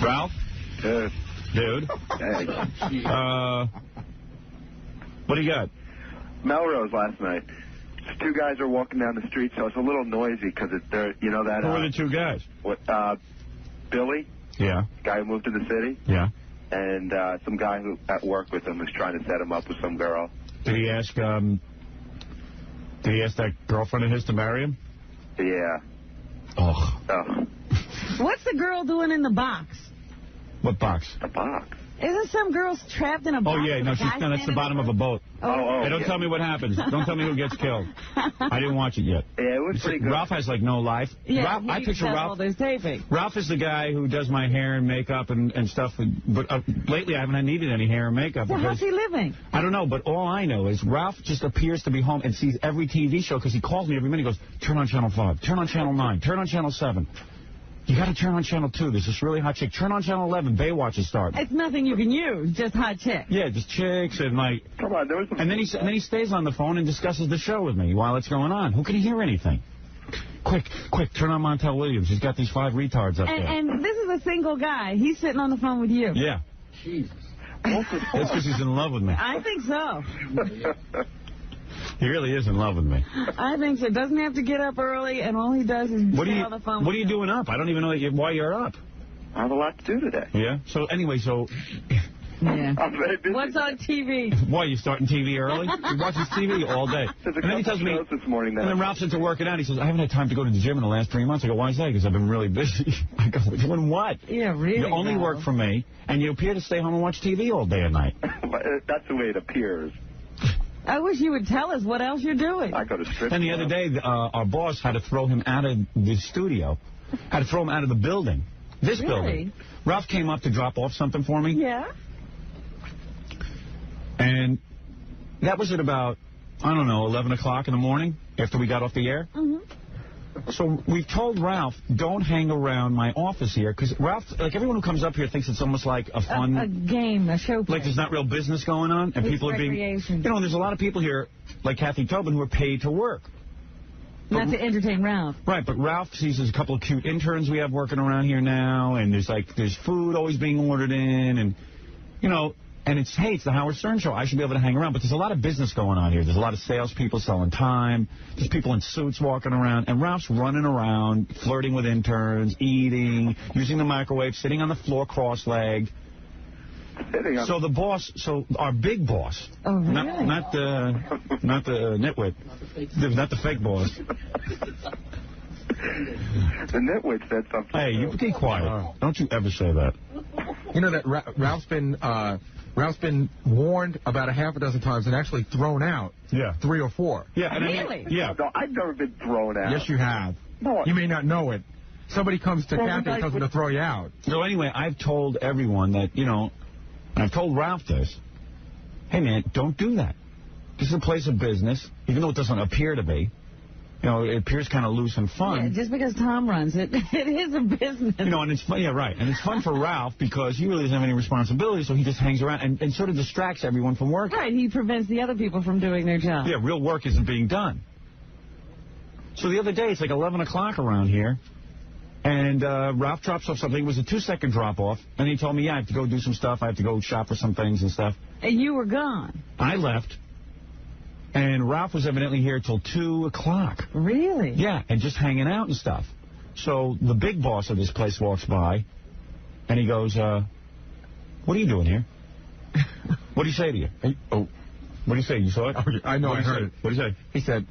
Ralph? Dude. Hey. What do you got? Melrose last night. Just two guys are walking down the street, so it's a little noisy because they're, you know that... Who are the two guys? Billy? Yeah. Guy who moved to the city? Yeah. And some guy who at work with him was trying to set him up with some girl. Did he ask that girlfriend of his to marry him? Yeah. Oh. What's the girl doing in the box? What box? The box. Isn't some girl trapped in a box? Oh, yeah. No, that's the bottom of a boat. Hey, don't tell me what happens. Don't tell me who gets killed. I didn't watch it yet. Yeah, it was pretty good. Ralph has, like, no life. Yeah, I picture Ralph. Ralph is the guy who does my hair and makeup and stuff. But lately, I haven't needed any hair and makeup. So how's he living? I don't know, but all I know is Ralph just appears to be home and sees every TV show because he calls me every minute. He goes, turn on Channel 5, turn on Channel 9, turn on Channel 7. You got to turn on Channel 2. There's this really hot chick. Turn on Channel 11. Baywatch is starting. It's nothing you can use, just hot chicks. Yeah, just chicks and like... Come on, there was some... And then he stays on the phone and discusses the show with me while it's going on. Who can hear anything? Quick, turn on Montel Williams. He's got these 5 retards up there. And this is a single guy. He's sitting on the phone with you. Yeah. Jesus. That's because he's in love with me. I think so. He really is in love with me. I think so. Doesn't have to get up early, and all he does is sit on the phone. What are you doing up? I don't even know why you're up. I have a lot to do today. Yeah? So, anyway, Yeah. I'm very busy. What's on TV? Why, you starting TV early? He watches TV all day. There's a and then he tells me, this morning and then Ralph's into working out. He says, I haven't had time to go to the gym in the last 3 months. I go, why is that? Because I've been really busy. I go, doing what? Yeah, really. You only work for me, and you appear to stay home and watch TV all day and night. That's the way it appears. I wish you would tell us what else you're doing. I go to strip. And the other day, our boss had to throw him out of the studio. Had to throw him out of the building. This building. Ralph came up to drop off something for me. Yeah. And that was at about, I don't know, 11 o'clock in the morning after we got off the air. Mm-hmm. So we've told Ralph, don't hang around my office here. Because Ralph, like everyone who comes up here thinks it's almost like a fun... A game, a show. Like there's not real business going on. And people are being... You know, there's a lot of people here, like Kathy Tobin, who are paid to work. Not to entertain Ralph. Right, but Ralph sees there's a couple of cute interns we have working around here now. And there's food always being ordered in. And, you know... And it's the Howard Stern Show. I should be able to hang around. But there's a lot of business going on here. There's a lot of salespeople selling time. There's people in suits walking around. And Ralph's running around, flirting with interns, eating, using the microwave, sitting on the floor cross-legged. So the boss, our big boss, not the nitwit, not the fake boss. The nitwit said something. Hey, you be quiet. Don't you ever say that. You know that Ralph's been warned about a half a dozen times and actually thrown out 3 or 4. Yeah, and really? No, I've never been thrown out. Yes, you have. No, you may not know it. Somebody comes to Kathy and tells me to throw you out. So anyway, I've told everyone that, you know, and I've told Ralph this. Hey, man, don't do that. This is a place of business, even though it doesn't appear to be. You know, it appears kind of loose and fun. Yeah, just because Tom runs it, it is a business. You know, and it's fun. Yeah, right. And it's fun for Ralph because he really doesn't have any responsibility, so he just hangs around and sort of distracts everyone from work. Right, he prevents the other people from doing their job. Yeah, real work isn't being done. So the other day, it's like 11 o'clock around here, and Ralph drops off something. It was a 2-second drop-off, and he told me, yeah, I have to go do some stuff. I have to go shop for some things and stuff. And you were gone. I left. And Ralph was evidently here till 2 o'clock. Really? Yeah, and just hanging out and stuff. So the big boss of this place walks by, and he goes, what are you doing here? What did he say to you? What did he say? You saw it? Oh, I know, I heard it. What did he say? He said,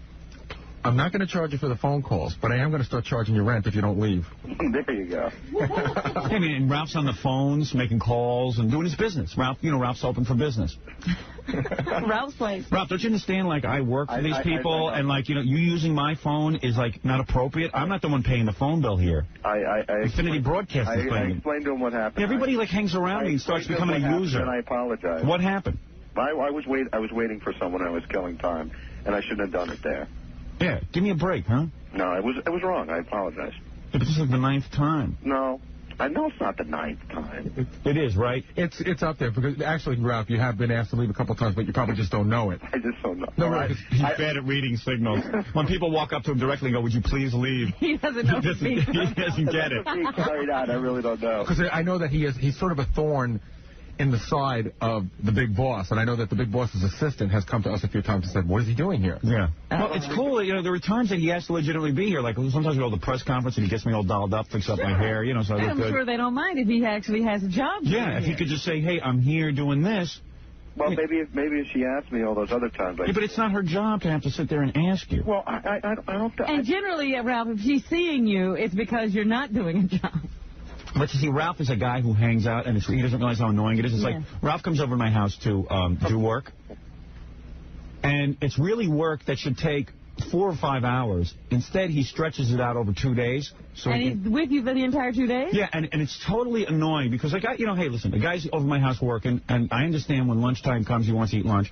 I'm not going to charge you for the phone calls, but I am going to start charging you rent if you don't leave. There you go. I mean, and Ralph's on the phones, making calls, and doing his business. Ralph's open for business. Ralph's place. Ralph, don't you understand, like, I work for these people, and, like, you know, you using my phone is, like, not appropriate? I'm not the one paying the phone bill here. Infinity Broadcast is paying. I explained to him what happened. Everybody, like, hangs around me and starts becoming a user. And I apologize. What happened? I was waiting for someone. I was killing time, and I shouldn't have done it there. Yeah, give me a break, huh? No, it was wrong. I apologize. But this is the 9th time. No, I know it's not the 9th time. It is, right? It's up there, because actually, Ralph, you have been asked to leave a couple of times, but you probably just don't know it. I just don't know. No, right. He's bad at reading signals. When people walk up to him directly and go, would you please leave? He doesn't know. He doesn't get it. Being carried out, I really don't know. Because I know that he's sort of a thorn in the side of the big boss, and I know that the big boss's assistant has come to us a few times and said, what is he doing here? Yeah. Well, it's cool. You know, there were times that he has to legitimately be here. Like, sometimes we go to the press conference and he gets me all dolled up, fix up my hair, you know, so I look I'm good. sure they don't mind if he actually has a job. Yeah, if he could just say, hey, I'm here doing this. Well, maybe if she asked me all those other times. Yeah, but it's not her job to have to sit there and ask you. Well, I don't... And generally, Ralph, if she's seeing you, it's because you're not doing a job. But you see, Ralph is a guy who hangs out, and he doesn't realize how annoying it is. It's like, Ralph comes over to my house to do work, and it's really work that should take 4 or 5 hours. Instead, he stretches it out over 2 days. So and he's with you for the entire 2 days? Yeah, and it's totally annoying because, like, hey, listen, the guy's over my house working, and I understand when lunchtime comes, he wants to eat lunch.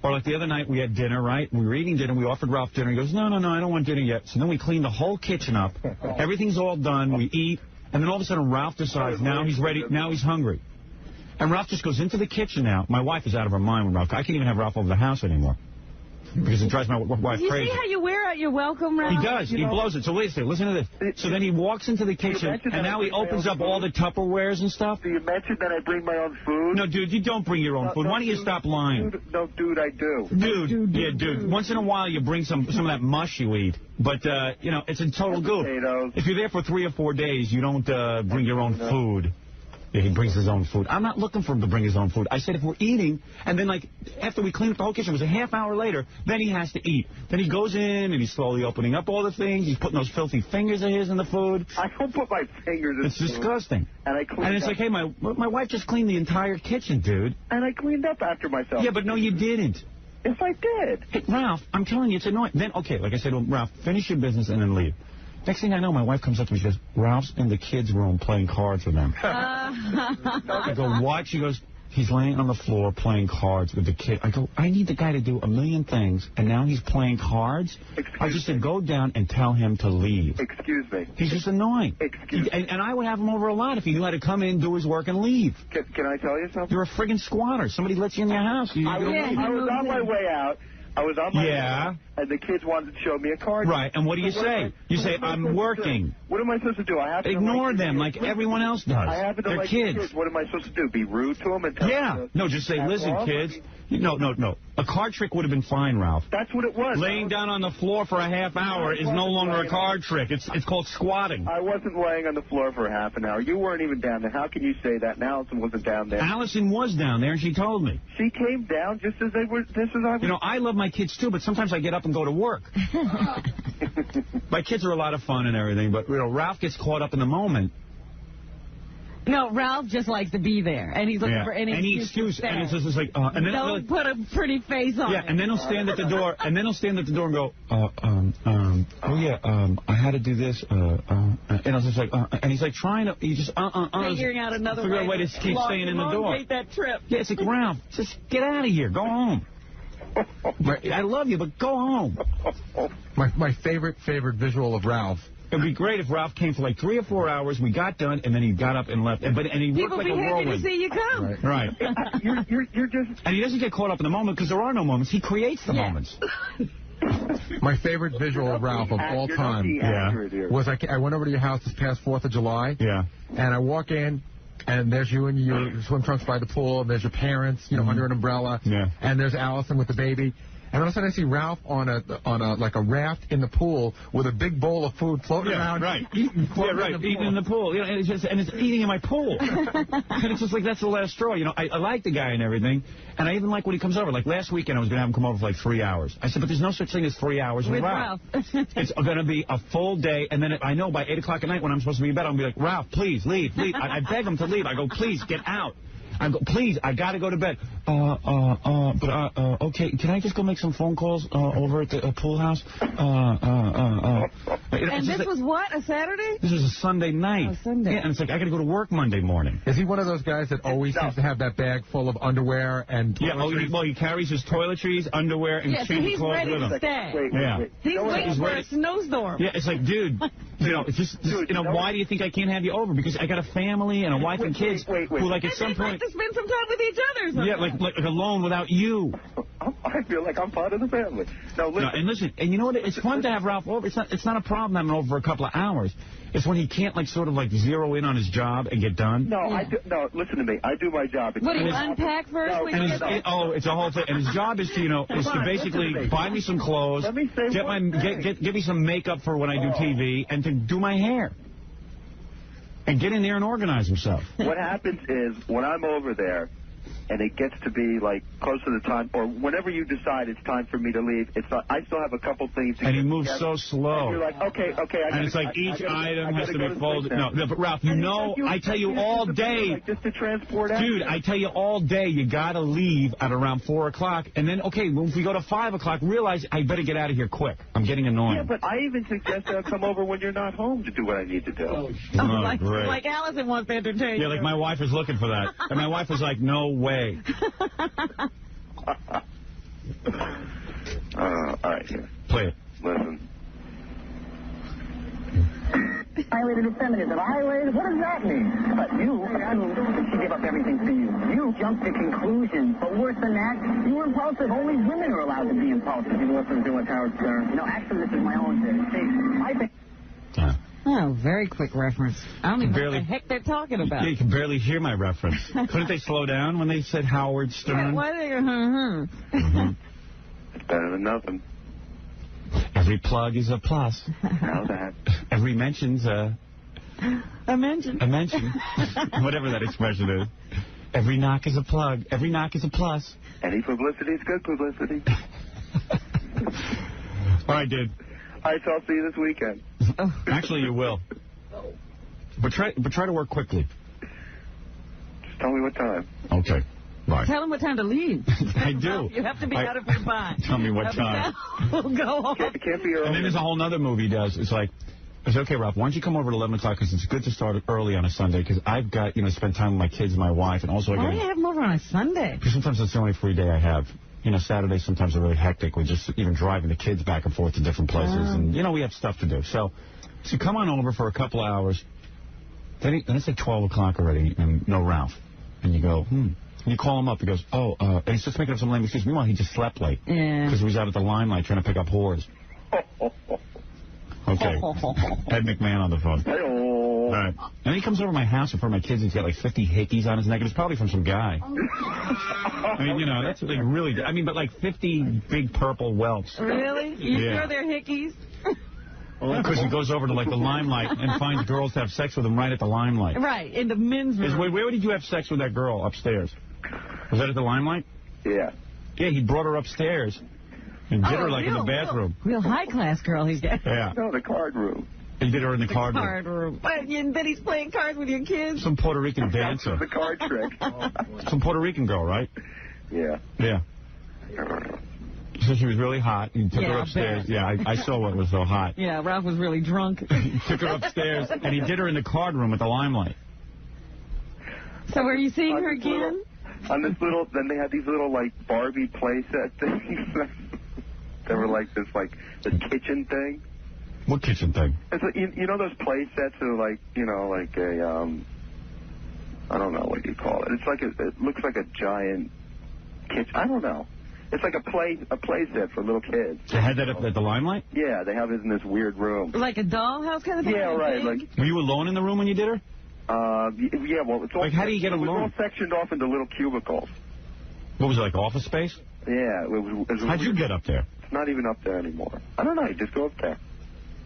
Or like the other night, we had dinner, right? We were eating dinner. We offered Ralph dinner. He goes, no, I don't want dinner yet. So then we clean the whole kitchen up. Everything's all done. We eat. And then all of a sudden, Ralph decides now he's ready. Now he's hungry. And Ralph just goes into the kitchen now. My wife is out of her mind with Ralph. I can't even have Ralph over the house anymore. Because it drives my wife crazy. You see how you wear out your welcome, Ralph? He does. He blows it. So wait a second. Listen to this. So then he walks into the kitchen, and now he opens up all the Tupperwares and stuff. Do you mention that I bring my own food? No, dude, you don't bring your own food. Why don't you stop lying? Dude, I do. Dude. Once in a while, you bring some of that mush you eat. But, you know, it's a total goof. If you're there for 3 or 4 days, you don't bring your own food. Yeah, he brings his own food. I'm not looking for him to bring his own food. I said if we're eating, and then, like, after we clean up the whole kitchen, it was a half hour later, then he has to eat. Then he goes in, and he's slowly opening up all the things. He's putting those filthy fingers of his in the food. I don't put my fingers in It's disgusting. And I clean it's up. like, hey, my wife just cleaned the entire kitchen, dude. And I cleaned up after myself. Yeah, but no, you didn't. Yes, I did. Hey, Ralph, I'm telling you, it's annoying. Then, okay, like I said, well, Ralph, finish your business and then leave. Next thing I know, my wife comes up to me. She goes, Ralph's in the kids' room playing cards with them. I go, what? She goes, he's laying on the floor playing cards with the kid. I go, I need the guy to do a million things, and now he's playing cards? I just said, go down and tell him to leave. Excuse me. He's just annoying. Excuse me. And I would have him over a lot if he knew how to come in, do his work, and leave. Can I tell you something? You're a friggin' squatter. Somebody lets you in your house. I was on my way out. I was on my way out, and the kids wanted to show me a card. Right, and what do you say? You say, I'm working. What am I supposed to do? I have to ignore them like everyone else does. I happen to They're like kids. What am I supposed to do? Be rude to them and tell them no, just say, listen, kids. No. A card trick would have been fine, Ralph. That's what it was. Laying down on the floor for a half hour is no longer a card trick. It's called squatting. I wasn't laying on the floor for a half an hour. You weren't even down there. How can you say that? And Allison wasn't down there. Allison was down there, and she told me. She came down just as they were. You know, I love my kids, too, but sometimes I get up and go to work. My kids are a lot of fun and everything, but, you know, Ralph gets caught up in the moment. No, Ralph just likes to be there, and he's looking for any excuse. And it's just like, and then don't put a pretty face on. Yeah, and then he'll stand at the door, and go, I had to do this, and I was just like, and he's like trying to, figuring out another way to keep staying in the door. That trip. Yeah, it's like, Ralph, just get out of here, go home. I love you, but go home. My favorite visual of Ralph. It would be great if Ralph came for like 3 or 4 hours. We got done, and then he got up and left. And he worked like a whirlwind. People be happy to see you come. Right. You're just... And he doesn't get caught up in the moment because there are no moments. He creates the moments. My favorite visual of Ralph of all time was I went over to your house this past 4th of July. Yeah. And I walk in, and there's you in your swim trunks by the pool, and there's your parents, you know, under an umbrella. Yeah. And there's Allison with the baby. And all of a sudden I see Ralph on a raft in the pool with a big bowl of food floating around. Right. Eating in the pool. You know, and it's eating in my pool. And it's just like, that's the last straw. You know, I like the guy and everything. And I even like when he comes over. Like last weekend I was going to have him come over for like 3 hours. I said, but there's no such thing as 3 hours with Ralph. It's going to be a full day. And then I know by 8 o'clock at night when I'm supposed to be in bed, I'm going to be like, Ralph, please, leave. I beg him to leave. I go, please, get out. I go, please, I got to go to bed. Okay, can I just go make some phone calls over at the pool house? And this was what, a Saturday? This was a Sunday night. Oh, Sunday. Yeah, and it's like, I got to go to work Monday morning. Is he one of those guys that always seems to have that bag full of underwear and toiletries? He carries his toiletries, underwear, and change clothes with him. He's ready to stay. He's waiting for a snowstorm. Yeah, it's like, dude, You know, it's just, Dude, you know, why do you think I can't have you over? Because I got a family and a wife and kids who, like, at some point... like to spend some time with each other sometimes. Yeah, like alone without you. I feel like I'm part of the family. No, listen. No, and listen, and you know what? It's fun to have Ralph over. It's not a problem having him over for a couple of hours. It's when he can't, like, sort of, like, zero in on his job and get done. No, no, listen to me. I do my job. What, do you unpack first? No, when you get there? It's a whole thing. And his job is to, you know, basically buy me some clothes, get me some makeup for when I do TV, and to do my hair. And get in there and organize himself. What happens is, when I'm over there, and it gets to be, like, close to the time, or whenever you decide it's time for me to leave, it's not, I still have a couple things to And he moves together. so slow. And you're like, okay, and it's like each item has to be folded. No, but Ralph, you know, I tell you all day. Like, just to transport out. Dude, I tell you all day, you got to leave at around 4 o'clock. And then, okay, if we go to 5 o'clock, realize I better get out of here quick. I'm getting annoying. Yeah, but I even suggest I'll come over when you're not home to do what I need to do. Oh, great. Like Allison wants to entertain you. Yeah, like my wife is looking for that. And my wife was like, no way. All right, here. Play it. Listen. Violated his feminism. Violated? What does that mean? But you, I mean, she gave up everything for you. You jumped to conclusions. But worse than that, you were impulsive. Only women are allowed to be impulsive. You listen to what Howard Stern. You know, actually, this is my own thing. I think... Oh, very quick reference. I don't even know what the heck they're talking about. Yeah, you can barely hear my reference. Couldn't they slow down when they said Howard Stern? Why they It's better than nothing. Every plug is a plus. How's that? Every mention's a mention. A mention. Whatever that expression is. Every knock is a plug. Every knock is a plus. Any publicity is good publicity. All right, dude. All right, so I'll see you this weekend. Actually, you will. But try to work quickly. Just tell me what time. Okay. Right. Tell him what time to leave. I do. You have to be out of your mind. Tell me what time. We'll go home. It can't be early. And then there's a whole other movie he does. It's like, I said, okay, Ralph, why don't you come over at 11 o'clock, because it's good to start early on a Sunday, because I've got, you know, spend time with my kids and my wife, and also I got... Why do you have him over on a Sunday? Because sometimes that's the only free day I have. You know, Saturdays sometimes are really hectic with just even driving the kids back and forth to different places. And, you know, we have stuff to do. So come on over for a couple of hours. Then it's like 12 o'clock already, and no Ralph. And you go, And you call him up. He goes, and he's just making up some lame excuse. Meanwhile, he just slept late. Yeah. Because he was out at the Limelight trying to pick up whores. Okay. Ed McMahon on the phone. All right. And he comes over to my house in front of my kids. He's got like 50 hickeys on his neck. And it's probably from some guy. I mean, you know, that's like really... I mean, but like 50 big purple welts. Really? You sure they're hickeys? Because he goes over to like the Limelight and finds girls to have sex with him right at the Limelight. Right, in the men's room. Where did you have sex with that girl upstairs? Was that at the Limelight? Yeah. Yeah, he brought her upstairs and did her like in the bathroom. Real high-class girl he's got. Yeah. No, the card room. He did her in the card room. But then he's playing cards with your kids? Some Puerto Rican dancer. The card trick. Some Puerto Rican girl, right? Yeah. Yeah. So she was really hot. He took her upstairs. Yeah, I saw what was so hot. Yeah, Ralph was really drunk. He took her upstairs, and he did her in the card room at the Limelight. So are you seeing her again? Then they had these little, like, Barbie playset things. They were like this kitchen thing. What kitchen thing? It's like, you know those play sets are like, you know, like a, I don't know what you call it. It's like it looks like a giant kitchen. I don't know. It's like a play set for little kids. They had that up at the Limelight? Yeah, they have it in this weird room. Like a dollhouse kind of thing? Yeah, right. Like, were you alone in the room when you did her? Yeah, well, it's all... Like, how do you get alone? It was all sectioned off into little cubicles. What was it, like office space? Yeah. It was How'd you get up there? It's not even up there anymore. I don't know. You just go up there.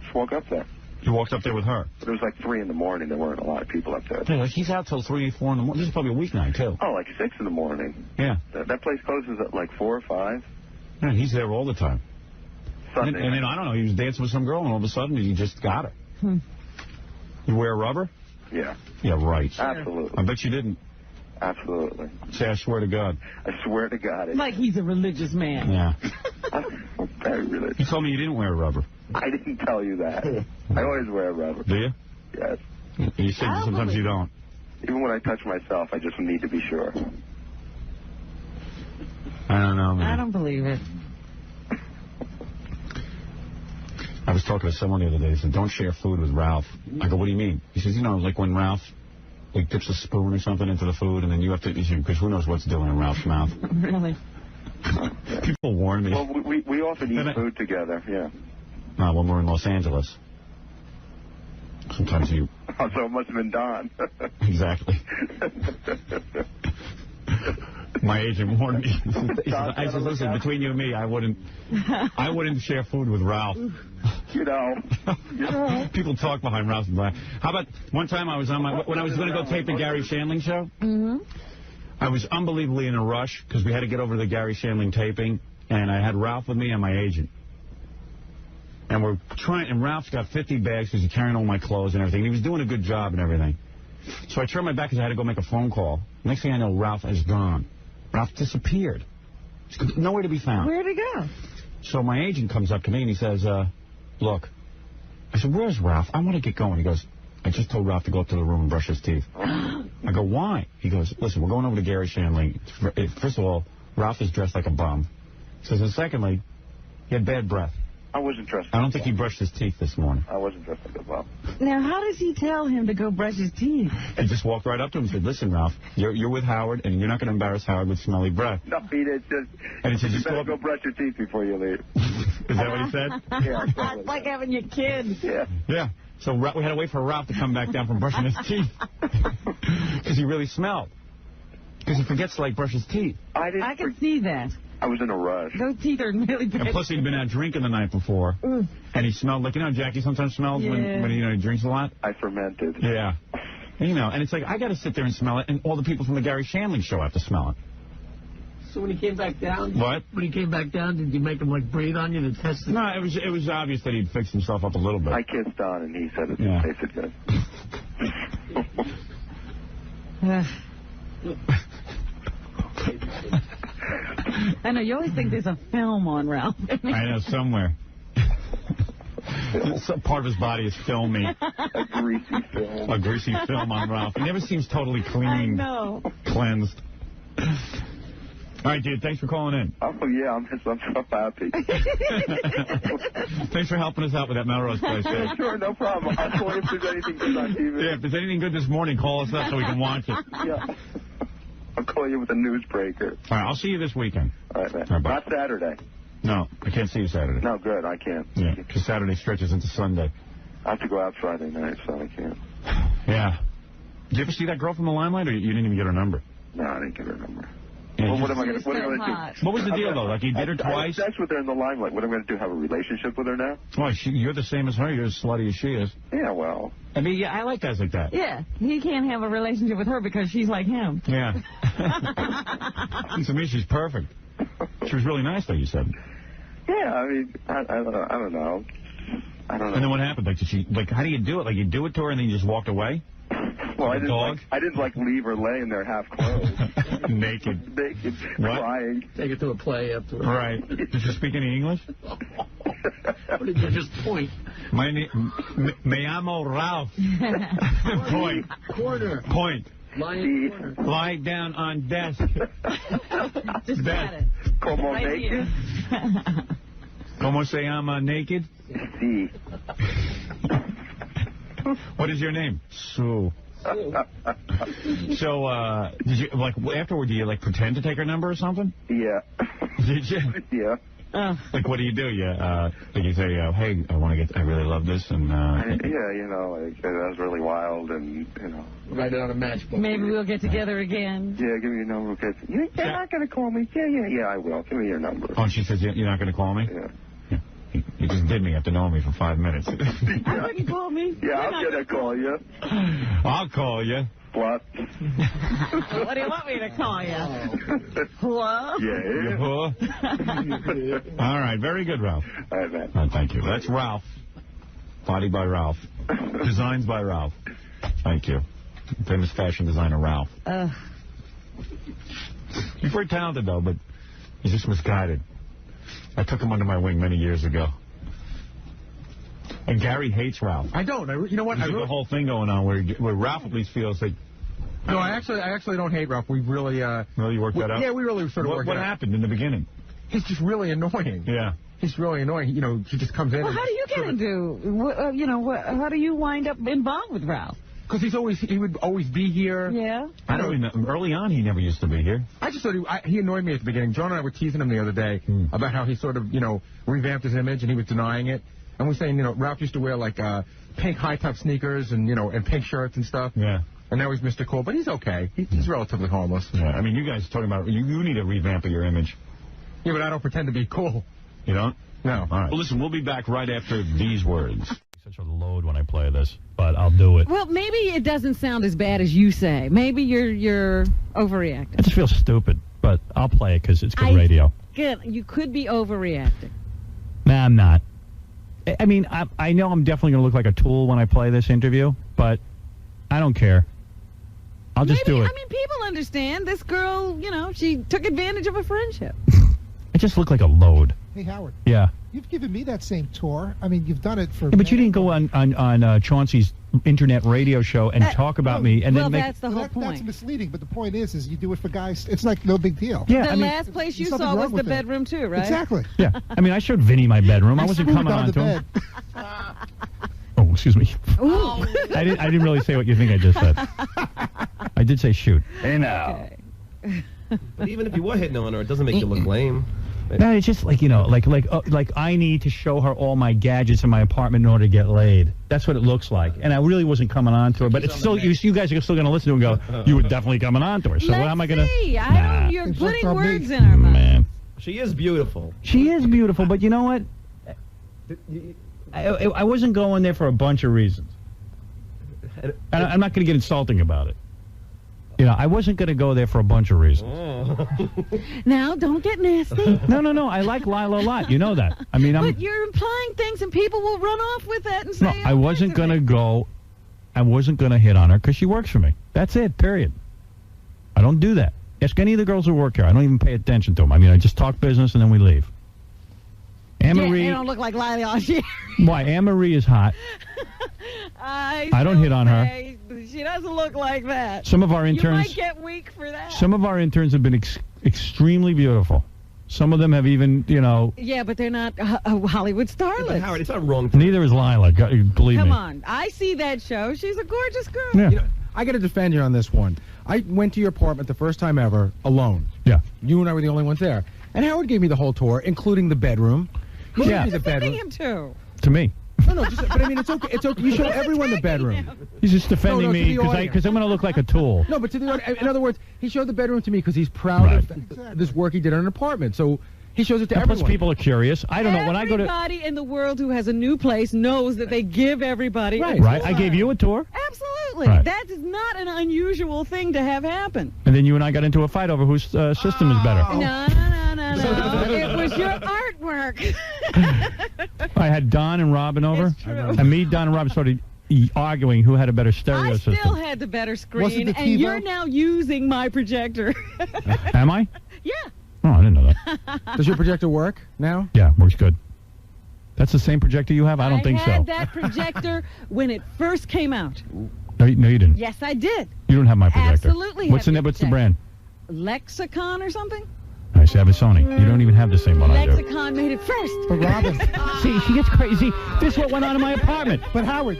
Just walk up there. You walked up there with her? But it was like 3 in the morning. There weren't a lot of people up there. Yeah, like he's out till 3 or 4 in the morning. This is probably a weeknight, too. Oh, like 6 in the morning. Yeah. That place closes at like 4 or 5. Yeah, he's there all the time. Sunday. And then, I don't know, he was dancing with some girl, and all of a sudden, he just got her. You wear rubber? Yeah. Yeah, right. Absolutely. I bet you didn't. Absolutely. Say, I swear to God. I swear to God. Like he's a religious man. Yeah. I'm very religious. You told me you didn't wear rubber. I didn't tell you that. I always wear rubber. Do you? Yes. You said sometimes you don't. Even when I touch myself, I just need to be sure. I don't know, man. I don't believe it. I was talking to someone the other day. He said, don't share food with Ralph. I go, what do you mean? He says, you know, like when Ralph dips a spoon or something into the food, and then you have to, because who knows what's doing in Ralph's mouth. Really? People warn me. Well, we often eat food together, yeah. When we're in Los Angeles. Sometimes you... Oh, so it must have been Don. Exactly. My agent warned me. I said, listen, between you and me, I wouldn't share food with Ralph. You know. People talk behind Ralph's back. How about one time I was when I was going to go tape the Gary Shandling show? Mm-hmm. I was unbelievably in a rush because we had to get over to the Gary Shandling taping, and I had Ralph with me and my agent. And we're trying, and Ralph's got 50 bags because he's carrying all my clothes and everything. And he was doing a good job and everything. So I turned my back because I had to go make a phone call. Next thing I know, Ralph is gone. Ralph disappeared. He's nowhere to be found. Where'd he go? So my agent comes up to me and he says, look. I said, where's Ralph? I want to get going. He goes, I just told Ralph to go up to the room and brush his teeth. I go, why? He goes, listen, we're going over to Gary Shandling. First of all, Ralph is dressed like a bum. He says, and secondly, he had bad breath. I wasn't dressed. I don't think he brushed his teeth this morning. I wasn't dressed like a bum. Now, how does he tell him to go brush his teeth? He just walked right up to him and said, listen, Ralph, you're with Howard, and you're not going to embarrass Howard with smelly breath. No, he did just... And he said, you better go brush your teeth before you leave. Is that what he said? Yeah. It's like having your kids. Yeah. Yeah. So we had to wait for Ralph to come back down from brushing his teeth. Because he really smelled. Because he forgets to, like, brush his teeth. I can see that. I was in a rush. Those teeth are really bad. And plus, he'd been out drinking the night before. And he smelled like, Jackie sometimes smells when he drinks a lot? I fermented. Yeah. And it's like, I got to sit there and smell it, and all the people from the Gary Shandling show have to smell it. So when he came back down... What? When he came back down, did you make him, like, breathe on you to test it? No, it was obvious that he'd fixed himself up a little bit. I kissed Don, and he said it tasted good. I know, you always think there's a film on Ralph. I know, somewhere. Some part of his body is filmy. A greasy film. A greasy film on Ralph. He never seems totally clean. I know. Cleansed. All right, dude, thanks for calling in. Oh, yeah, I'm so happy. Thanks for helping us out with that Melrose place. Yeah, sure, no problem. I'll call you if there's anything good on TV. Yeah, if there's anything good this morning, call us up so we can watch it. Yeah. I'll call you with a newsbreaker. All right, I'll see you this weekend. All right, man. All right, bye. Not Saturday. No, I can't see you Saturday. No, good, I can't. Yeah, because Saturday stretches into Sunday. I have to go out Friday night, so I can't. Yeah. Did you ever see that girl from the Limelight, or you didn't even get her number? No, I didn't get her number. Yeah, well, what am I going to do? What was the deal, though? Like, you did her twice? I had sex with her in the Limelight. What am I going to do, have a relationship with her now? Well, you're the same as her. You're as slutty as she is. Yeah, well. I mean, yeah, I like guys like that. Yeah, he can't have a relationship with her because she's like him. Yeah. To me, she's perfect. She was really nice, though, you said. Yeah, I mean, I don't know. And then what happened? Like, how do you do it? Like, you do it to her and then you just walked away? Well, like I didn't leave her laying there half clothed. Naked. Naked, what? crying. Take it to a play afterwards. Right. Did you speak any English? What did you just point? My name, me llamo Ralph. Point. Corner. Point. Corner. Lie down on desk. Just got it. Como right naked? Como se llama naked? Si. What is your name? Sue. So, did you, like, afterward, do you, like, pretend to take her number or something? Yeah. Did you? Yeah. Like, what do? Like, you say, hey, I really love this, and... yeah, like, that was really wild, and, Write it on a matchbook. Maybe we'll get together again. Yeah, give me your number, kids. You're not going to call me? Yeah, I will. Give me your number. Oh, and she says, you're not going to call me? Yeah. You just did me after knowing me for 5 minutes. I wouldn't call me. Yeah, I'm going to call you. I'll call you. What? What do you want me to call you? Hello? Yeah. All right, very good, Ralph. All right, man. Oh, thank you. That's Ralph. Body by Ralph. Designs by Ralph. Thank you. Famous fashion designer Ralph. He's very talented, though, but he's just misguided. I took him under my wing many years ago. And Gary hates Ralph. I don't. You know what? There's the whole thing going on where Ralph at least feels like... No, I actually don't hate Ralph. We really... Really worked that out? Yeah, we really sort of worked it out. What happened in the beginning? He's just really annoying. Yeah. He's really annoying. You know, he just comes in. Well, how do you get into, how do you wind up involved with Ralph? Because he would always be here. Yeah. I don't know. Early on, he never used to be here. I just thought he annoyed me at the beginning. John and I were teasing him the other day about how he sort of, revamped his image, and he was denying it. And we're saying, Ralph used to wear, like, pink high-top sneakers and, and pink shirts and stuff. Yeah. And now he's Mr. Cool, but he's okay. He's relatively harmless. Yeah. I mean, you guys talking about, you need a revamp of your image. Yeah, but I don't pretend to be cool. You don't? No. All right. Well, listen, we'll be back right after these words. Such a load when I play this, but I'll do it. Well, maybe it doesn't sound as bad as you say. Maybe you're overreacting. I just feel stupid, but I'll play it because it's good radio. Good. You could be overreacting. Nah, I'm not. I mean, I know I'm definitely going to look like a tool when I play this interview, but I don't care. I'll just do it. I mean, people understand. This girl, she took advantage of a friendship. I just look like a load. Hey, Howard. Yeah. You've given me that same tour. I mean, you've done it for... Yeah, but you didn't go on Chauncey's internet radio show and talk about me. And then that's the whole point. That's misleading, but the point is you do it for guys. It's like no big deal. Yeah, the last place you saw was the bedroom, too, right? Exactly. Yeah. I mean, I showed Vinny my bedroom. I wasn't coming on to him. Oh, excuse me. I didn't really say what you think I just said. I did say shoot. Hey, now. Okay. But even if you were hitting on her, it doesn't make you look lame. No, it's just like, like I need to show her all my gadgets in my apartment in order to get laid. That's what it looks like. And I really wasn't coming on to her, but it's still, you guys are still going to listen to her and go, you were definitely coming on to her. So how am I going to... Nah. You're putting words in her mouth. Man. She is beautiful. She is beautiful, but you know what? I wasn't going there for a bunch of reasons. And I'm not going to get insulting about it. I wasn't going to go there for a bunch of reasons. Now, don't get nasty. No. I like Leila a lot. You know that. I mean, but you're implying things, and people will run off with that and say... No, I wasn't going to go... I wasn't going to hit on her because she works for me. That's it, period. I don't do that. Ask any of the girls who work here. I don't even pay attention to them. I mean, I just talk business, and then we leave. Anne-Marie... They don't look like Leila Arcieri. Why? Anne-Marie is hot. I don't hit on her. She doesn't look like that. Some of our interns... You might get weak for that. Some of our interns have been extremely beautiful. Some of them have even, Yeah, but they're not Hollywood starlets. But Howard, it's not wrong. Neither is Leila, believe me. Come on. I see that show. She's a gorgeous girl. Yeah. I got to defend you on this one. I went to your apartment the first time ever alone. Yeah. You and I were the only ones there. And Howard gave me the whole tour, incling the bedroom. Who are you defending him to? To me. No, but I mean, it's okay. It's okay. You show everyone the bedroom. He's just defending me because I'm going to look like a tool. No, but to the audience, in other words, he showed the bedroom to me because he's proud of this work he did in an apartment. So he shows it to everyone. Plus, people are curious. I don't know when I go to. Everybody in the world who has a new place knows that they give everybody. Right. I gave you a tour. Absolutely. Right. That is not an unusual thing to have happen. And then you and I got into a fight over whose system is better. No. It was your artwork. I had Don and Robin over. And me, Don, and Robin started arguing who had a better stereo system. I still had the better screen, and you're now using my projector. Am I? Yeah. Oh, I didn't know that. Does your projector work now? Yeah, works good. That's the same projector you have? I don't think so. I had that projector when it first came out. No, you didn't. Yes, I did. You don't have my projector. Absolutely. What's the brand? Lexicon or something? I have a Sony. You don't even have the same one I do. Lexicon made it first. But Robin. See, she gets crazy. This is what went on in my apartment. But Howard,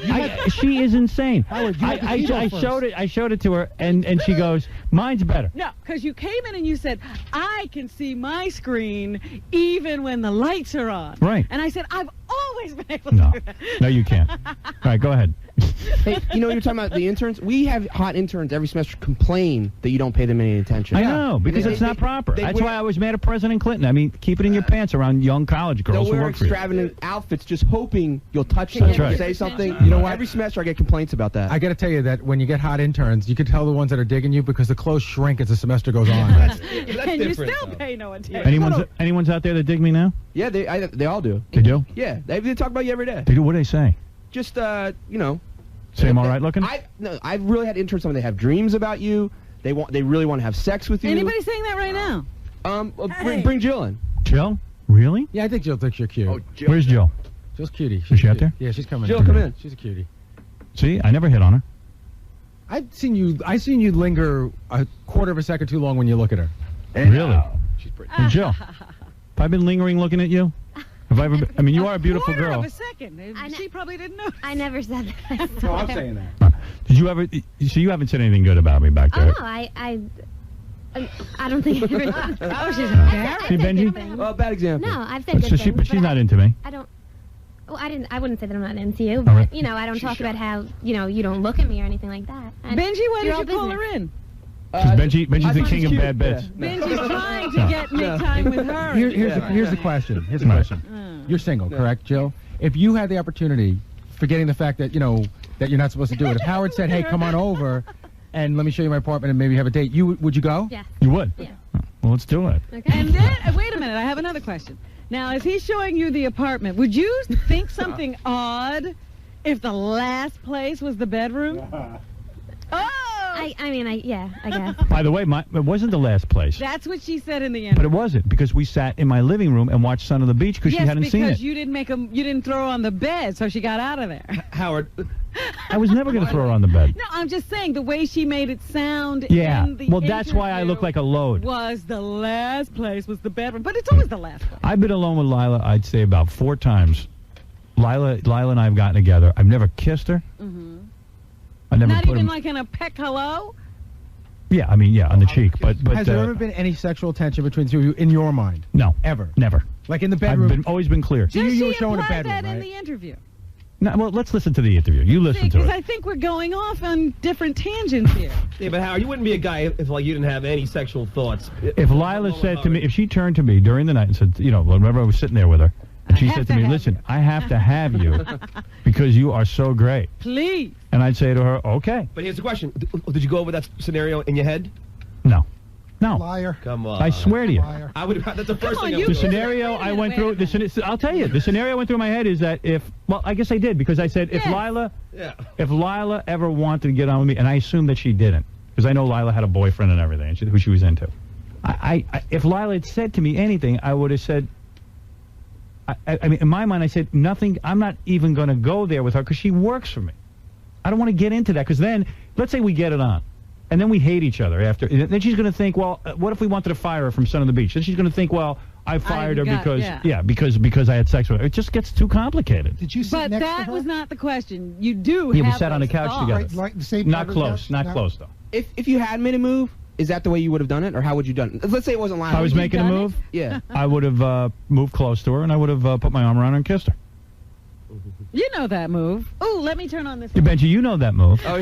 she is insane. Howard, I showed it to her, and she goes, mine's better. No, because you came in and you said, I can see my screen even when the lights are on. Right. And I said, I've always been able to do that. No, you can't. All right, go ahead. Hey, you're talking about the interns? We have hot interns every semester complain that you don't pay them any attention. I know, because it's not proper. That's why I was mad at President Clinton. I mean, keep it in your pants around young college girls who work for you. They'll wear extravagant outfits just hoping you'll touch something or say something. You know what? Every semester I get complaints about that. I got to tell you that when you get hot interns, you can tell the ones that are digging you because the clothes shrink as the semester goes on. That's and you still pay no attention. Anyone's out there that dig me now? Yeah, they all do. They do? Yeah, they talk about you every day. They do? What do they say? Just, Say I'm all right looking? I've really had interns. They have dreams about you. They really want to have sex with you. Anybody saying that right now? Bring Jill in. Jill? Really? Yeah, I think Jill thinks you're cute. Oh, Jill. Where's Jill? Jill's cutie. Is she out there? Yeah, she's coming. Jill, come in. She's a cutie. See, I never hit on her. I've seen you linger a quarter of a second too long when you look at her. Really? She's pretty. Hey, Jill, have I been lingering looking at you? Have I ever been, I mean, you are a beautiful Quarter girl. of a second. She probably didn't know. I never said that. No, I'm saying that. Did you ever? So you haven't said anything good about me back there? Oh, no, I don't think I ever did. Oh, she's embarrassed. See, Benji? Well, bad example. No, I've said good So things. she's not into me. I don't. Well, I wouldn't say that I'm not into you, but right. you know, I don't talk about how you don't look at me or anything like that. Benji, why Your did you whole call her business. in? Benji's the king of bad bits. Benji's trying to make time with her. Here's the question. Here's the question. You're single, correct, Jill? If you had the opportunity, forgetting the fact that, that you're not supposed to do it, if Howard said, hey, come on over and let me show you my apartment and maybe have a date, would you go? Yeah. You would? Yeah. Well, let's do it. Okay. And then, wait a minute, I have another question. Now, as he's showing you the apartment, would you think something odd if the last place was the bedroom? Oh! I guess. By the way, it wasn't the last place. That's what she said in the But end. it wasn't, because we sat in my living room and watched Son of the Beach because she hadn't seen it. Yes, because you didn't throw her on the bed, so she got out of there. Howard. I was never going to throw her on the bed. No, I'm just saying the way she made it sound. Yeah. In the Well, that's why I look like a load. Was the last place was the bedroom, but it's always the last place. I've been alone with Leila, I'd say about 4 times. Leila and I have gotten together. I've never kissed her. Mm-hmm. I never Not put even him, like in a peck hello. Yeah, I mean, yeah, on the cheek, but Has there ever been any sexual tension between the two of you in your mind? No, Ever? never. Like in the bedroom? I've always been clear. So you were She showing a implied bedroom, that in right? the interview. No, well, let's listen to the interview. You listen to Because it. I think we're going off on different tangents here. Yeah, but Howard, you wouldn't be a guy if like you didn't have any sexual thoughts. If Leila said to me, if she turned to me during the night and said, whenever I was sitting there with her, and she said to me, listen, I have to have you because you are so great. Please. And I'd say to her, okay. But here's the question. Did you go over that scenario in your head? No. No. Liar. Come on. I swear to you. Liar. I would. That's the first thing I The would scenario I went through, I'll tell you, the scenario I went through in my head is that I guess I did, because I said if Leila ever wanted to get on with me, and I assumed that she didn't, because I know Leila had a boyfriend and everything, and who she was into. If Leila had said to me anything, I would have said, I mean, in my mind, I said, nothing, I'm not even going to go there with her because she works for me. I don't want to get into that, because then, let's say we get it on, and then we hate each other after. Then she's going to think, well, what if we wanted to fire her from Son of the Beach? Then she's going to think, well, I fired her because I had sex with her. It just gets too complicated. Did you sit But next to that her? was not the question. You do Yeah, we have sat on the those couch thoughts. together. Right, like the same Not type of close, couch? not No. close, though. If you had made a move, is that the way you would have done it, or how would you done it? Let's say it wasn't live. If I was making a move, Yeah. I would have moved close to her, and I would have put my arm around her and kissed her. You know that move. Oh, let me turn on this. Yeah, Benji, you know that move. Oh,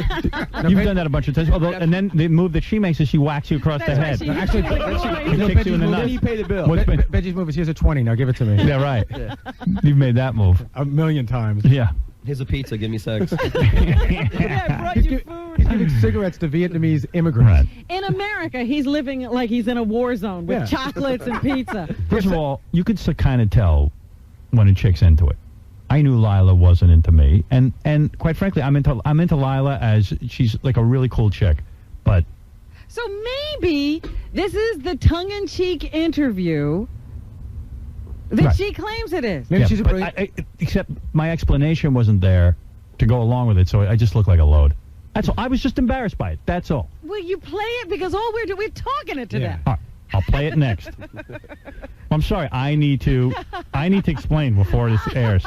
You've done that a bunch of times. Although, and then the move that she makes is she whacks you across the head. That's right, she- She kicks you in the nuts. Then you pay the bill. What's been- Benji's move is, here's a 20, now give it to me. Yeah, right. You've made that move. A million times. Yeah. Here's a pizza. Give me sex. Yeah, I brought you food. He's giving cigarettes to Vietnamese immigrants. Right. In America, he's living like he's in a war zone with chocolates and pizza. First of all, you could kind of tell when a chick's into it. I knew Leila wasn't into me, and quite frankly, I'm into Leila as she's like a really cool chick, but. So maybe this is the tongue-in-cheek interview that Right. she claims it is. Maybe she's a but brilliant... except my explanation wasn't there to go along with it, so I just look like a load. That's all. I was just embarrassed by it. That's all. Will you play it? Because all we're talking it to them. All right, I'll play it next. I'm sorry. I need to explain before this airs.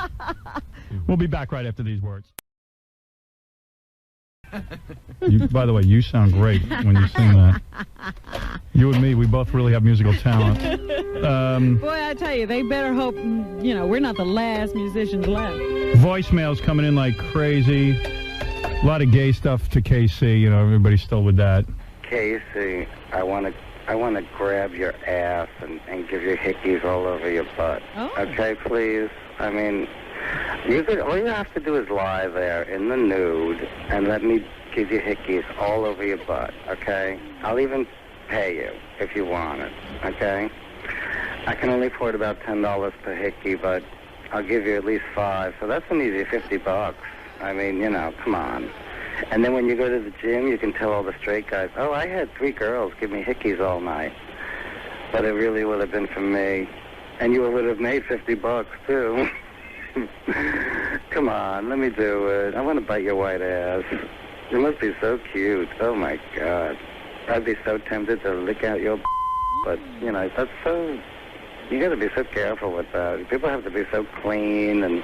We'll be back right after these words. By the way, you sound great when you sing that. You and me, we both really have musical talent. Boy, I tell you, they better hope, we're not the last musicians left. Voicemails coming in like crazy. A lot of gay stuff to KC. Everybody's still with that. Casey, I want to grab your ass and give you hickeys all over your butt. Oh. Okay, please? I mean, all you have to do is lie there in the nude and let me give you hickeys all over your butt, okay? I'll even pay you if you want it, okay? I can only afford about $10 per hickey, but I'll give you at least 5, so that's an easy $50. I mean, come on. And then when you go to the gym, you can tell all the straight guys, oh, I had 3 girls give me hickeys all night. But it really would have been for me. And you would have made $50 too. Come on, let me do it. I want to bite your white ass. You must be so cute. Oh, my God. I'd be so tempted to lick out your but, that's so You got to be so careful with that. People have to be so clean, and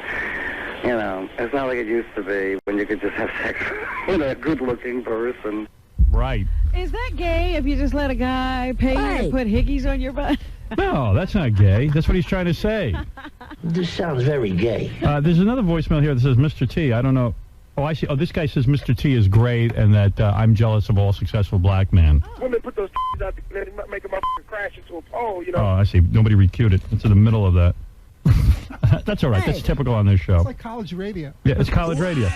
you know, it's not like it used to be when you could just have sex with a good-looking person. Right. Is that gay if you just let a guy pay you to put hickeys on your butt? No, that's not gay. That's what he's trying to say. This sounds very gay. There's another voicemail here that says Mr. T. I don't know. Oh, I see. Oh, this guy says Mr. T is great and that I'm jealous of all successful black men. Women put those out there, make them crash into a pole, you know. Oh, I see. Nobody recued it. It's in the middle of that. That's all right. That's typical on this show. It's like college radio. Yeah, it's college radio.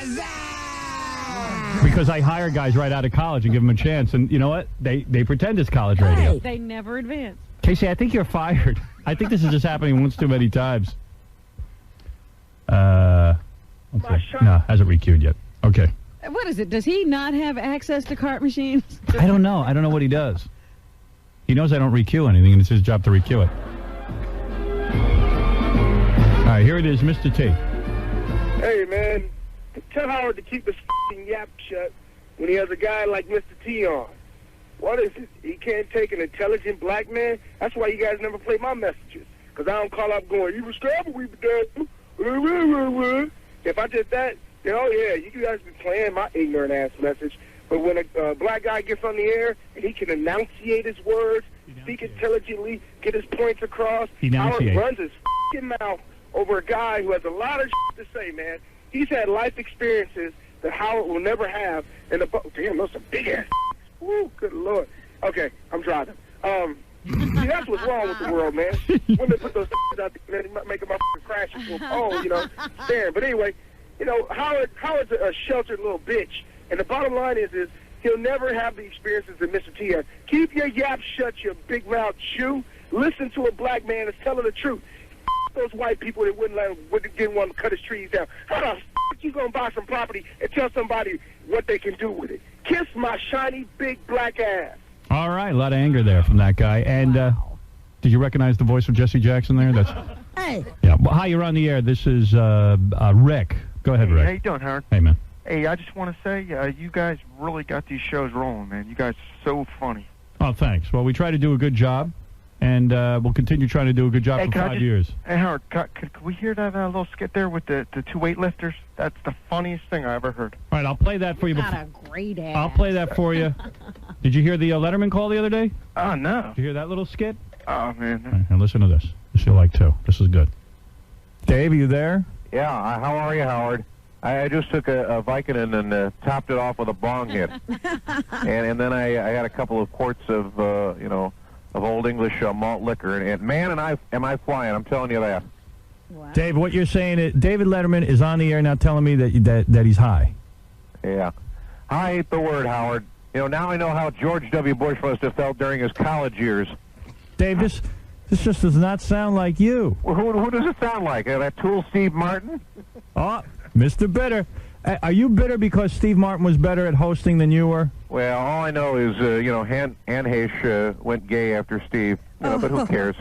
Because I hire guys right out of college and give them a chance. And you know what? They pretend it's college radio. They never advance. Casey, I think you're fired. I think this is just happening once too many times. Okay. No, hasn't requeued yet. Okay. What is it? Does he not have access to cart machines? I don't know. I don't know what he does. He knows I don't requeue anything, and it's his job to requeue it. All right, here it is, Mr. T. Hey, man, tell Howard to keep his f***ing yap shut when he has a guy like Mr. T on. What is it? He can't take an intelligent black man? That's why you guys never play my messages. Because I don't call up going, you was scared, we be dead. If I did that, then, oh, yeah, you guys be playing my ignorant-ass message. But when a black guy gets on the air and he can enunciate his words, speak intelligently, get his points across, Howard runs his f***ing mouth over a guy who has a lot of shit to say, man. He's had life experiences that Howard will never have. And damn, those are big-ass. Woo, good Lord. Okay, I'm driving. See, that's what's wrong with the world, man. Women put those out there, make them crash into a pole, you know. Damn. But anyway, you know, Howard's a sheltered little bitch. And the bottom line is he'll never have the experiences that Mr. T has. Keep your yap shut, you big mouth Jew. Listen to a black man that's telling the truth. Those white people that didn't want to cut his trees down. How the f*** you gonna buy some property and tell somebody what they can do with it? Kiss my shiny big black ass. All right, a lot of anger there from that guy. And did you recognize the voice of Jesse Jackson there? That's Hey. Yeah. Well, hi, you're on the air. This is Rick. Go ahead, Rick. How you doing, Howard? Hey, man. Hey, I just want to say you guys really got these shows rolling, man. You guys are so funny. Oh, thanks. Well, we try to do a good job, and we'll continue trying to do a good job for 5 years. Hey, Howard, could we hear that little skit there with the two weightlifters? That's the funniest thing I ever heard. All right, I'll play that for you. Got a great ass. I'll play that for you. Did you hear the Letterman call the other day? Oh, no. Did you hear that little skit? Oh, man. All right, now listen to this. This you'll like, too. This is good. Dave, are you there? Yeah, how are you, Howard? I just took a Vicodin and topped it off with a bong hit. and then I had a couple of quarts of, of Old English malt liquor. And man, am I flying, I'm telling you that. Wow. Dave, what you're saying is David Letterman is on the air now telling me that he's high. Yeah. I hate the word, Howard. You know, now I know how George W. Bush must have felt during his college years. Dave, this just does not sound like you. Well, who does it sound like? That tool Steve Martin? Oh, Mr. Bitter. Are you bitter because Steve Martin was better at hosting than you were? Well, all I know is, Anheuser went gay after Steve. But who cares?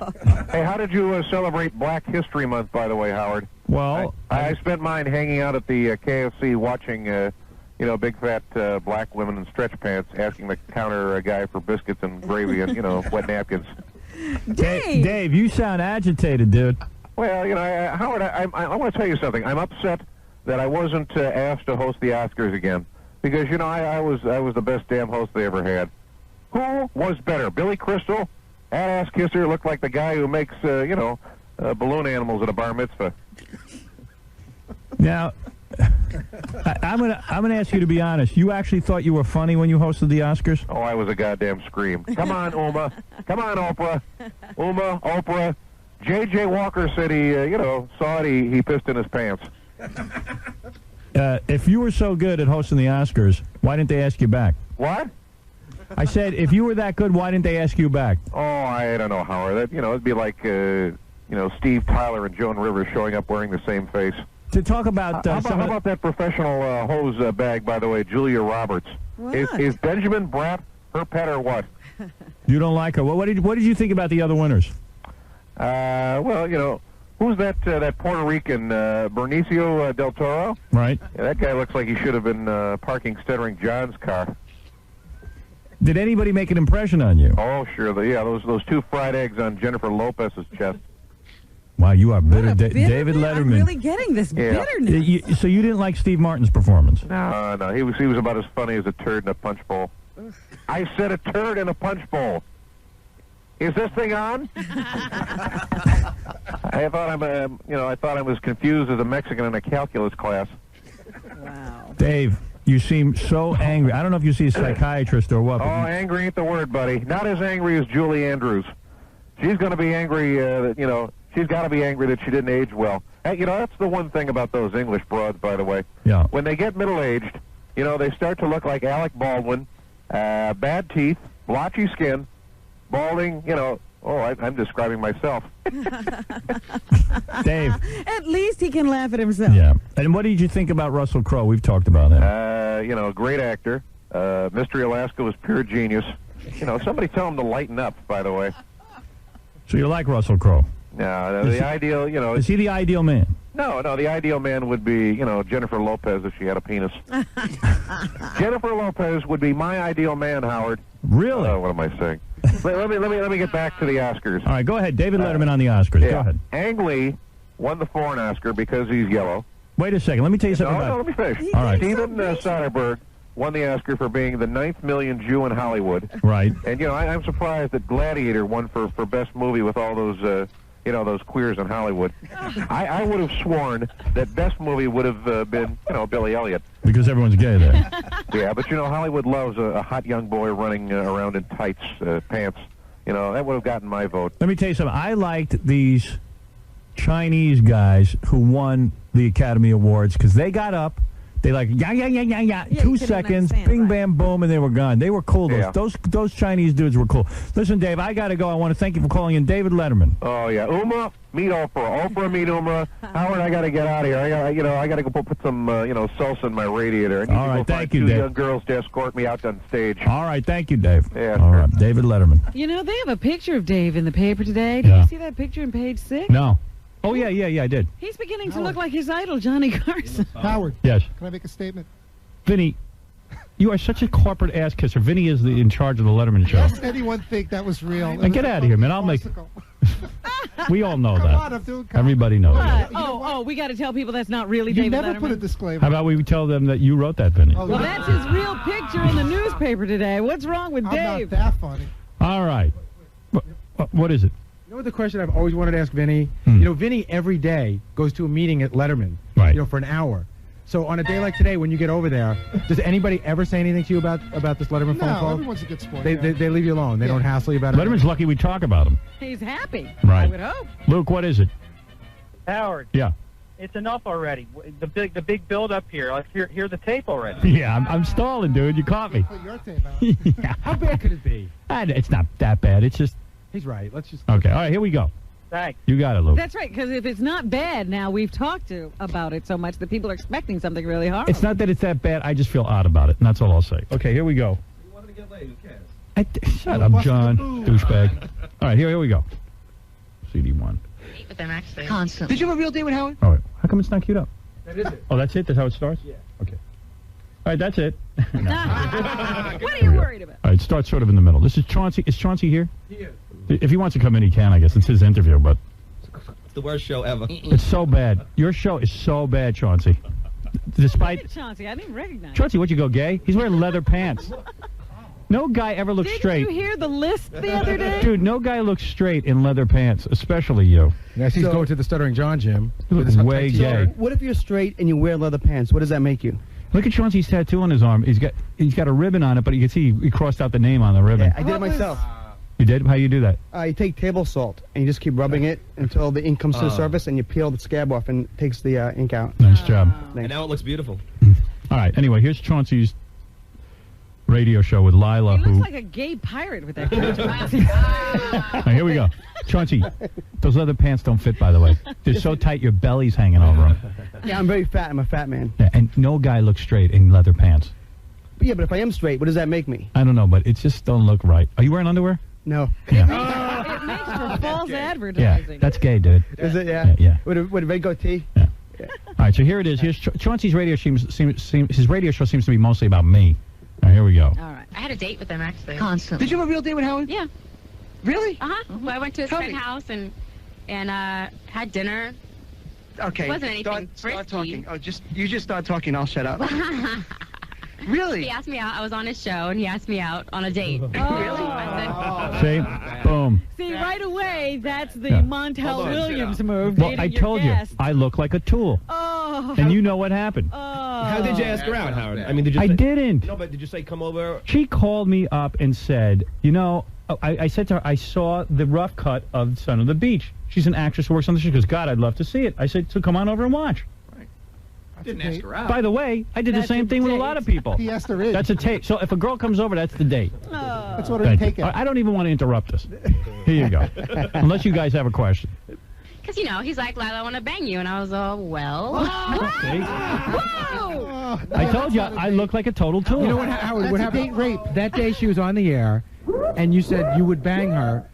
Hey, how did you celebrate Black History Month, by the way, Howard? Well, I spent mine hanging out at the KFC watching, big fat black women in stretch pants asking the counter guy for biscuits and gravy and, wet napkins. Dave, you sound agitated, dude. Well, Howard, I want to tell you something. I'm upset that I wasn't asked to host the Oscars again because, I was the best damn host they ever had. Who was better, Billy Crystal? That ass kisser looked like the guy who makes, balloon animals at a bar mitzvah. Now, I'm gonna ask you to be honest. You actually thought you were funny when you hosted the Oscars? Oh, I was a goddamn scream. Come on, Uma. Come on, Oprah. Uma, Oprah. J.J. Walker said he, saw it, he pissed in his pants. If you were so good at hosting the Oscars, why didn't they ask you back? What? I said, if you were that good, why didn't they ask you back? Oh, I don't know, Howard. It'd be like, Steve Tyler and Joan Rivers showing up wearing the same face. To talk about... how about that professional hose bag, by the way, Julia Roberts? Is Benjamin Bratt her pet or what? You don't like her. Well, what did you think about the other winners? Who's that Puerto Rican, Benicio del Toro? Right. Yeah, that guy looks like he should have been parking Stuttering John's car. Did anybody make an impression on you? Oh, sure. Those two fried eggs on Jennifer Lopez's chest. Wow, you are bitter. What a bitter David man. Letterman. I'm really getting this bitterness. So you didn't like Steve Martin's performance? No, he was about as funny as a turd in a punch bowl. I said a turd in a punch bowl. Is this thing on? I thought I thought I was confused as a Mexican in a calculus class. Wow. Dave, you seem so angry. I don't know if you see a psychiatrist or what. Oh, angry ain't the word, buddy. Not as angry as Julie Andrews. She's going to be angry, she's got to be angry that she didn't age well. Hey, that's the one thing about those English broads, by the way. Yeah. When they get middle-aged, they start to look like Alec Baldwin, bad teeth, blotchy skin, balding, I'm describing myself. Dave. At least he can laugh at himself. Yeah. And what did you think about Russell Crowe? We've talked about him. Great actor. Mystery Alaska was pure genius. Somebody tell him to lighten up, by the way. So you like Russell Crowe? No, the ideal, Is he the ideal man? No, the ideal man would be, Jennifer Lopez if she had a penis. Jennifer Lopez would be my ideal man, Howard. Really? What am I saying? let me get back to the Oscars. All right, go ahead. David Letterman on the Oscars. Yeah. Go ahead. Ang Lee won the foreign Oscar because he's yellow. Wait a second. Let me tell you something No, let me finish. All right. Steven Soderbergh won the Oscar for being the 9th million Jew in Hollywood. Right. And, I'm surprised that Gladiator won for best movie with all those, those queers in Hollywood. I would have sworn that best movie would have been, Billy Elliot. Because everyone's gay there. Yeah, but, Hollywood loves a hot young boy running around in tights, pants. That would have gotten my vote. Let me tell you something. I liked these Chinese guys who won the Academy Awards because they got up. They yeah. 2 seconds, bing, bam, boom, and they were gone. They were cool. Those Chinese dudes were cool. Listen, Dave, I got to go. I want to thank you for calling in. David Letterman. Oh, yeah. Uma, meet Oprah. Oprah, meet Uma. Howard, I got to get out of here. I got to go put some, salsa in my radiator. I need All to right, go thank find you, two Dave. young girls to escort me out on stage. All right, thank you, Dave. Yeah, All sure. right, David Letterman. They have a picture of Dave in the paper today. Did you see that picture in page 6? No. Oh, yeah, I did. He's beginning to look like his idol, Johnny Carson. Howard. Yes. Can I make a statement? Vinny, you are such a corporate ass kisser. Vinny is in charge of the Letterman show. Does anyone think that was real? And get out of here, man. I'll make... We all know Come that. on, I'm doing comedy. Everybody knows that. We got to tell people that's not really You David never Letterman. put a disclaimer. How about we tell them that you wrote that, Vinny? Well, that's his real picture in the newspaper today. What's wrong with Dave? I'm not that funny. All right. What is it? You know what the question I've always wanted to ask Vinny? Vinny every day goes to a meeting at Letterman, right. For an hour. So on a day like today, when you get over there, does anybody ever say anything to you about this Letterman phone call? No, everyone's a good sport. They leave you alone. They don't hassle you about it. Letterman's lucky we talk about him. He's happy. Right. I would hope. Luke, what is it? Howard. Yeah. It's enough already. The big build up here. Let's hear the tape already. Yeah, I'm stalling, dude. You caught me. Put your tape out. Yeah. How bad could it be? It's not that bad. It's just... He's right. Let's just... Okay. All right, here we go. Thanks. You got it, Luke. That's right, because if it's not bad now, we've talked about it so much that people are expecting something really hard. It's not that it's that bad. I just feel odd about it, and that's all I'll say. Okay, here we go. You wanted to get laid. Who cares? Shut up, John. Douchebag. All right, here we go. CD1. With them actually. Constant. Did you have a real date with Howard? All right. How come it's not queued up? That is it. Oh, that's it? That's how it starts? Yeah. Okay. All right, that's it. What are you worried about? All right, it starts sort of in the middle. This is Chauncey. Is Chauncey here? He is. If he wants to come in, he can, I guess. It's his interview, but... It's the worst show ever. It's so bad. Your show is so bad, Chauncey. Despite... Chauncey, I didn't recognize Chauncey, what'd you go gay? He's wearing leather pants. No guy ever looks straight. Did you hear the list the other day? Dude, no guy looks straight in leather pants, especially you. Yes, he's going to the Stuttering John gym. You look way gay. What if you're straight and you wear leather pants? What does that make you? Look at Chauncey's tattoo on his arm. He's got a ribbon on it, but you can see he crossed out the name on the ribbon. Yeah, I did it myself. You did? How you do that? You take table salt and you just keep rubbing it until the ink comes to the surface, and you peel the scab off and it takes the ink out. Nice job. And now it looks beautiful. All right. Anyway, here's Chauncey's radio show with Leila. He looks like a gay pirate with that All right, here we go. Chauncey, those leather pants don't fit, by the way. They're so tight, your belly's hanging over them. Yeah, I'm very fat. I'm a fat man. Yeah, and no guy looks straight in leather pants. Yeah, but if I am straight, what does that make me? I don't know, but it just don't look right. Are you wearing underwear? No. Yeah. It makes for false advertising. Yeah, that's gay, dude. Is it? Yeah. Yeah. With a red goatee. Yeah. All right, so here it is. Here's Chauncey's radio. His radio show seems to be mostly about me. All right, here we go. All right. I had a date with them actually. Constant. Did you have a real date with Howard? Yeah. Really? Well, I went to his friend's house and and had dinner. Okay. It wasn't anything start frisky. talking. You just start talking. I'll shut up. Really? He asked me out. I was on his show, and he asked me out on a date. Really? I See? Boom. See, right away, that's the Yeah. Montel Williams move. Well, dating I your told you, guest. I look like a tool. Oh. And you know what happened. How did you ask her out, Howard? I mean, did you I say, didn't. No, but did you say come over? She called me up and said, you know, I said to her, I saw the rough cut of Son of the Beach. She's an actress who works on the show. She goes, God, I'd love to see it. I said, so come on over and watch. Didn't ask her out. By the way, I did the same thing with a lot of people. He asked her in. That's a tape. So if a girl comes over, that's the date. That's what Thank we take you. it. I don't even want to interrupt us. Here you go. Unless you guys have a question. Because, you know, he's like, Lila, I want to bang you. And I was all, well. I told you, I look like a total tool. You know what, Howard? What happened? Rape. That day she was on the air, and you said you would bang her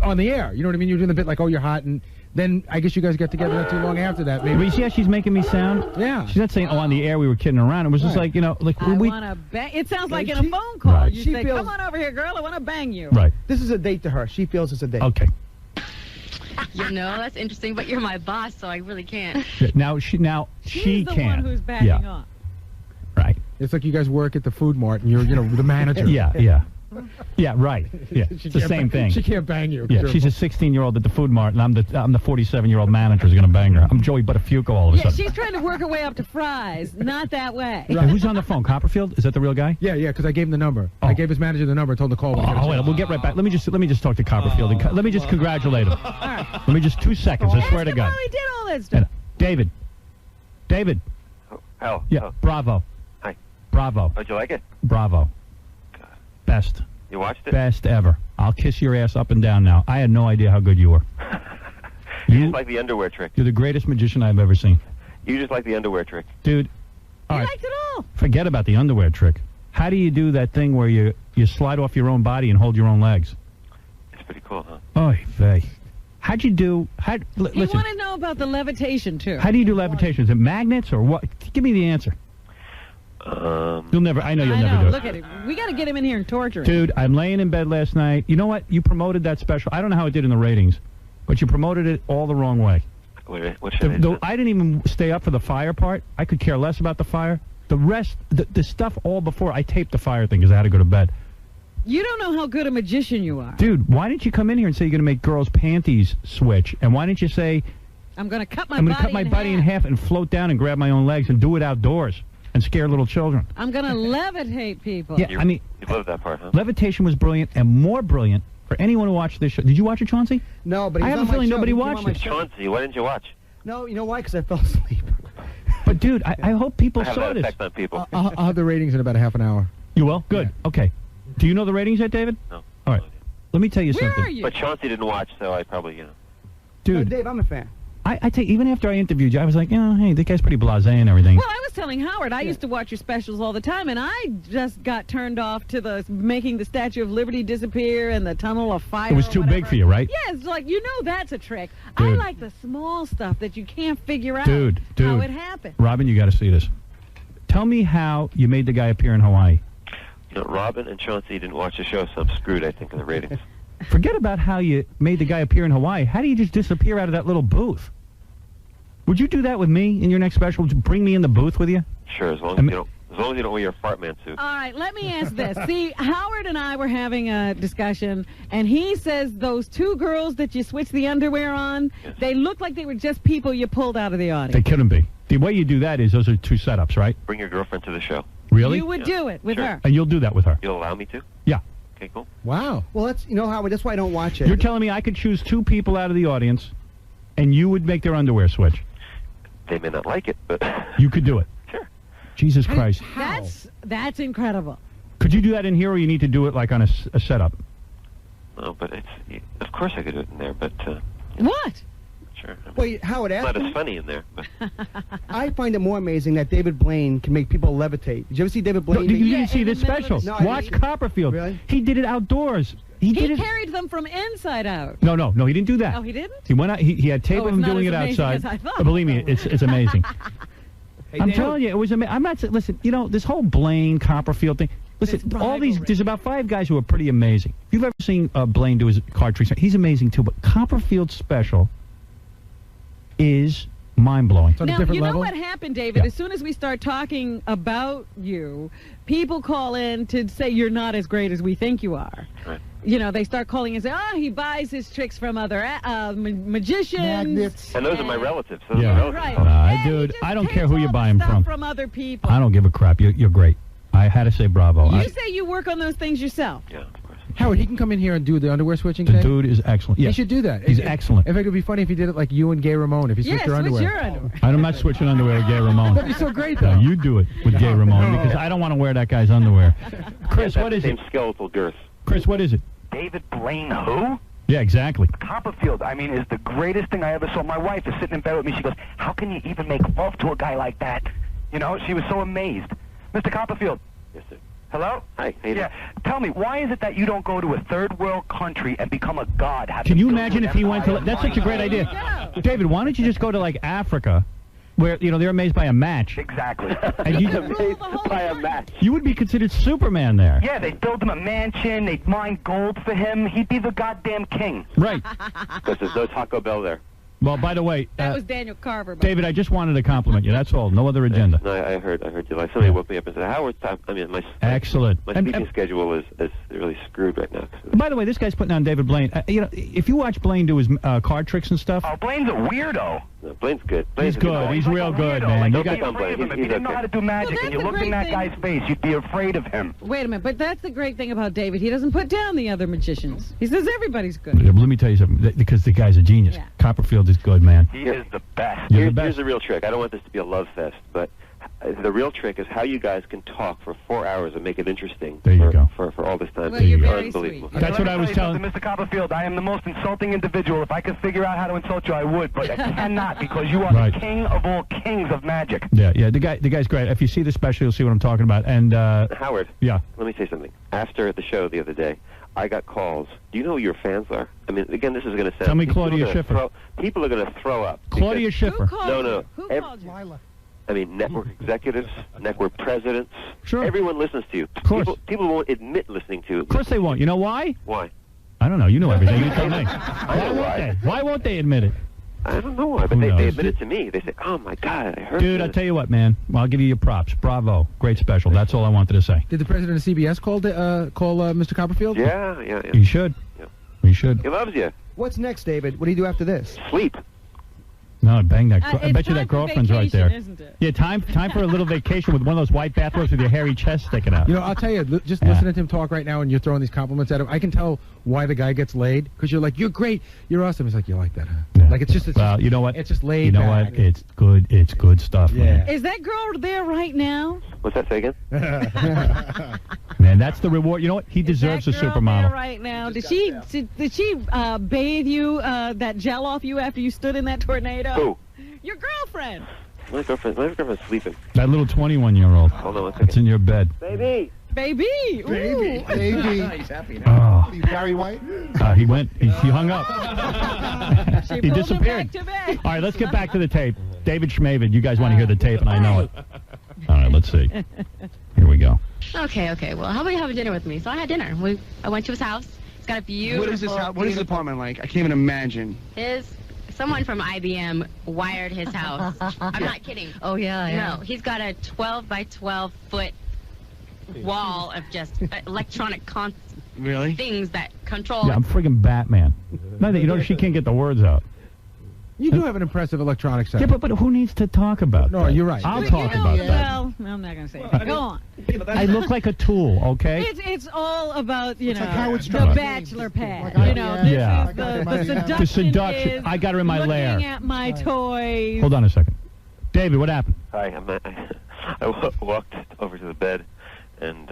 on the air. You know what I mean? You were doing the bit like, oh, you're hot, and then I guess you guys got together not too long after that. Maybe. But you see how she's making me sound? Yeah. She's not saying, oh, on the air we were kidding around. It was just like, you know, like I we. want to bang. It sounds like in a phone call. Right. You She say, feels- come on over here, girl. I want to bang you. Right. This is a date to her. She feels it's a date. Okay. You know, that's interesting, but you're my boss, so I really can't. Now she She's the can. one who's backing Yeah. off. Right. It's like you guys work at the food mart, and you're, the manager. Yeah, yeah. Yeah, right. Yeah, She it's the can't same bang- thing. She can't bang you. Yeah, she's a 16-year-old at the food mart, and I'm the 47-year-old manager who's going to bang her. I'm Joey Buttafuoco all of a Yeah, sudden. she's trying to work her way up to fries. Not that way. Hey, who's on the phone? Copperfield? Is that the real guy? Yeah, because I gave him the number. I gave his manager the number. Told him to call. when he gets Oh, wait, home. we'll get right back. Let me just talk to Copperfield. And let me just congratulate him. Let me just 2 seconds. I swear to God. He did all that stuff. David. Hell. Yeah. Bravo. Hi. Bravo. How'd you like it? Bravo. Best. You watched it? Best ever. I'll kiss your ass up and down now. I had no idea how good you were. You just like the underwear trick. You're the greatest magician I've ever seen. You just like the underwear trick. Dude. All He right. liked it all. Forget about the underwear trick. How do you do that thing where you slide off your own body and hold your own legs? It's pretty cool, huh? Oy vey. How'd you do... He listen, wanted to know about the levitation, too. how do you do levitation? Is it magnets or what? Give me the answer. You'll never... I know you'll never do it. Look at it. We got to get him in here and torture him. Dude, I'm laying in bed last night. You know what? You promoted that special. I don't know how it did in the ratings, but you promoted it all the wrong way. What should I do? I didn't even stay up for the fire part. I could care less about the fire. The rest, the stuff all before, I taped the fire thing because I had to go to bed. You don't know how good a magician you are. Dude, why didn't you come in here and say you're going to make girls' panties switch? And why didn't you say, I'm going to cut my I'm body going to cut my in body in half and float down and grab my own legs and do it outdoors and scare little children? I'm going to levitate people. Yeah, I mean, You love that part, huh? levitation was brilliant and more brilliant for anyone who watched this show. Did you watch it, Chauncey? No, but I he's have on a my feeling show. nobody He came on watched my it. show. Chauncey, why didn't you watch? No, you know why? Because I fell asleep. But, dude, I hope people I have saw that this. effect on people. I'll have the ratings in about a half an hour. You will? Good. Okay. Do you know the ratings yet, David? No. All right. Let me tell you Where something. are you? But Chauncey didn't watch, so I probably, No, Dude, Dave, I'm a fan. I tell you, even after I interviewed you, I was like, hey, that guy's pretty blasé and everything. Well, I was telling Howard, I used to watch your specials all the time, and I just got turned off to the making the Statue of Liberty disappear and the Tunnel of Fire. It was too big for you, right? Yeah, it's like, you know that's a trick. I Dude. like the small stuff that you can't figure out Dude. how it happened. Robin, you got to see this. Tell me how you made the guy appear in Hawaii. you know, Robin and Chauncey didn't watch the show, so I'm screwed, I think, in the ratings. Forget about how you made the guy appear in Hawaii. How do you just disappear out of that little booth? Would you do that with me in your next special? Would you bring me in the booth with you? Sure, as long as you don't wear your fart man suit. All right, let me ask this. See, Howard and I were having a discussion, and he says those two girls that you switched the underwear on, they look like they were just people you pulled out of the audience. They couldn't be. The way you do that is those are two setups, right? Bring your girlfriend to the show. Really? You would do it with her. And you'll do that with her? You'll allow me to? Yeah. Okay, cool. Wow. Well, that's, you know, Howard, that's why I don't watch it. You're telling me I could choose two people out of the audience, and you would make their underwear switch? They may not like it, but... You could do it? Sure. Jesus Christ. That's incredible. Could you do that in here, or you need to do it like on a setup? No, but it's... Of course I could do it in there, but... What? Sure. I mean, Wait, Howard, it's ask not him. as funny in there, but... I find it more amazing that David Blaine can make people levitate. Did you ever see David No, Blaine? you didn't see this special. No, I Watch didn't. Copperfield. Really? He did it outdoors. He did it. carried them from inside out. No, he didn't do that. Oh, he didn't? He went out. He had tape Oh, of it's him not doing as it amazing outside. as I thought. Believe me, it's amazing. Hey, I'm David. telling you, it was amazing. I'm not. Listen, you know, this whole Blaine Copperfield thing. Listen, all these, there's about 5 guys who are pretty amazing. If you've ever seen Blaine do his card tricks, he's amazing too, but Copperfield's special is mind-blowing. Now, you know what happened, David? As soon as we start talking about you, people call in to say you're not as great as we think you are. Right. You know, they start calling and say, oh, he buys his tricks from other magicians. Magnets. And those are my relatives. Those Yeah. are my relatives. Right. Dude, I don't care who you buy them from. From other people. I don't give a crap. You're great. I had to say bravo. You say you work on those things yourself. Yeah, of course. Howard, he can come in here and do the underwear switching The thing? dude is excellent. He Yes. should do that. He's excellent. In fact, it would be funny if he did it like you and Gay Ramon, if he switched your underwear. I'm not switching underwear with Gay Ramon. That'd be so great, though. No, you do it with Gay Ramon because I don't want to wear that guy's underwear. Chris, what is it? Same skeletal girth. Chris, what is it? David Blaine who? Yeah, exactly. Copperfield, I mean, is the greatest thing I ever saw. My wife is sitting in bed with me. She goes, how can you even make love to a guy like that? You know, she was so amazed. Mr. Copperfield. Yes, sir. Hello? Hi. How you doing? Tell me, why is it that you don't go to a third world country and become a god? Have Can them you build imagine an if he went to... empire? That's such a great idea. David, why don't you just go to, like, Africa, where, you know, they're amazed by a match. Exactly. And you, Amazed by a match. you would be considered Superman there. Yeah, they'd build him a mansion. They'd mine gold for him. He'd be the goddamn king. Right. Because there's no Taco Bell there. Well, by the way... That was Daniel Carver. David, I just wanted to compliment you. That's all. No other agenda. No, I heard you. Like somebody woke me up and said, Howard, I mean, my Excellent. My speaking schedule is really screwed right now. By the way, this guy's putting on David Blaine. You know, if you watch Blaine do his card tricks and stuff... Oh, Blaine's a weirdo. No, Blaine's good. He's good. He's real good, man. Like, You you'd be got... afraid of him. If he didn't know how to do magic and you that's the looked in great that thing. guy's face, you'd be afraid of him. Wait a minute, but that's the great thing about David. He doesn't put down the other magicians. He says everybody's good. Let me tell you something, because the guy's a genius. Yeah. Copperfield is good, man. He is the best. You're the best. Here's the real trick. I don't want this to be a love fest, but the real trick is how you guys can talk for 4 hours and make it interesting. There you go. For all this time. Well, you're very unbelievable. sweet. That's what I was telling... Mr. Copperfield, I am the most insulting individual. If I could figure out how to insult you, I would, but I cannot because you are Right. the king of all kings of magic. Yeah, the guy's great. If you see the special, you'll see what I'm talking about. And, Howard. Yeah. Let me say something. After the show the other day, I got calls. Do you know who your fans are? I mean, again, this is going to sound... Tell me people Claudia are gonna Schiffer. People are going to throw up. Claudia because- Schiffer. Who called No. you? Who called you? Leila. I mean, network executives, network presidents. Sure. Everyone listens to you. Of course. People won't admit listening to you. Of course they won't. You know why? Why? I don't know. You know everything. You tell me. I know why. Why won't they admit it? I don't know why, but Who they knows? admit it to me. They say, oh, my God, I heard Dude, this. I'll tell you what, man. Well, I'll give you your props. Bravo. Great special. That's all I wanted to say. Did the president of CBS call Mr. Copperfield? Yeah. You should. Yeah. You should. He loves you. What's next, David? What do you do after this? Sleep. No, bang that. I it's bet you time that for girlfriend's right vacation, there. isn't it? Yeah, time for a little vacation with one of those white bathrobes with your hairy chest sticking out. You know, I'll tell you, just listening to him talk right now and you're throwing these compliments at him, I can tell why the guy gets laid. Because you're like, you're great, you're awesome. He's like, you like that, huh? Yeah. Like, it's just Well, you know what? It's just laid You know back. what? It's good. It's good stuff, man. Is that girl there right now? What's that say again? Man, that's the reward. You know what? He deserves a That girl supermodel. there right now. Did she bathe you, that gel off you after you stood in that tornado? Who? Your girlfriend. My girlfriend's sleeping. That little 21-year-old. Hold on one That's in your bed. Baby. Baby. Ooh. Baby. He's happy Oh. What are you, Barry White? He went. He hung up. She He pulled him disappeared. back to bed. All right, let's get back to the tape. David Schmavid, you guys want to hear the tape, and I know it. All right, let's see. Here we go. Okay. Well, how about you have dinner with me? So I had dinner. I went to his house. He's got a beautiful... What is this? What is his apartment like? I can't even imagine. Someone from IBM wired his house. I'm not kidding. Oh, yeah. No, he's got a 12 by 12 foot wall of just electronic Really? things that control... Yeah, I'm friggin' Batman. No, you know, she can't get the words out. You do have an impressive electronic Yeah, setup. but who needs to talk about No, that? you're right. I'll But talk you know, about that. well, I'm not going to say it. Go on. I look like a tool, okay? It's all about, you know, like Howard the Stern. bachelor pad. Like you know, IBM. this Yeah. is the seduction. The seduction. Is I got her in my looking lair. at my toys. Hold on a second. David, what happened? Hi, I walked over to the bed, and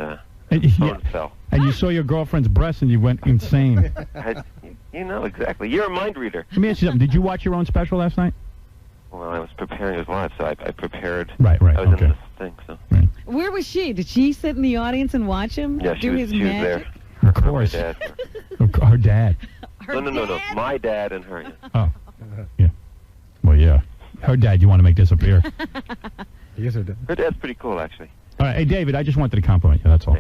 And, phone fell. and you saw your girlfriend's breasts and you went insane. You know exactly. You're a mind reader. Let me ask you something. Did you watch your own special last night? Well, I was preparing his live, so I prepared. Right, I was okay. in this thing, so. Where was she? Did she sit in the audience and watch him Yeah, she do was, his she was magic? there. Of course. My dad. Her dad. No. My dad and her. Yeah. Oh. Yeah. Well, yeah. Her dad you want to make disappear. Yes, sir. Her dad's pretty cool, actually. All right, hey, David, I just wanted to compliment you, that's all.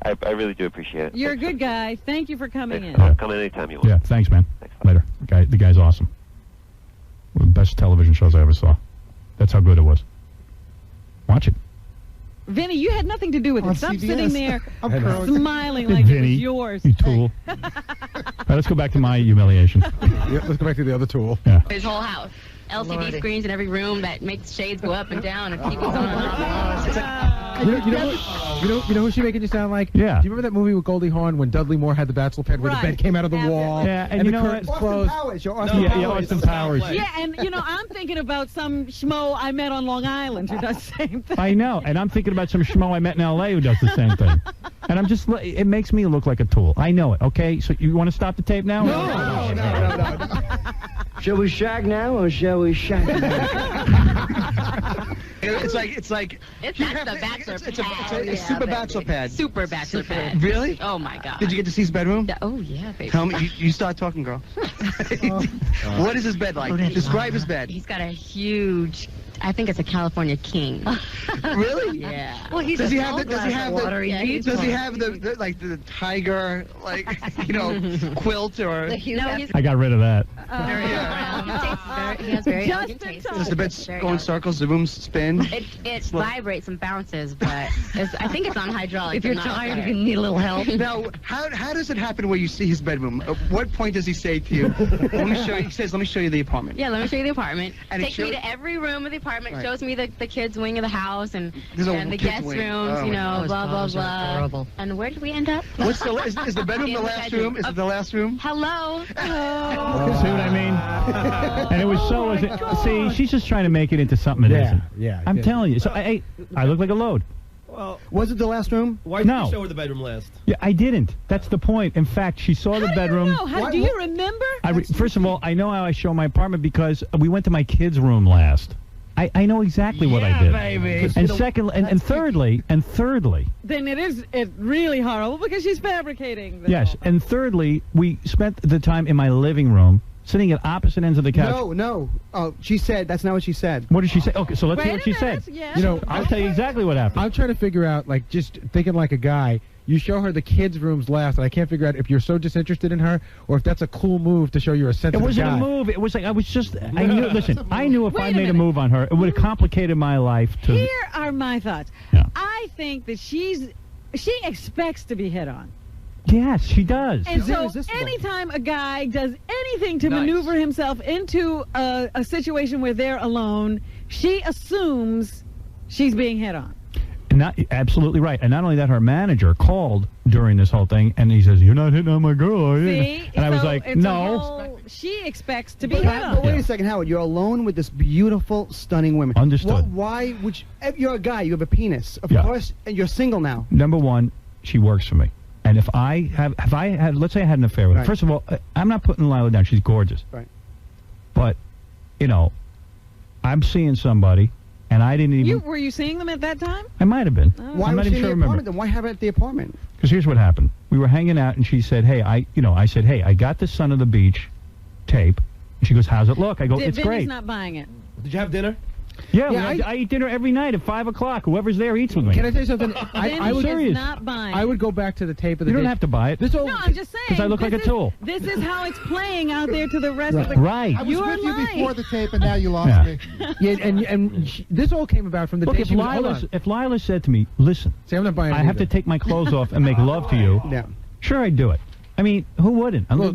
I really do appreciate it. You're a good guy. Thank you for coming in. Come in anytime you want. Yeah, thanks, man. Later. The guy's awesome. One of the best television shows I ever saw. That's how good it was. Watch it. Vinny, you had nothing to do with it. Stop CBS. sitting there I'm smiling like Vinny, it was yours. you tool. All right, let's go back to my humiliation. Yeah, let's go back to the other tool. Yeah. His whole house. LCD Lordy. screens in every room that makes shades go up and down and TVs on and off. You know who she making you sound like? Yeah. Do you remember that movie with Goldie Hawn when Dudley Moore had the bachelor pad where the bed came out of the wall? Yeah, and the you know curtains what? closed? Austin Powers. Yeah, and I'm thinking about some schmo I met on Long Island who does the same thing. I know, and I'm thinking about some schmo I met in L.A. who does the same thing. And I'm just, it makes me look like a tool. I know it, okay? So you want to stop the tape now? No. Shall we shag now or shall we shag? It's like That's the bachelor pad. it's a super bachelor pad. Super bachelor pad. Really? Oh my God. Did you get to see his bedroom? Oh yeah, baby. Tell me, you start talking, girl. What is his bed like? Describe his bed. He's got a huge. I think it's a California king. Really? Yeah. Well, does he have the tiger quilt or? I got rid of that. He has very elegant taste. Does the bed go in circles? The rooms spin? It vibrates and bounces, but I think it's on hydraulic. If you're tired, you can need a little help. Now, how does it happen where you see his bedroom? At what point does he say to you, let me show you, he says, let me show you the apartment? Yeah, let me show you the apartment. And Takes me to every room of the apartment, Right. shows me the kids' wing of the house and There's a the kids' guest wing. rooms, Oh, you my know, God. blah, blah, blah. And where did we end up? What's is the bedroom the last room? Is it the last room? Hello. See what I mean? And it was so. See, she's just trying to make it into something it isn't. Yeah. I'm telling you. So I look like a load. Well, was it the last room? Why did No. you show her the bedroom last? Yeah, I didn't. That's the point. In fact, she saw the bedroom. Do you remember? First of all, I know how I show my apartment because we went to my kids' room last. I know exactly what I did. Baby. And second, and thirdly, Then it's really horrible because she's fabricating. yes, and thirdly, we spent the time in my living room, sitting at opposite ends of the couch. No. Oh, she said that's not what she said. What did she say? Okay, so let's hear what she said. Yeah. You know, I'll tell you exactly what happened. I'm trying to figure out, like, just thinking like a guy. You show her the kids' rooms last, and I can't figure out if you're so disinterested in her or if that's a cool move to show you're a sensitive It wasn't guy. a move. It was like I was just. I knew. Listen, I knew if I made a move on her, it would have complicated my life. Here are my thoughts. Yeah. I think that she expects to be hit on. Yes, she does. And so anytime a guy does anything to maneuver himself into a situation where they're alone, she assumes she's being hit on. Absolutely right. And not only that, her manager called during this whole thing, and he says, "You're not hitting on my girl, are you?" See? And I was So like, it's "No." she expects to be hit on. But wait a second, Howard. You're alone with this beautiful, stunning woman. Understood. Why would you, if you're a guy, you have a penis. Of Yeah. course, and you're single now. Number one, she works for me. And if I had, let's say I had an affair with her. Right. First of all, I'm not putting Leila down. She's gorgeous. Right. But, I'm seeing somebody, and I didn't even. Were you seeing them at that time? I might have been. Why I'm was not she even in sure. the Remember. apartment? Then why have it at the apartment? Because here's what happened. We were hanging out, and she said, "Hey, I said, hey, I got the Son of the Beach tape." And she goes, "How's it look?" I go, "It's Vinny's great." not buying it. Did you have dinner? Yeah, I eat dinner every night at 5 o'clock. Whoever's there eats with me. Can I tell you something? I would is not buying I would go back to the tape of the You don't day. have to buy it. No, I'm just saying. Because I look like a tool. This is how it's playing out there to the rest of the... Right. I was You are with you lying. before the tape, and now you lost me. Yeah, and this all came about from the Look, day if she was... hold on. Lila said to me, "Listen, See, I'm not buying I it have to either. take my clothes off and make love to you," Yeah. sure, I'd do it. I mean, who wouldn't? You were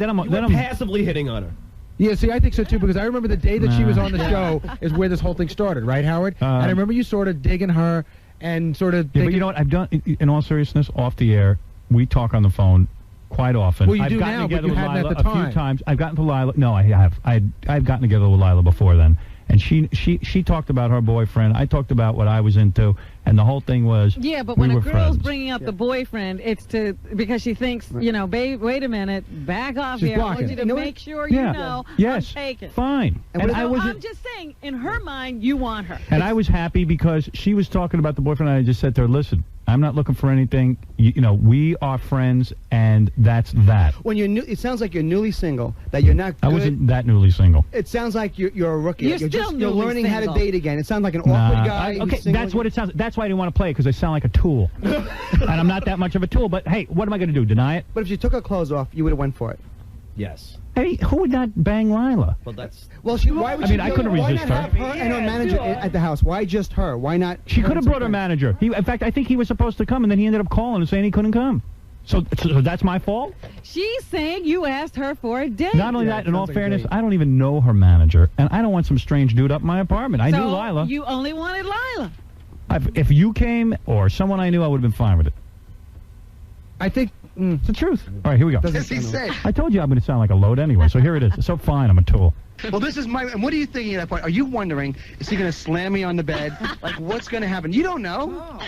passively hitting on her. Yeah, see, I think so too, because I remember the day that she was on the show is where this whole thing started, right, Howard? And I remember you sort of digging her and sort of... Yeah, but you know what? I've done, in all seriousness, off the air, we talk on the phone quite often. Well, you I've do gotten now, but together you with hadn't Lila at the a few time. times. I've gotten to Lila. No, I have. I've gotten together with Lila before then. And she talked about her boyfriend. I talked about what I was into. And the whole thing was, Yeah, but we when a were girl's friends. bringing up the boyfriend, it's because she thinks, babe, wait a minute, back off She's here. I want blocking. you to You know what? make sure Yeah. you know Yes. I'm taken. Fine. And I was I'm just saying, in her mind, you want her. And I was happy because she was talking about the boyfriend, and I just said to her, "Listen, I'm not looking for anything. You know, we are friends, and that's that. When you're new, it sounds like you're newly single. That you're not. Good. I wasn't that newly single. It sounds like you're a rookie. You're learning how to date again. It sounds like an awkward guy. Okay, that's what it sounds. That's why I didn't want to play, because I sound like a tool, and I'm not that much of a tool. But hey, what am I going to do? Deny it? But if you took her clothes off, you would have went for it. Yes. Hey, who would not bang Lila? Well, that's... Well, why would I mean, I couldn't resist her. Why not have her and her manager at the house? Why just her? Why not? She could have brought her manager. In fact, I think he was supposed to come, and then he ended up calling and saying he couldn't come. So that's my fault? She's saying you asked her for a date. Not only that, in all fairness, I don't even know her manager, and I don't want some strange dude up in my apartment. I knew Lila. You only wanted Lila. If you came or someone I knew, I would have been fine with it. I think... It's the truth. All right, here we go. Does he say? I told you I'm going to sound like a load anyway, so here it is. So fine, I'm a tool. Well, this is my... And what are you thinking at that point? Are you wondering, is he going to slam me on the bed? Like, what's going to happen? You don't know.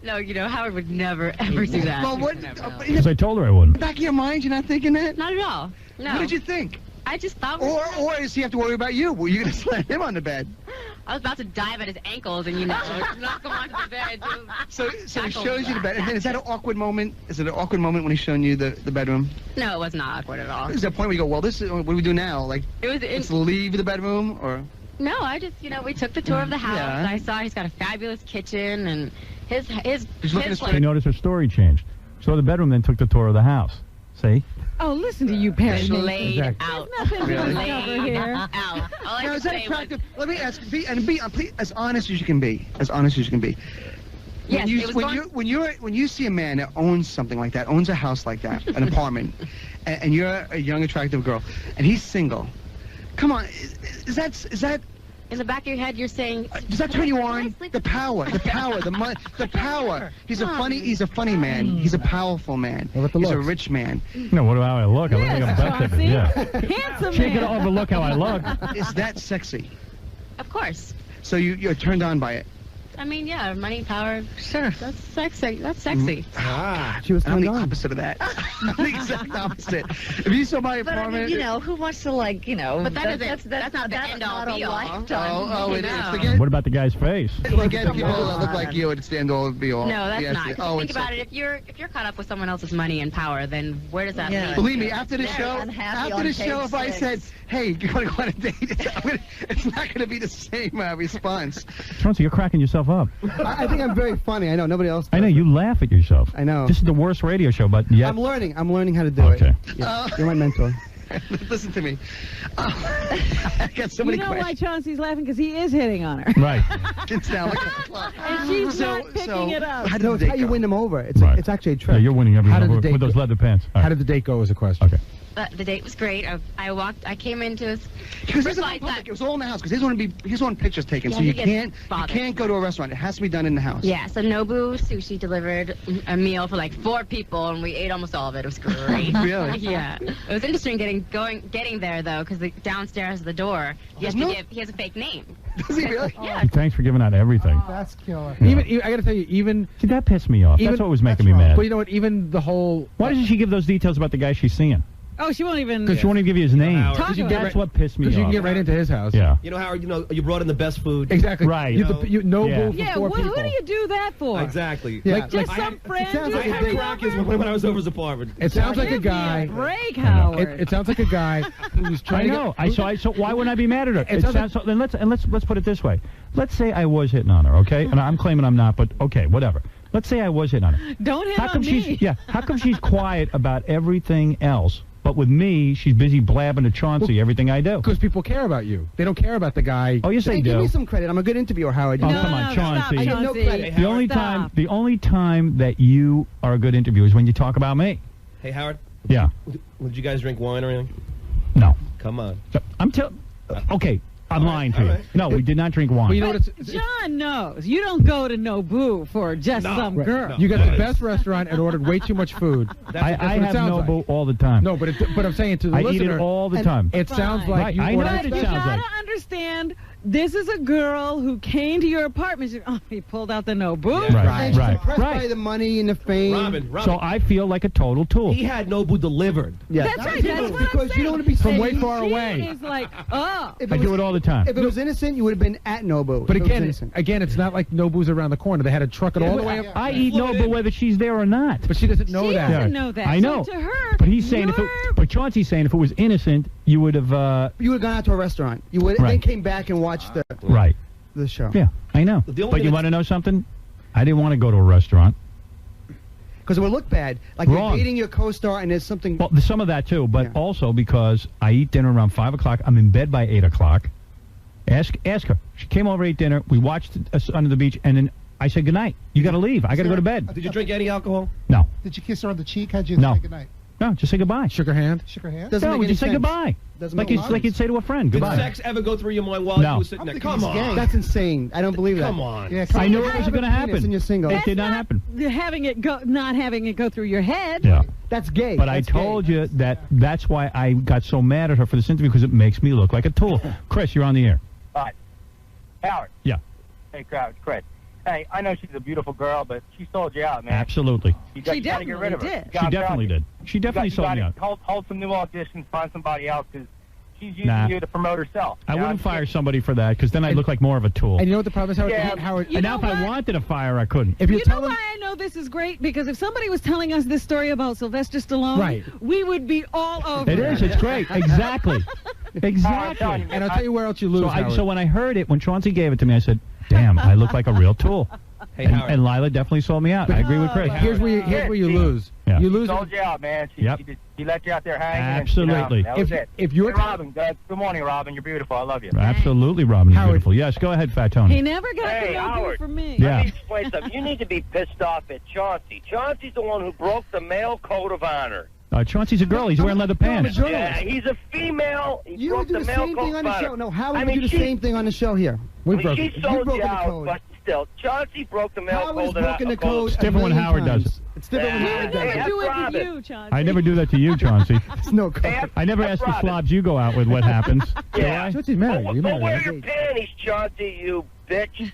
No, you know, Howard would never, ever do that. Well, what... Because I told her I wouldn't. Back of your mind, you're not thinking that? Not at all. No. What did you think? I just thought... Or does he have to worry about you? Were you going to slam him on the bed? I was about to dive at his ankles and, knock him onto the bed. So he shows you the bed. And then is that an awkward moment? Is it an awkward moment when he's showing you the bedroom? No, it was not awkward at all. Is there a point where you go, well, this is, what do we do now? Like, let's leave the bedroom, or? No, I just, we took the tour of the house. Yeah. And I saw he's got a fabulous kitchen, and his I noticed her story changed. So the bedroom, then took the tour of the house. See? Oh, listen to you, Perry. Laid out. There's nothing to Laid discover here. out. All I Now, could is that say attractive? Let me ask, be as honest as you can be. As honest as you can be. Yes, When you see a man that owns something like that, owns a house like that, an apartment, and you're a young, attractive girl, and he's single, come on, is that in the back of your head, you're saying... does that turn you on? The power, the money, the power. He's a funny man. He's a powerful man. He's a rich man. No, what about how I look? I look like a butt tippet. Yeah. Handsome She ain't man. gonna overlook how I look. Is that sexy? Of course. So you're turned on by it? I mean, yeah, money, power. Sure. That's sexy. That's sexy. She was turned on. The opposite of that. The exact opposite. If you saw my apartment... who wants to, But that's not the end-all, be-all. Oh, it is. What about the guy's face? Again, people that look like you, it's the end-all, be-all. No, that's Yes, not. 'Cause think about it. If you're caught up with someone else's money and power, then where does that lead? Believe me, after the show, if I said, "Hey, you want to go on a date?" It's not going to be the same response. Chauncey, you're cracking yourself up. I think I'm very funny. I know nobody else does. I know you laugh at yourself. I know. This is the worst radio show, but yet I'm learning how to do it. Okay. Yeah. You're my mentor. Listen to me. I got so many You know questions. why Chauncey's laughing? Because he is hitting on her. Right. It's down. Look at the clock. And she's not picking it up. How you win them over. It's Right. it's actually a trick. Yeah, you're winning every How did number the date with those go? leather pants. All How right. did the date go? Is a question. Okay. The date was great. I came into his... Because it was all in the house. Because here's one pictures taken, Yeah, so he you gets can't go to a restaurant. It has to be done in the house. Yeah, so Nobu Sushi delivered a meal for like 4 people, and we ate almost all of it. It was great. Really? Yeah. It was interesting getting there though, because downstairs at the door, he has a fake name. Does he really? Yeah. Thanks for giving out everything. That's killer. Even I got to tell you, even See, that pissed me off. That's what was making me mad. But you know what? Even the whole. Why doesn't she give those details about the guy she's seeing? Oh, she won't even... Because she won't even give you his name. Talk about That's it. what pissed me off. Because you can get right into his house. Yeah. You know, Howard, you brought in the best food. Exactly. Right. You Nobu for Yeah, 4 people. who do you do that for? Exactly. Yeah. Just some friend sounds you like a I date. had crackers when I was over his apartment. It sounds like a Give me guy. break, Howard. It sounds like a guy who's I trying know. to. So why wouldn't I be mad at her? It sounds Then let's put it this way. Let's say I was hitting on her, okay? And I'm claiming I'm not, but okay, whatever. Let's say I was hitting on her. Don't hit How come on me. How come she's quiet about everything else? But with me, she's busy blabbing to Chauncey everything I do. Because people care about you. They don't care about the guy. Oh, yes, they Give do. me some credit. I'm a good interviewer, Howard. Oh, No, come on, no, Chauncey. stop, I get no Chauncey. credit. The only time that you are a good interviewer is when you talk about me. Hey, Howard. Yeah. Did you guys drink wine or anything? No. Come on. Okay. I'm lying to you. right. No, we did not drink wine. Well, you know what? John knows. You don't go to Nobu for just some girl. You got the best restaurant and ordered way too much food. I have sounds Nobu like. all the time. No, but I'm saying to the I listener, eat it all the time. It sounds like Right, you I know ordered. what it You sounds gotta like. understand, This is a girl who came to your apartment. He pulled out the Nobu. Right, And she's right, impressed right. by the money and the fame. Robin. So I feel like a total tool. He had Nobu delivered. Yeah. That's right. That's what I'm Because saying. you don't want to be From saying- way far She away. is like, oh. If I it do was- it all the time. If it was innocent, you would have been at Nobu. But If it was again, innocent. it's not like Nobu's around the corner. They had to truck it all the way up. I eat Nobu whether she's there or not. But she doesn't know She that. doesn't know that. I know. So to her, But he's saying but Chauncey's saying if it was innocent, you would have. You would have gone out to a restaurant. You would Right. then came back and watched Right. the show. Yeah, I know. The only But thing you that's- want to know something? I didn't want to go to a restaurant. Because it would look bad. Like Wrong. you're dating your co-star and there's something... Well, there's some of that too, but also because I eat dinner around 5 o'clock. I'm in bed by 8 o'clock. Ask her. She came over, ate dinner. We watched us under the beach, and then I said goodnight. You got to leave. I got to go to bed. Did you drink any alcohol? No. Did you kiss her on the cheek? How'd you No. say goodnight? No, just say goodbye. Shook her hand. Shook her hand? Doesn't No, make any just say sense. goodbye. Doesn't Like make it's any like you'd say to a friend. Did Goodbye. sex ever go through your mind while No. you were sitting there? Come on. That's insane. I don't believe that. Come on. Yeah, I knew it was going to happen. And you're single. It did not happen. not having it go through your head. Yeah. That's gay. But I That's told gay. you that's why I got so mad at her for this interview, because it makes me look like a tool. Chris, you're on the air. Hi. Howard. Yeah. Hey, crowd. Chris. Hey, I know she's a beautiful girl, but she sold you out, man. Absolutely. You got, She you gotta get rid of her. definitely did. God, She definitely God, did. She definitely you sold me gotta out. Hold some new auditions, find somebody else, because she's using Nah. you to promote herself. I You know, wouldn't I'm fire somebody for that, because then I'd look like more of a tool. And you know what the problem is, Howard? Yeah. Howard, And now if I wanted to fire, I couldn't. if you're You know telling... why I know this is great? Because if somebody was telling us this story about Sylvester Stallone, Right. we would be all over It is. It's great. Exactly. Exactly. And I'll tell you where else you lose, Howard. So when I heard it, when Chauncey gave it to me, I said, damn, I look like a real tool. Hey, and, Howard. and Lila definitely sold me out. I agree with Chris. Here's where you lose. Yeah. You She lose. sold you out, man. She, Yep. she let you out there hanging. Absolutely. And, that was it. If you're Hey, Robin, good morning, Robin. You're beautiful. I love you. Absolutely, Robin. You're Howard. beautiful. Yes, go ahead, Fat Tony. He never got Hey, the no Howard. from me. Yeah. Let me explain something. You need to be pissed off at Chauncey. Chauncey's the one who broke the male code of honor. Chauncey's a girl. He's wearing leather pants. Yeah, he's a female. He You broke would do the male same code thing on of the honor. show. No, Howard I would mean, do the same thing on the show here. We Well, broke she it. sold broken you the out, code. but still, Chauncey broke the male Howard's code of broken the honor. code. It's different when Howard does it. It's different when Yeah. Howard I does never Hey, do it Robin. with you, Chauncey. I never do that to you, Chauncey. It's no code. I never ask the slobs you go out with what happens. Yeah. Chauncey's married. Go You're married. wear your panties, Chauncey, you bitch.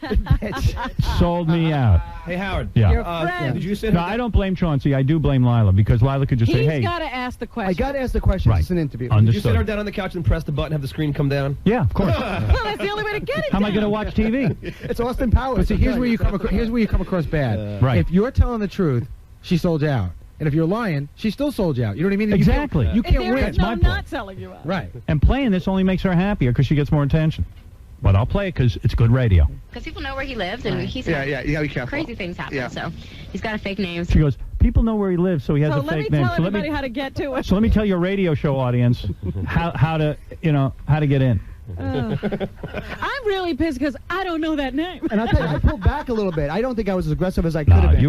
Sold me out. Hey, Howard. Yeah. Your friend. Did you send No, her I don't blame Chauncey. I do blame Lila, because Lila could just say, He's hey. got to ask the question. I got to ask the question. Right. It's an interview. Did you Understood. sit her down on the couch and press the button, have the screen come down? Yeah, of course. Well, that's the only way to get it How am I down. going to watch TV? It's Austin Powers. But see, here's where you come across bad. Right. If you're telling the truth, she sold you out. And if you're lying, she still sold you out. You know what I mean? Exactly. You can't There win. is no my point. not selling you out. Right. And playing this only makes her happier because she gets more attention. But I'll play it because it's good radio. Because people know where he lives, and he's Yeah, you gotta be careful. crazy things happen. Yeah. So he's got a fake name. She goes, people know where he lives, so he has So a let me fake name. tell everybody how to get to it. So let me tell your radio show audience how to get in. I'm really pissed because I don't know that name. And I'll tell you, I pulled back a little bit. I don't think I was as aggressive as I could have been.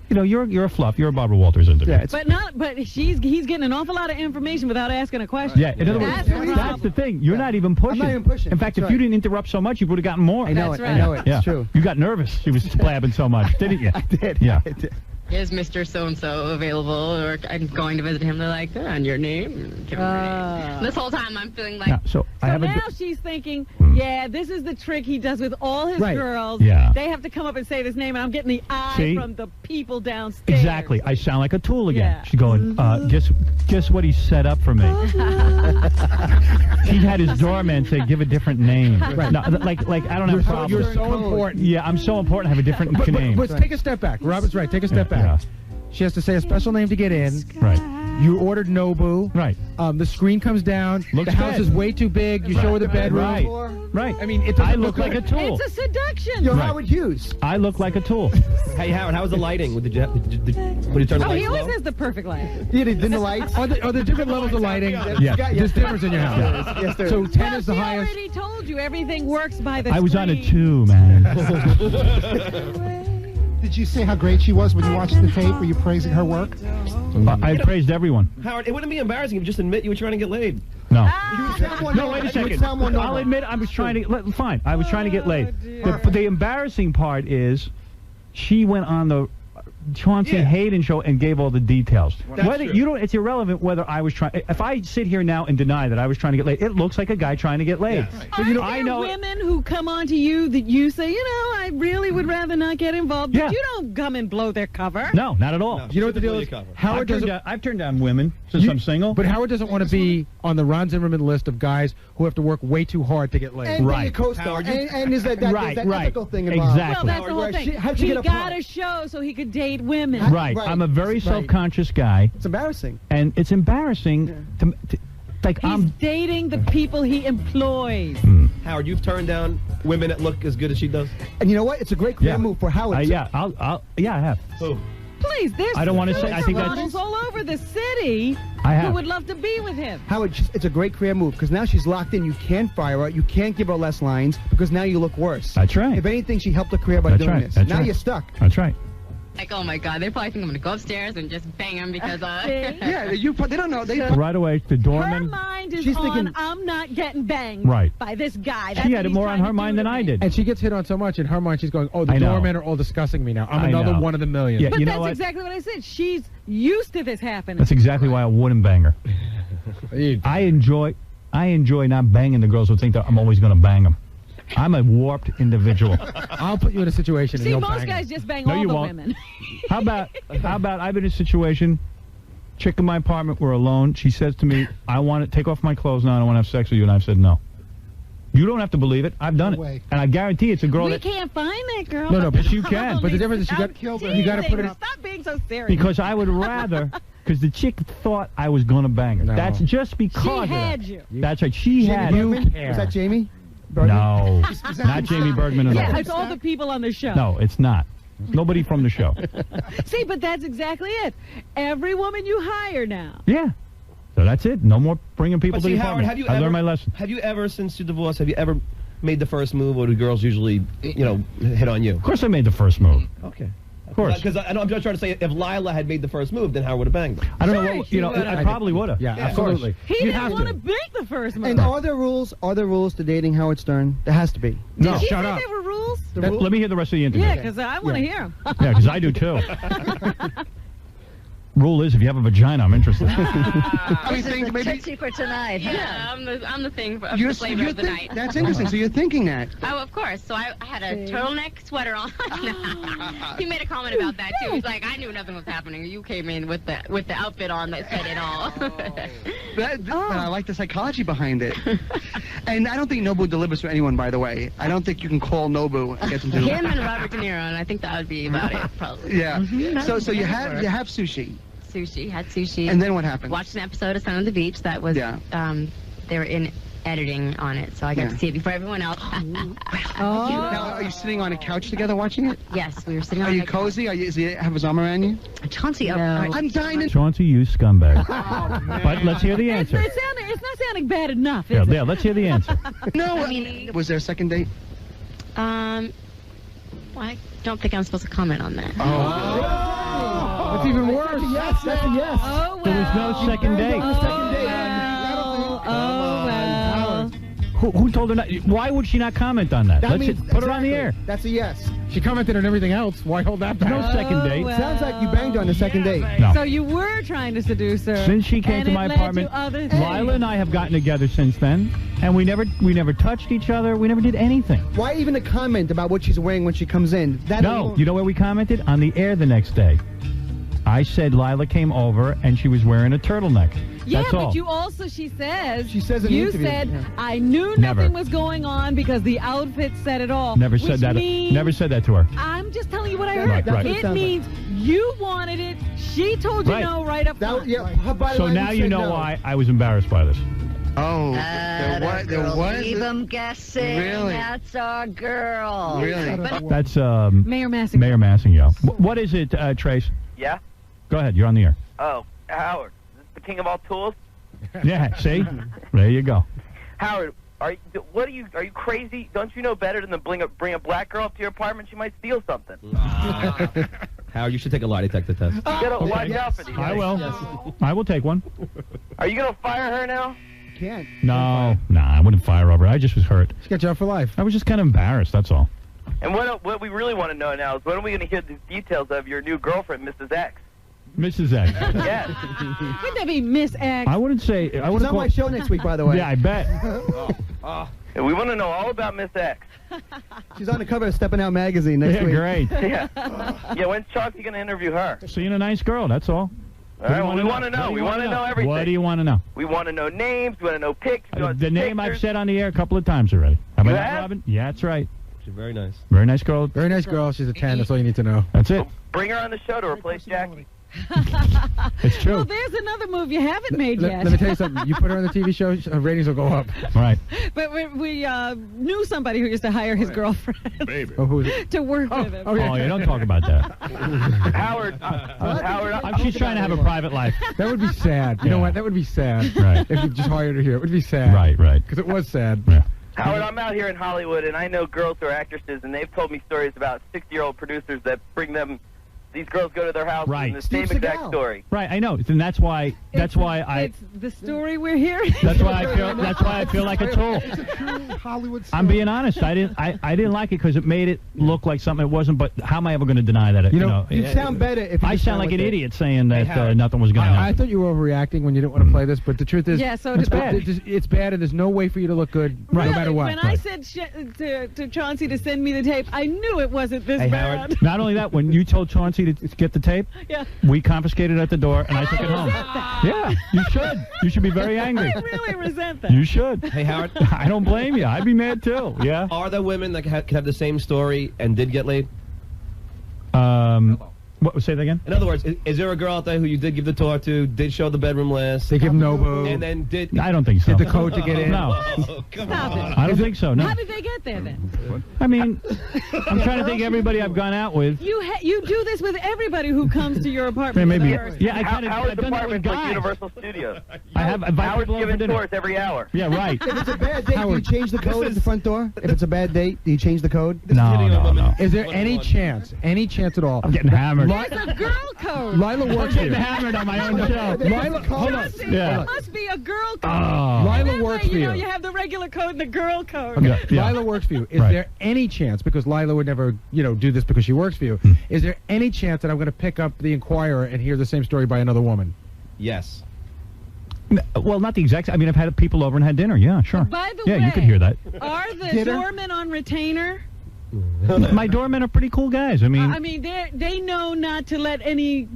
You're a fluff. You're a Barbara Walters interview. Yeah, But he's getting an awful lot of information without asking a question. Yeah, in other words, that's the thing. You're not even pushing. I'm not even pushing. In fact, That's if you right. didn't interrupt so much, you would have gotten more. I know That's it. right. I know it. Yeah. It's true. You got nervous. She was blabbing so much, didn't you? I did. Yeah. I did. Is Mr. So-and-so available, or I'm going to visit him? They're like, and your name? Give him your name. This whole time I'm feeling like... Yeah, so I So have now she's thinking, yeah, this is the trick he does with all his Right. girls. Yeah. They have to come up and say this name, and I'm getting the eye See? from the people downstairs. Exactly. I sound like a tool again. Yeah. She's going, guess what he set up for me. He had his doorman say, give a different name. Right. No, like I don't have problems. You're so important. Yeah, I'm so important. I have a different name. But take a step back. Robin's right. Take a step back. Yeah. She has to say a special name to get in. Right. You ordered Nobu. Right. The screen comes down. Looks the house good. is way too big. You show her the bedroom. Right. Right. I mean, it doesn't I look like a tool. It's a seduction. You're Right. Howard Hughes. I look like a tool. Hey, Howard, how was the lighting? When you turn the Oh, lights he always low? has the perfect light. Yeah, they did the lights. Are there different levels of lighting? Yeah. There's difference in your house. Yes, yes, there So is. 10 is the she highest. already told you everything works by the I was on a screen. 2, man. Did you say how great she was when you watched the tape? Were you praising her work? I praised everyone. Howard, it wouldn't be embarrassing if you just admit you were trying to get laid. No. No, Wait a second. I'll admit I was trying to... Fine, I was trying to get laid. The embarrassing part is she went on the Chauncey Hayden show and gave all the details. That's Whether true. you don't, it's irrelevant whether I was trying. If I sit here now and deny that I was trying to get laid, it looks like a guy trying to get laid. Are there women who come on to you that you say, I really would rather not get involved, but you don't come and blow their cover? No, not at all. You know what the deal is? Howard I've turned down women since I'm single. But Howard doesn't want to be on the Ron Zimmerman list of guys who have to work way too hard to get laid. And be a co-star. And is that ethical thing involved? Exactly. Well, that's the whole thing. How'd you He get a got part? a show so he could date women. Right. I'm a very self-conscious guy. It's embarrassing. And it's embarrassing to like He's I'm dating the people he employs. Howard, you've turned down women that look as good as she does. And you know what? It's a great career move for Howard. I have. Who? Please, there's I don't want to say. I think models all over the city I have. who would love to be with him. Howard, it's a great career move because now she's locked in. You can't fire her. You can't give her less lines because now you look worse. That's right. If anything, she helped her career by doing this. That's now right. you're stuck. That's right. Like, oh my God, they probably think I'm gonna go upstairs and just bang him because they don't know. Right away, the Her doorman. mind is She's on, thinking- I'm not getting banged Right. by this guy. She had it more on her mind than I did. And she gets hit on so much, in her mind, she's going, oh, the I know. doormen are all discussing me now. I'm I another know. one of the million. Yeah, But you know that's what? exactly what I said. She's used to this happening. That's exactly why I wouldn't bang her. I enjoy not banging the girls who think that I'm always going to bang them. I'm a warped individual. I'll put you in a situation and See, you'll most bang guys them. just bang No, all you the won't. women. How about I've been in a situation, chick in my apartment, we're alone. She says to me, I want to take off my clothes now. I want to have sex with you. And I've said no. You don't have to believe it. I've done it. And I guarantee it's a girl We that... can't find that girl. No, but you can. But the difference is you got to put it... Stop being so serious. Because I would rather... Because the chick thought I was going to bang her. No. That's just because She of had that. you. That's right. She had Jamie you. Bergman? Was that Jamie? Bergman? No. Not Jamie Bergman at Yeah, all. it's all the people on the show. No, it's not. Nobody from the show. See, but that's exactly it. Every woman you hire now. Yeah. So that's it. No more bringing people But to see, the Howard, apartment. I learned my lesson. Have you ever, since your divorce, have you ever made the first move, or do girls usually, hit on you? Of course I made the first move. Okay. Of course. Because I'm just trying to say, if Lila had made the first move, then Howard would have banged her. I don't know what, I probably would have. Yeah, absolutely. He didn't want to make the first move. And are there rules to dating Howard Stern? There has to be. No, Did he shut say up. there were rules? Let me hear the rest of the interview. Yeah, because I want to hear them. Yeah, because I do too. Rule is, if you have a vagina, I'm interested. This is the Tootsie for tonight. Yeah, I'm the thing of You're the flavor of the night. That's interesting. So you're thinking that. Oh, of course. So I had a turtleneck sweater on. He made a comment about that too. He's like, I knew nothing was happening. You came in with the outfit on that said it all. But I like the psychology behind it. And I don't think Nobu delivers for anyone, by the way. I don't think you can call Nobu and get them to Him and Robert De Niro, and I think that would be about it, probably. Yeah. So you have sushi. Had sushi. And then what happened? Watched an episode of Sun on the Beach. That was, they were in editing on it, so I got to see it before everyone else. Now, are you sitting on a couch together watching it? Yes, we were sitting on Are you cozy? Does he have his arm around you? Chauncey, I'm dying. Chauncey, you scumbag. But let's hear the answer. It's not sounding bad enough, Yeah, is it? yeah, let's hear the answer. No, I mean, was there a second date? Well, I don't think I'm supposed to comment on that. That's even worse. Yes, that's a yes. Oh, well. There was no second date. Who told her not? Why would she not comment on that? Let's put her on the air. That's a yes. She commented on everything else. Why hold that back? No second date. well. Sounds like you banged on the second date. No. So you were trying to seduce her. Since she came and to my it led apartment, to other Lila and I have gotten together since then, and we never touched each other. We never did anything. Why even a comment about what she's wearing when she comes in? No, you know where we commented? On the air the next day. I said Lila came over and she was wearing a turtleneck. Yeah, That's all. but you also, she says in the you interview, said, yeah. I knew Never. nothing was going on because the outfit said it all. Never which said that. means- Never said that to her. I'm just telling you what I Right, heard. right. It means you wanted it. She told you Right. no right up front. So now you know why I was embarrassed by this. Oh, There was. Leave them guessing. Really? That's our girl. Really? But That's Mayor Massing. Mayor Massing, yeah. What is it, Trace? Yeah? Go ahead. You're on the air. Oh, Howard, is this the king of all tools? Yeah. See, there you go. Howard, are you crazy? Don't you know better than to bring a black girl up to your apartment? She might steal something. Howard, you should take a lie detector test. You gotta watch out for these. I will. I will take one. Are you gonna fire her now? Can't. No, I wouldn't fire over. I just was hurt. She got you out for life. I was just kind of embarrassed. That's all. And what we really want to know now is when are we going to hear the details of your new girlfriend, Mrs. X? Mrs. X. Yes. Wouldn't that be Miss X? I wouldn't say. I She's wouldn't on my show next week, by the way. Yeah, I bet. And we want to know all about Miss X. She's on the cover of Steppin' Out magazine next week. Great. Yeah, when's Chauncey going to interview her? Seeing a nice girl, that's all. All right, well, we want to know. We want to know everything. What do you want to know? We want to know names. We want to know pics. We want The name pictures. I've said on the air a couple of times already. Have I You not, have? Robin? Yeah, that's right. She's very nice. Very nice girl. Very nice girl. She's a 10. That's all you need to know. That's it. Bring her on the show to replace Jackie. It's true. Well, there's another move you havenn't made yet. Let me tell you something. You put her on the TV show, her ratings will go up. Right. But we knew somebody who used to hire his girlfriend Oh, who's it? to work with him. Oh, yeah, don't talk about that. Howard. She's trying to have a private life. That would be sad. You know what? That would be sad. Right. If you just hired her here. It would be sad. Right. Because it was sad. Yeah. Howard, I'm out here in Hollywood, and I know girls who are actresses, and they've told me stories about 60-year-old producers that bring them. These girls go to their house Right. and the same exact story. Right, I know. And that's why I. It's the story we're hearing. That's why I feel like a tool. It's a true Hollywood story. I'm being honest. I didn't like it because it made it look like something it wasn't. But how am I ever going to deny that? You sound better if you I just sound like with an it. idiot saying that nothing was going to I happen. thought you were overreacting when you didn't want to play this, but the truth is, Yeah, so it's did I. bad. It's bad, and there's no way for you to look good, no matter what. When I said to Chauncey to send me the tape, I knew it wasn't this bad. Not only that, when you told Chauncey to get the tape, Yeah. we confiscated it at the door, and I took it home. Yeah, you should. You should be very angry. I really resent that. You should. Hey, Howard. I don't blame you. I'd be mad too. Yeah. Are there women that can have the same story and did get laid? What? Say that again. In other words, is there a girl out there who you did give the tour to, did show the bedroom list? They give no boo. And then did... I don't think so. Did the code to get in? No. Oh, come on. I don't think so. No. How did they get there then? I mean, I'm trying to think everybody I've gone out with. You do this with everybody who comes to your apartment. Maybe. for the first Yeah, time. I kind of. Howard's I've done that with apartment's like guys. Universal Studios. I have invited Howard's people over for giving dinner. tours every hour. Yeah, right. If it's a bad date, do you change the code at the front door? If it's a bad date, do you change the code? No. Is there any chance at all? I'm getting hammered. It's a girl code. Lila works I'm here. getting hammered on my own show. Lila, hold on. Chauncey, Yeah. It must be a girl code. Oh. Lila That works way, for you know, you. you have the regular code and the girl code. Okay. Yeah. Lila works for you. Is Right. there any chance, because Lila would never, do this because she works for you, is there any chance that I'm going to pick up the Inquirer and hear the same story by another woman? Yes. Well, not the exact. I mean, I've had people over and had dinner. Yeah, sure. By the yeah, way, you could hear that. Are the Dinner? doormen on retainer? My doormen are pretty cool guys. I mean, they know not to let any.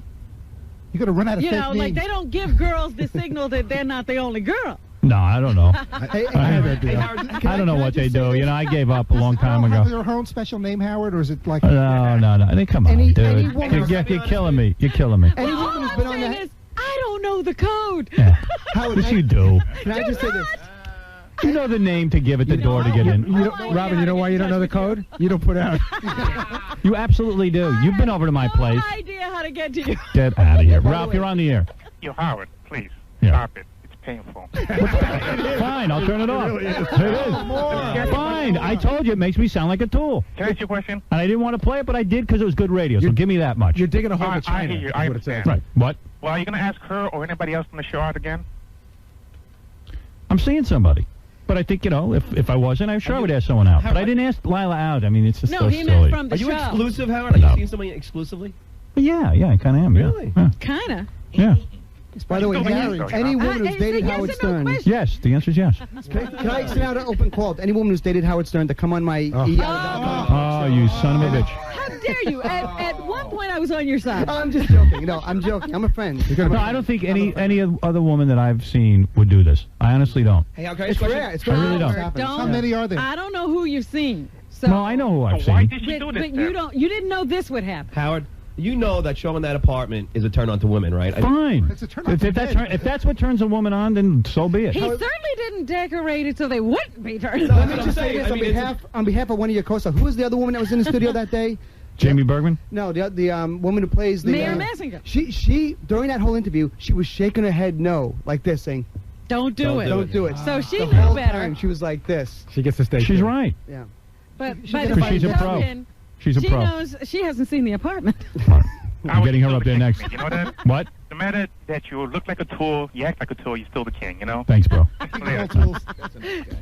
You're going to run out of You fake know, names. like they don't give girls the signal that they're not the only girl. no, I don't know. Hey, I don't know what they do. I gave up a long time Have ago. her own special name, Howard, or is it like... No. I mean, come on, Any dude. woman- You're killing me. You're killing me. Any All woman who's I'm been on saying that... is, I don't know the code. Yeah. Howard, Yes, you do. Can I just say this? You know the name to give at the door to get in. Robin, you know why you don't know the code? You don't put out. You absolutely do. You've been over to my place. No idea how to get to you. Get out of here. Ralph, you're on the air. Yo, Howard, please, Yeah. stop it. It's painful. Fine, I'll turn it off. It is. Fine. I told you it makes me sound like a tool. Can I ask you a question? And I didn't want to play it, but I did because it was good radio, so give me that much. You're digging a hole I with China. hear you. is I what it says. understand. Right. What? Well, are you going to ask her or anybody else on the show out again? I'm seeing somebody. But I think, if I wasn't, I'm sure I would ask someone out. But I didn't ask Leila out. I mean, it's just No, so he silly. meant from the Are you show. exclusive, Howard? Are No. you seeing somebody exclusively? Yeah, I kind of am. Really? Yeah. Kinda. Yeah. By the way, any woman who's dated yes Howard or no Stern... question. Yes, the answer is yes. Can I send out an open call to any woman who's dated Howard Stern to come on my Oh, you son of a bitch. How dare you? At one point, I was on your side. I'm just joking. No, I'm joking. I'm a friend. No, I don't think any other woman that I've seen would do this. I honestly don't. Hey, how can I It's ask a question? rare. It's I rare. really don't. How many are there? I don't know who you've seen. So, No, I know who I've Why seen. did she do this? but you didn't know this would happen. Howard, you know that showing that apartment is a turn on to women, right? Fine. It's a turn on If that's what turns a woman on, then so be it. He certainly didn't decorate it so they wouldn't be turned Let on. me just say this on behalf of one of your co-stars. Who was the other woman that was in the studio that day? Jamie Bergman? No, the woman who plays the... Mayor Messenger. She, during that whole interview, she was shaking her head no, like this, saying, Don't do it. don't do it. So she the knew whole better. time she was like this. She gets to stay. She's right. Yeah. But Because she's a pro. She's a she pro. knows she hasn't seen the apartment. I'm getting her up there next. You know that? What? No matter that you look like a tool, you act like a tool, you're still the king, you know? Thanks, bro.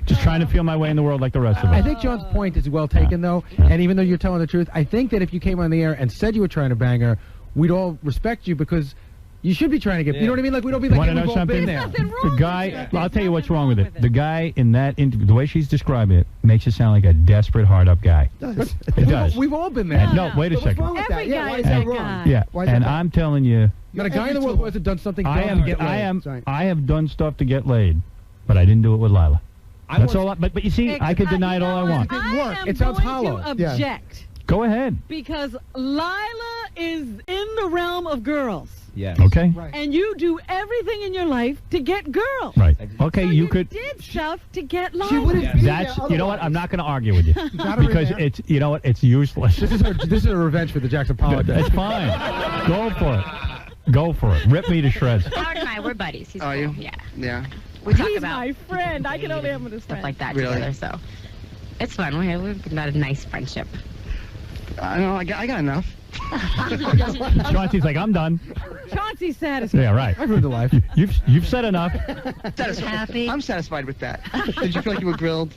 Just trying to feel my way in the world like the rest of us. I think John's point is well taken, though. And even though you're telling the truth, I think that if you came on the air and said you were trying to bang her, we'd all respect you because you should be trying to get. You know what I mean? Like we don't be like, Want to know something? The guy. I'll tell you what's wrong with it. The guy in that interview, the way she's describing it, makes it sound like a desperate, hard-up guy. It does. We've all been there. No, wait a second. Every guy is that guy. Yeah, and I'm telling you, not a guy in the world who hasn't done something dumb to get laid. I have done stuff to get laid, but I didn't do it with Leila. That's all. But you see, I could deny it all I want. It sounds hollow. Object. Go ahead. Because Leila is in the realm of girls. Yeah. Okay. Right. And you do everything in your life to get girls. Right. Okay, so you could. Did stuff to get Leila. That's. You know what? I'm not going to argue with you because it's. You know what? It's useless. This is a revenge for the Jackson Pollock. It's fine. Go for it. Go for it. Rip me to shreds. Howard and I, we're buddies. He's Are cool. you? Yeah. Yeah. We talk He's about my friend. I can only have him as stuff friend. like that Really? together. So it's fun. We've got a nice friendship. I know. I got enough. Chauncey's like, I'm done. Chauncey's satisfied. Yeah, right. I've ruined the life. You've said enough. Happy. I'm satisfied with that. Did you feel like you were grilled?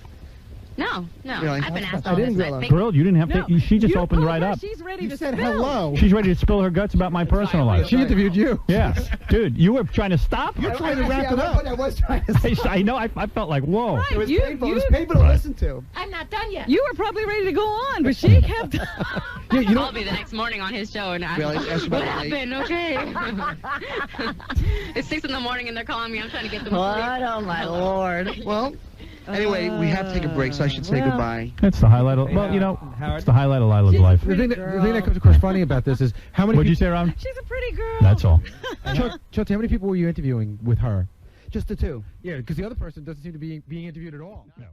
No. Really? I've been asked I all didn't this. grill her. Grilled? You didn't have to. She just opened right up. She's ready to said spill. hello. She's ready to spill her guts about my personal life. She interviewed you. Yeah. Dude, you were trying to stop her. You're trying to wrap it up. I was trying to. I know. I felt like, whoa. Right, It was painful. It was painful to listen to. I'm not done yet. You were probably ready to go on, but she kept. I'll be the next morning on his show and ask Really? Ask what about it happened. Okay. It's 6 in the morning and they're calling me. I'm trying to get them What? asleep. Oh my Lord. Well, anyway, we have to take a break, so I should say goodbye. That's the highlight of, well, you know, it's the highlight of Lila's life. The thing that comes across funny about this is how many. What'd you say, Ron? She's a pretty girl. That's all. Chauncey, how many people were you interviewing with her? Just the two. Yeah, because the other person doesn't seem to be being interviewed at all. Yeah,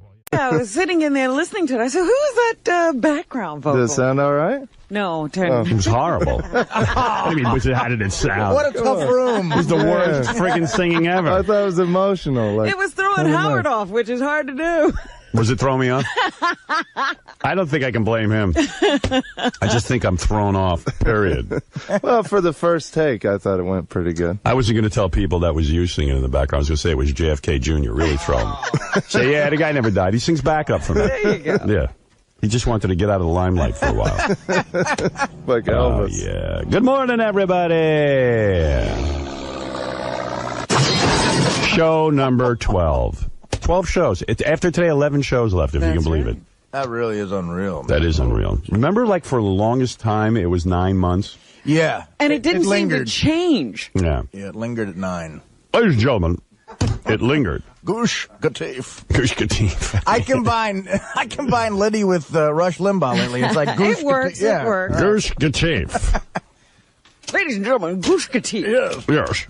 I was sitting in there listening to it. I said, who is that background vocal? Does it sound all right? No, turn. It was horrible. I mean, how did it sound? What a tough room. It was the worst friggin' singing ever. I thought it was emotional. Like, It was throwing Howard off, which is hard to do. Was it throwing me off? I don't think I can blame him. I just think I'm thrown off, period. Well, for the first take, I thought it went pretty good. I wasn't going to tell people that was you singing in the background. I was going to say it was JFK Jr. Really thrown. Say, yeah, the guy never died. He sings backup for me. There you go. Yeah. He just wanted to get out of the limelight for a while. Like Elvis. Yeah. Good morning, everybody. Show number 12. 12 shows. After today, 11 shows left, if you can believe it. That really is unreal. That is unreal. Remember, like, for the longest time, it was 9 months? Yeah. And it didn't seem to change. Yeah. Yeah, it lingered at 9. Ladies and gentlemen, it lingered. Gush Gatif. Gush Gatif. I combine Liddy with Rush Limbaugh lately. It's like Gush It works, Gatif. it works. Gush Gatif. Ladies and gentlemen, Gush Gatif. Yes.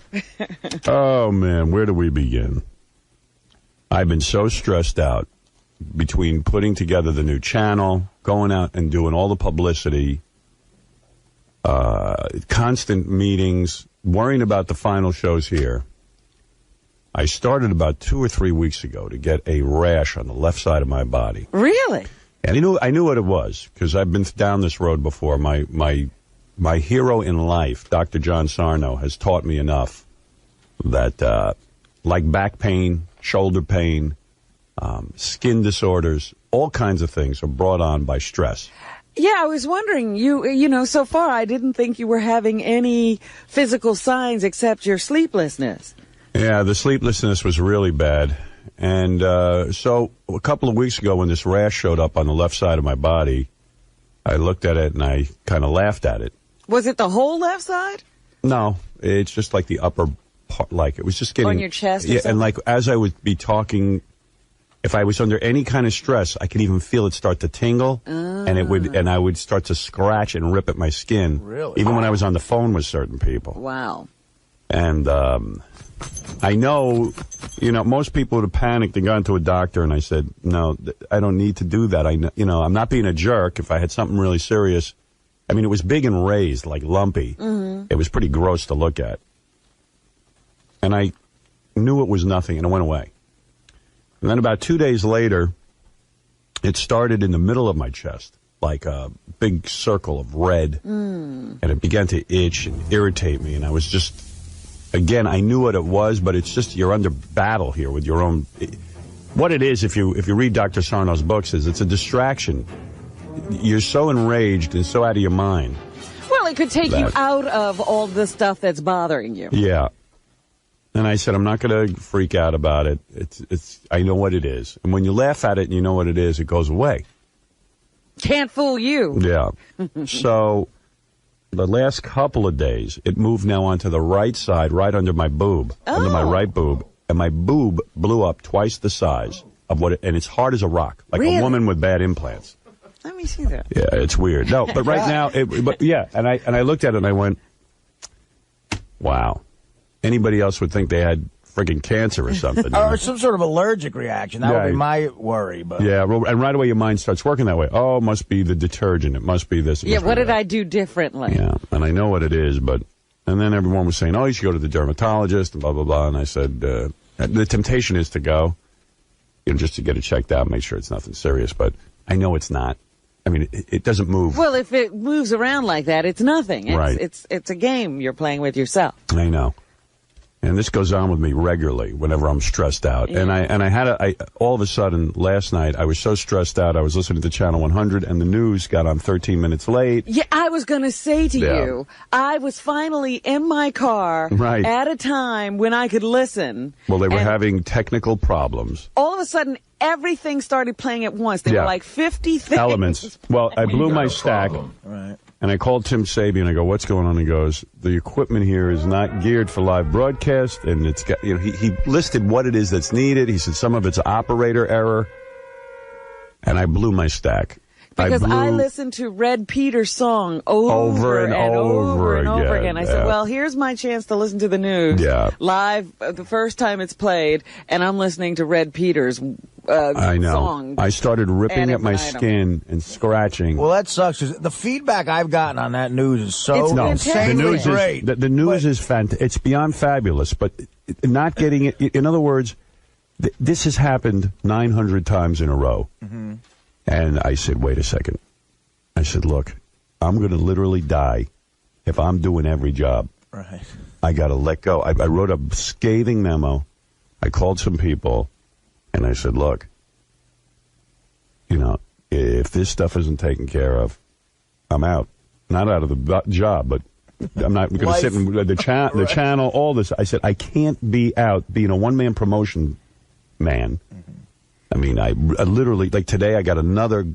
Oh, man, where do we begin? I've been so stressed out between putting together the new channel, going out and doing all the publicity, constant meetings, worrying about the final shows here. I started about 2 or 3 weeks ago to get a rash on the left side of my body. Really? And I knew what it was because I've been down this road before. My hero in life, Dr. John Sarno, has taught me enough that like back pain, shoulder pain, skin disorders, all kinds of things are brought on by stress. Yeah, I was wondering, you know, so far I didn't think you were having any physical signs except your sleeplessness. Yeah, the sleeplessness was really bad. And so a couple of weeks ago when this rash showed up on the left side of my body, I looked at it and I kind of laughed at it. Was it the whole left side? No, it's just like the upper part, like it was just getting... On your chest or yeah, something? and like as I would be talking, if I was under any kind of stress, I could even feel it start to tingle, and I would start to scratch and rip at my skin. Really? Even when I was on the phone with certain people. Wow. And I know, most people would have panicked and gone to a doctor, and I said, no, I don't need to do that. I'm not being a jerk. If I had something really serious, I mean, it was big and raised, like lumpy. Mm-hmm. It was pretty gross to look at. And I knew it was nothing, and it went away. And then about 2 days later, it started in the middle of my chest, like a big circle of red. And it began to itch and irritate me, and I was just again, I knew what it was, but it's just you're under battle here with your own. What it is, if you read Dr. Sarno's books, is it's a distraction. You're so enraged and so out of your mind. Well, it could take you out of all the stuff that's bothering you. Yeah. And I said, I'm not going to freak out about it. It's. I know what it is. And when you laugh at it and you know what it is, it goes away. Can't fool you. Yeah. So the last couple of days, it moved now onto the right side, right under my boob, under my right boob. And my boob blew up twice the size of what and it's hard as a rock, like a woman with bad implants. Let me see that. Yeah, it's weird. No, but right now, and I looked at it and I went, wow. Anybody else would think they had friggin' cancer or something. Or some sort of allergic reaction. That would be my worry. But yeah, and right away your mind starts working that way. Oh, it must be the detergent. It must be this. Yeah, what did I do differently? Yeah, and I know what it is, but... And then everyone was saying, oh, you should go to the dermatologist and blah, blah, blah. And I said, the temptation is to go, just to get it checked out, make sure it's nothing serious. But I know it's not. I mean, it doesn't move. Well, if it moves around like that, it's nothing. Right. It's a game you're playing with yourself. I know. And this goes on with me regularly whenever I'm stressed out. Yeah. And I had all of a sudden last night I was so stressed out. I was listening to Channel 100 and the news got on 13 minutes late. Yeah, I was going to say to you, I was finally in my car at a time when I could listen. Well, they were having technical problems. All of a sudden, everything started playing at once. There were like 50 things. Elements. Well, I blew my stack. Right. And I called Tim Sabian. I go, what's going on? He goes, the equipment here is not geared for live broadcast. And it's got, he listed what it is that's needed. He said some of it's operator error. And I blew my stack. Because I listened to Red Peter's song over and over again. I said, well, here's my chance to listen to the news live the first time it's played. And I'm listening to Red Peter's I know. song. I started ripping at my skin and scratching. Well, that sucks. The feedback I've gotten on that news is so the news great. The news is fantastic. It's beyond fabulous, but not getting it. In other words, this has happened 900 times in a row. Mm-hmm. And I said, wait a second. I said, look, I'm going to literally die if I'm doing every job. Right. I got to let go. I wrote a scathing memo. I called some people, and I said, look, if this stuff isn't taken care of, I'm out. Not out of the job, but I'm not going to sit in the channel, all this. I said, I can't be out being a one-man promotion man. Mm-hmm. I mean, I literally, like today, I got another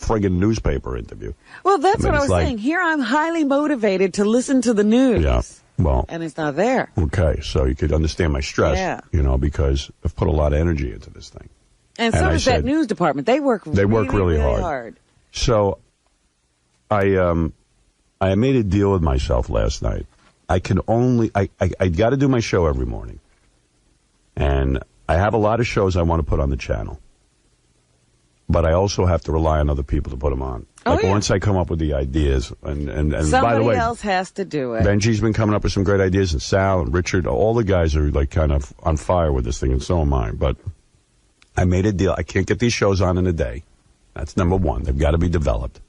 friggin' newspaper interview. Well, that's what I was saying. Here I'm highly motivated to listen to the news. Yeah, well. And it's not there. Okay, so you could understand my stress, because I've put a lot of energy into this thing. And so does that news department. They work really hard. So I made a deal with myself last night. I got to do my show every morning. And I have a lot of shows I want to put on the channel. But I also have to rely on other people to put them on. Once I come up with the ideas, and by the way, somebody else has to do it. Benji's been coming up with some great ideas, and Sal and Richard, all the guys are like kind of on fire with this thing, and so am I. But I made a deal. I can't get these shows on in a day. That's number one. They've got to be developed.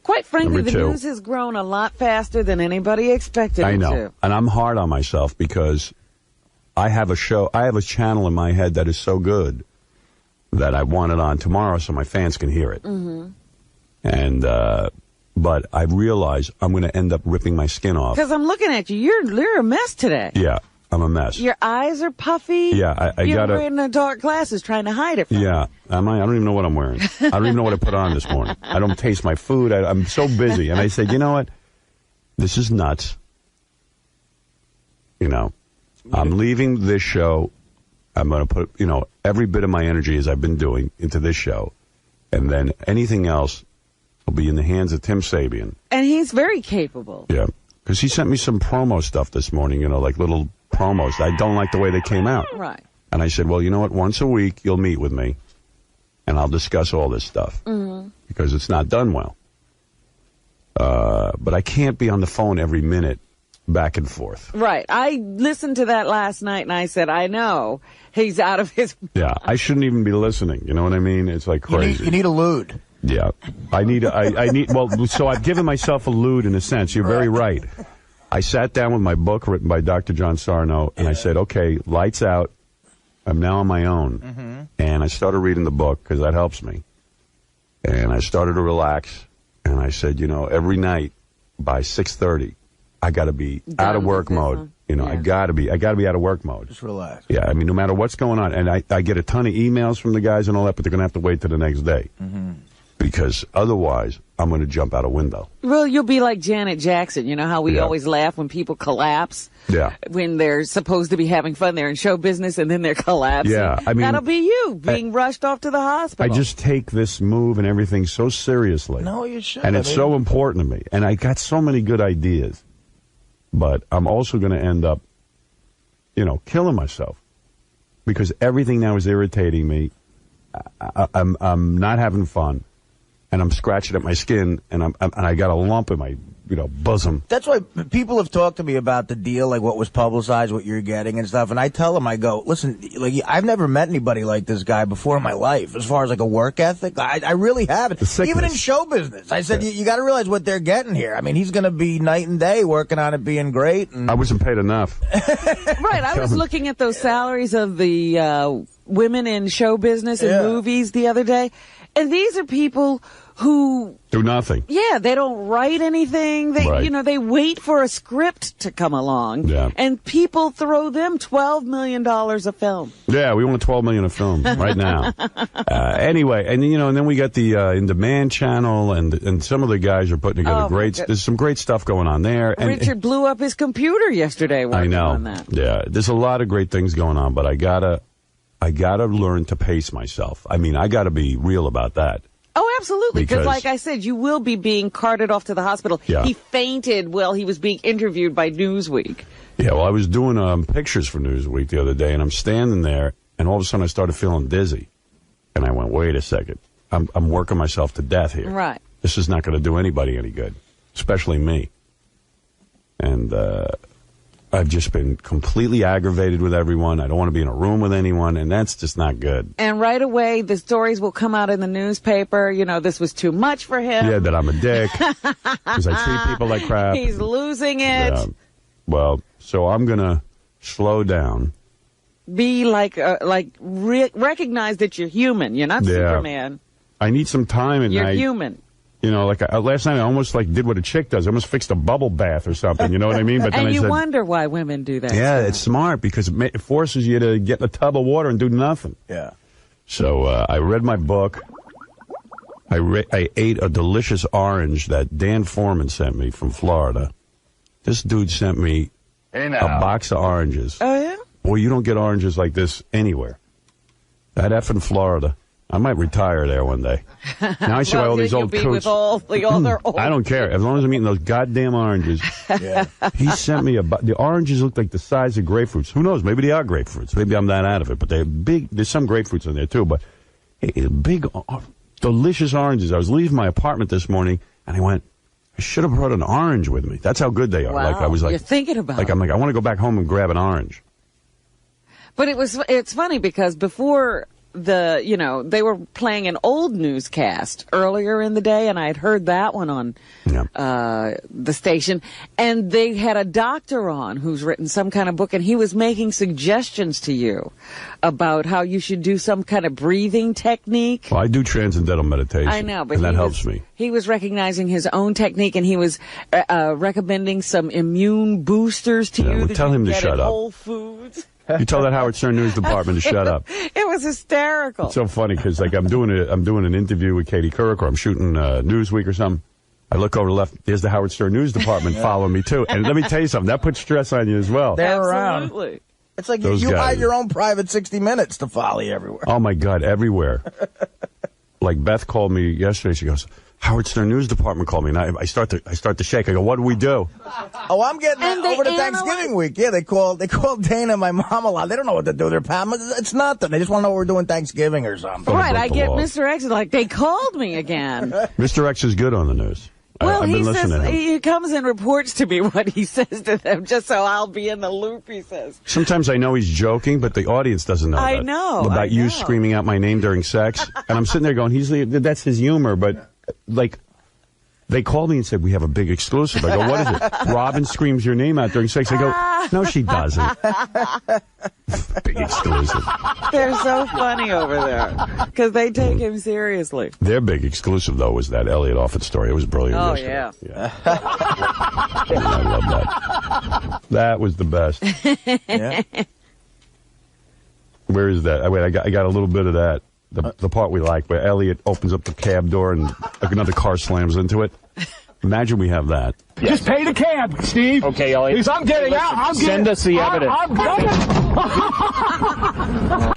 Quite frankly, the news has grown a lot faster than anybody expected it to. I know, and I'm hard on myself because I have a channel in my head that is so good that I want it on tomorrow so my fans can hear it. Mm-hmm. And, but I realize I'm going to end up ripping my skin off. Because I'm looking at you. You're a mess today. Yeah, I'm a mess. Your eyes are puffy. Yeah, You're wearing the dark glasses trying to hide it from me. I don't even know what I'm wearing. I don't even know what I put on this morning. I don't taste my food. I'm so busy. And I said, you know what? This is nuts. I'm leaving this show. I'm going to put, every bit of my energy as I've been doing into this show. And then anything else will be in the hands of Tim Sabian. And he's very capable. Yeah. Because he sent me some promo stuff this morning, like little promos. I don't like the way they came out. Right. And I said, well, you know what? Once a week, you'll meet with me. And I'll discuss all this stuff. Mm-hmm. Because it's not done well. But I can't be on the phone every minute. Back and forth. Right. I listened to that last night, and I said, I know he's out of his... Yeah, I shouldn't even be listening. You know what I mean? It's like crazy. You need a lewd. Yeah. I need, well, so I've given myself a lewd in a sense. You're very right. I sat down with my book written by Dr. John Sarno, and I said, okay, lights out. I'm now on my own. And I started reading the book, because that helps me. And I started to relax. And I said, every night by 6:30, I got to be out of work mode. I got to be out of work mode. Just relax. Yeah, I mean, no matter what's going on. And I get a ton of emails from the guys and all that, but they're going to have to wait till the next day. Because otherwise, I'm going to jump out a window. Well, you'll be like Janet Jackson. You know how we always laugh when people collapse? Yeah. When they're supposed to be having fun, they're in show business, and then they're collapsing. Yeah, I mean, that'll be you being rushed off to the hospital. I just take this move and everything so seriously. No, you should. And it's so important to me. And I got so many good ideas. But I'm also going to end up, killing myself. Because everything now is irritating me. I'm not having fun. And I'm scratching at my skin, and I got a lump in my, bosom. That's why people have talked to me about the deal, like what was publicized, what you're getting and stuff. And I tell them, I go, listen, like I've never met anybody like this guy before in my life, as far as like a work ethic. I really haven't. Even in show business, I said you got to realize what they're getting here. I mean, he's going to be night and day working on it being great. And I wasn't paid enough. Right, I was looking at those salaries of the women in show business and movies the other day, and these are people who do nothing. Yeah, they don't write anything. They, right. They wait for a script to come along. Yeah. And people throw them $12 million a film. Yeah, we want $12 million a film right now. Anyway, and and then we got the In Demand channel, and some of the guys are putting together there's some great stuff going on there. And Richard blew up his computer yesterday working on that. Yeah, there's a lot of great things going on, but I gotta learn to pace myself. I mean, I gotta be real about that. Oh, absolutely. Because, like I said, you will be being carted off to the hospital. Yeah. He fainted while he was being interviewed by Newsweek. Yeah, well, I was doing pictures for Newsweek the other day, and I'm standing there, and all of a sudden I started feeling dizzy. And I went, wait a second. I'm working myself to death here. Right. This is not going to do anybody any good, especially me. And I've just been completely aggravated with everyone. I don't want to be in a room with anyone, and that's just not good. And right away, the stories will come out in the newspaper. This was too much for him. Yeah, that I'm a dick because I treat people like crap. He's losing it. Yeah. Well, so I'm going to slow down. Be recognize that you're human. You're not Superman. I need some time at night. You're human. Last night I almost did what a chick does. I almost fixed a bubble bath or something. You know what I mean? But then and I said, wonder why women do that. Yeah, it's smart because it forces you to get in a tub of water and do nothing. Yeah. So I read my book. I ate a delicious orange that Dan Foreman sent me from Florida. This dude sent me a box of oranges. Oh, yeah? Boy, you don't get oranges like this anywhere. That effing Florida. I might retire there one day. Now I see why all these old coots. With all their old I don't care. As long as I'm eating those goddamn oranges. Yeah. He sent me the oranges look like the size of grapefruits. Who knows? Maybe they are grapefruits. Maybe I'm that out of it. But they're big. There's some grapefruits in there, too. But big, delicious oranges. I was leaving my apartment this morning, and I went, I should have brought an orange with me. That's how good they are. Wow. I was You're thinking about it. I want to go back home and grab an orange. But it's funny because before they were playing an old newscast earlier in the day, and I had heard that one on the station, and they had a doctor on who's written some kind of book, and he was making suggestions to you about how you should do some kind of breathing technique. Well, I do transcendental meditation. I know, but and that helps me. He was recognizing his own technique, and he was recommending some immune boosters to you. Tell him to shut up. Whole Foods. You tell that Howard Stern News Department to shut up. It was hysterical. It's so funny because I'm doing an interview with Katie Couric, or I'm shooting Newsweek or something. I look over to the left. There's the Howard Stern News Department following me too. And let me tell you something. That puts stress on you as well. They're Absolutely. Around. It's like you hire your own private 60 Minutes to follow you everywhere. Oh my God, everywhere. Like Beth called me yesterday. She goes, Howard Stern News Department called me, and I start to shake. I go, what do we do? Oh, I'm getting over to Thanksgiving week. Yeah, they called Dana and my mom a lot. They don't know what to do. It's nothing. They just want to know what we're doing Thanksgiving or something. Right, I get Mr. X like, they called me again. Mr. X is good on the news. Well, I've been listening to him. He comes and reports to me what he says to them, just so I'll be in the loop, he says. Sometimes I know he's joking, but the audience doesn't know I that. know. About you screaming out my name during sex. And I'm sitting there going, that's his humor, but, like, They called me and said, we have a big exclusive. I go, what is it? Robin screams your name out during sex. I go, no, she doesn't. Big exclusive. They're so funny over there because they take him seriously. Their big exclusive, though, was that Elliot Offit story. It was brilliant. Oh, yesterday. yeah. I love that. That was the best. Yeah. Where is that? Wait, I got a little bit of that. The part we like, where Elliot opens up the cab door and another car slams into it. Imagine we have that. Just pay the cab, Steve. Okay, Elliot. Because I'm getting out. Send us the evidence.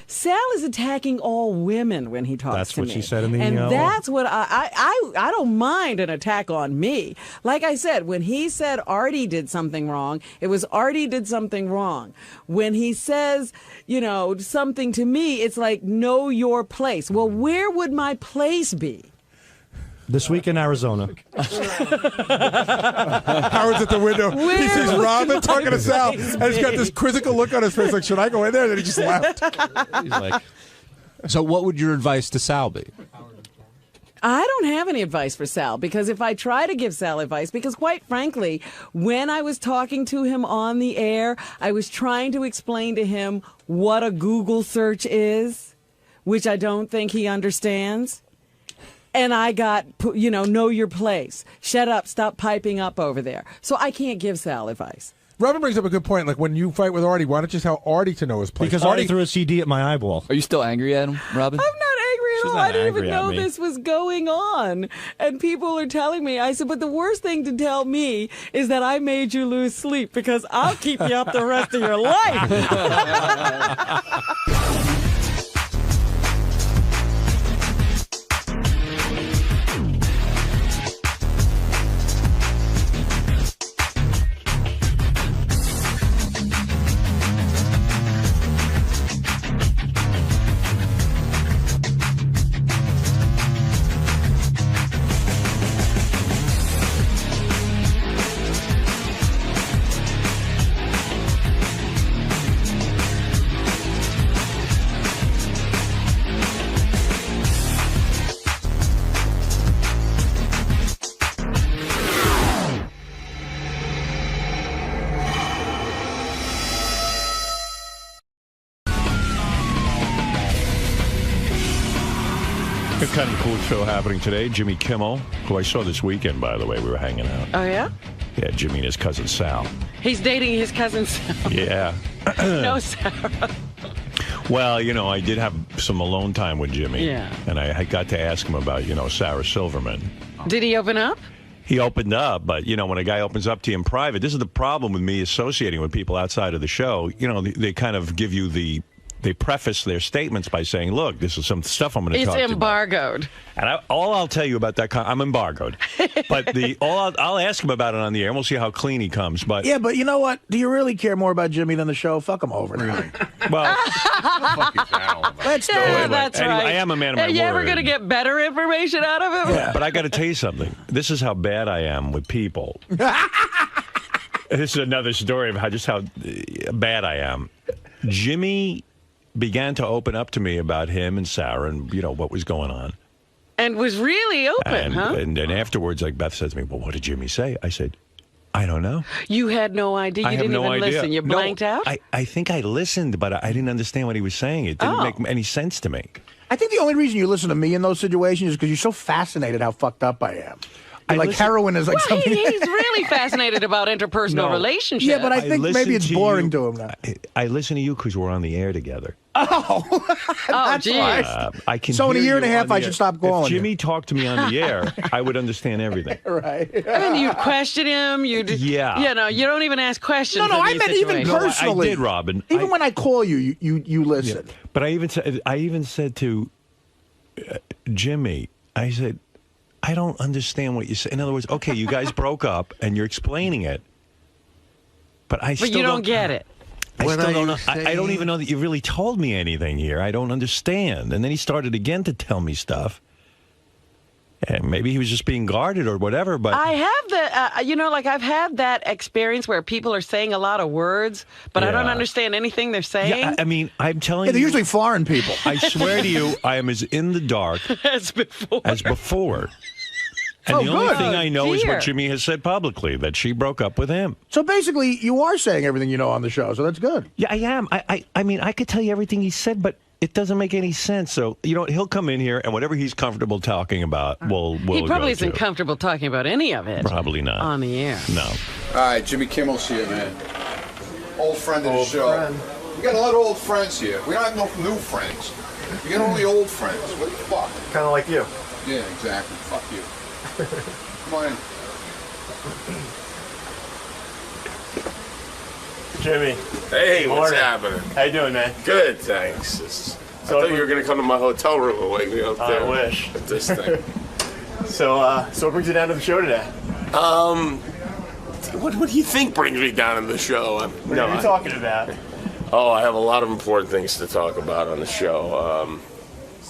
Sal is attacking all women when he talks That's to me. what she said in the And email. that's what I don't mind an attack on me. Like I said, when he said Artie did something wrong, it was Artie did something wrong. When he says, something to me, it's like, know your place. Well, where would my place be? This week in Arizona. Howard's at the window. He sees Robin talking to Sal, and he's got this quizzical look on his face, like, should I go in there? And then he just left. He's like, so what would your advice to Sal be? I don't have any advice for Sal, because if I try to give Sal advice, because quite frankly, when I was talking to him on the air, I was trying to explain to him what a Google search is, which I don't think he understands. And I got, know your place. Shut up. Stop piping up over there. So I can't give Sal advice. Robin brings up a good point. Like, when you fight with Artie, why don't you tell Artie to know his place? Because Artie threw a CD at my eyeball. Are you still angry at him, Robin? I'm not angry at all. I didn't even know this was going on. And people are telling me. I said, but the worst thing to tell me is that I made you lose sleep, because I'll keep you up the rest of your life. Kind of cool show happening today. Jimmy Kimmel, who I saw this weekend, by the way. We were hanging out. Oh, yeah? Yeah, Jimmy and his cousin Sal. He's dating his cousin Sal. Yeah. No, Sarah. Well, I did have some alone time with Jimmy. Yeah. And I got to ask him about, Sarah Silverman. Did he open up? He opened up, but, when a guy opens up to you in private, this is the problem with me associating with people outside of the show. They kind of give you they preface their statements by saying, look, this is some stuff I'm going to talk to you about. It's embargoed. And all I'll tell you about that, I'm embargoed. But I'll ask him about it on the air, and we'll see how clean he comes. But yeah, but you know what? Do you really care more about Jimmy than the show? Fuck him over. Really? Well, let's do yeah, it. That's anyway, right. I am a man of my word. Are you ever going to get better information out of him? Yeah. But I got to tell you something. This is how bad I am with people. This is another story of how bad I am. Jimmy began to open up to me about him and Sarah and, what was going on. And was really open, huh? And then afterwards, like Beth says to me, well, what did Jimmy say? I said, I don't know. You had no idea? You didn't even listen? You blanked out? I think I listened, but I didn't understand what he was saying. It didn't make any sense to me. I think the only reason you listen to me in those situations is because you're so fascinated how fucked up I am. Heroin is like something. He's really fascinated about interpersonal relationships. Yeah, but I think maybe it's boring to him now. I listen to you because we're on the air together. Oh, that's right. I can. So in a year and a half, I air. should stop calling. If Jimmy talked to me on the air, I would understand everything. Right. I mean, you'd question him. You don't even ask questions. No, I meant even personally. I did, Robin. Even when I call you, you listen. Yeah. But I even said to Jimmy, I said, I don't understand what you say. In other words, okay, you guys broke up and you're explaining it, but you don't get it. I still don't know. I don't even know that you really told me anything here. I don't understand. And then he started again to tell me stuff. And maybe he was just being guarded or whatever, but... I have I've had that experience where people are saying a lot of words, but I don't understand anything they're saying. Yeah, I mean, I'm telling you... They're usually foreign people. I swear to you, I am as in the dark as before. And the only good. thing I know is Dear. what Jimmy has said publicly, that she broke up with him. So basically, you are saying everything you know on the show, so that's good. Yeah, I am. I mean, I could tell you everything he said, but it doesn't make any sense. So, you know, he'll come in here, and whatever he's comfortable talking about, we'll He probably go isn't to. comfortable talking about any of it. Probably not. On the air. No. All right, Jimmy Kimmel's here, man. Old friend of the show. We got a lot of old friends here. We don't have no new friends. We got only old friends. What the fuck? Kind of like you. Yeah, exactly. Fuck you. Come on in. Jimmy. Hey, what's Morning. happening? How you doing, man? Good, thanks. I thought you were going to come to my hotel room and wake me up there. I wish. At this thing. So what brings you down to the show today? What do you think brings me down to the show? What are you talking about? Oh, I have a lot of important things to talk about on the show.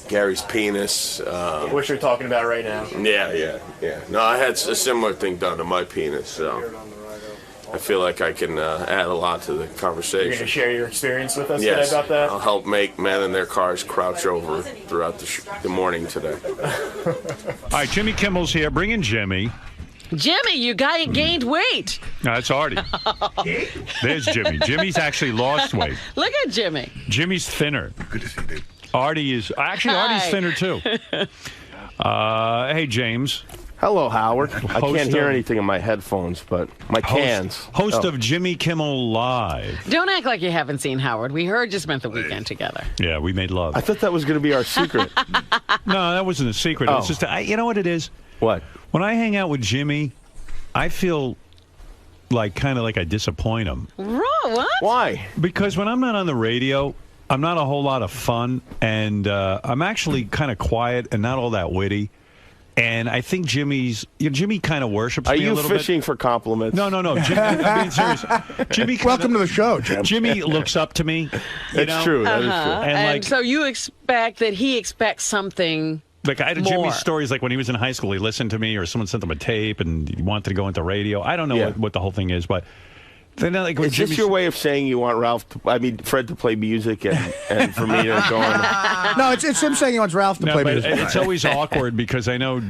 Gary's penis. What you're talking about right now? Yeah. No, I had a similar thing done to my penis, so I feel like I can add a lot to the conversation. You're going to share your experience with us Yes, today about that? I'll help make men in their cars crouch over throughout the morning today. All right, Jimmy Kimmel's here. Bring in Jimmy. Jimmy, you gained weight. No, that's Artie. There's Jimmy. Jimmy's actually lost weight. Look at Jimmy. Jimmy's thinner. Good to see you. Artie's Hi. thinner too. Hey, James. Hello, Howard. I Host can't hear of- anything in my headphones, but my cans. Host Oh. of Jimmy Kimmel Live. Don't act like you haven't seen Howard. We heard you spent the weekend together. Yeah, we made love. I thought that was going to be our secret. No, that wasn't a secret. Oh. It's just, you know what it is? What? When I hang out with Jimmy, I feel like kind of like I disappoint him. What? Why? Because when I'm not on the radio, I'm not a whole lot of fun, and I'm actually kind of quiet and not all that witty. And I think Jimmy kind of worships Are me a you little fishing bit. for compliments? No. Jimmy, I'm being serious. Jimmy Welcome to the show, Jim. Jimmy looks up to me. That's true. That is true. And like, so you expect that he expects something like I had more. Jimmy's stories, like when he was in high school, he listened to me, or someone sent him a tape, and he wanted to go into radio. I don't know what the whole thing is, but then like Is this your way of saying you want Fred to play music and for me to go on? No, it's him saying he wants Ralph to play but music. it's always awkward because I know,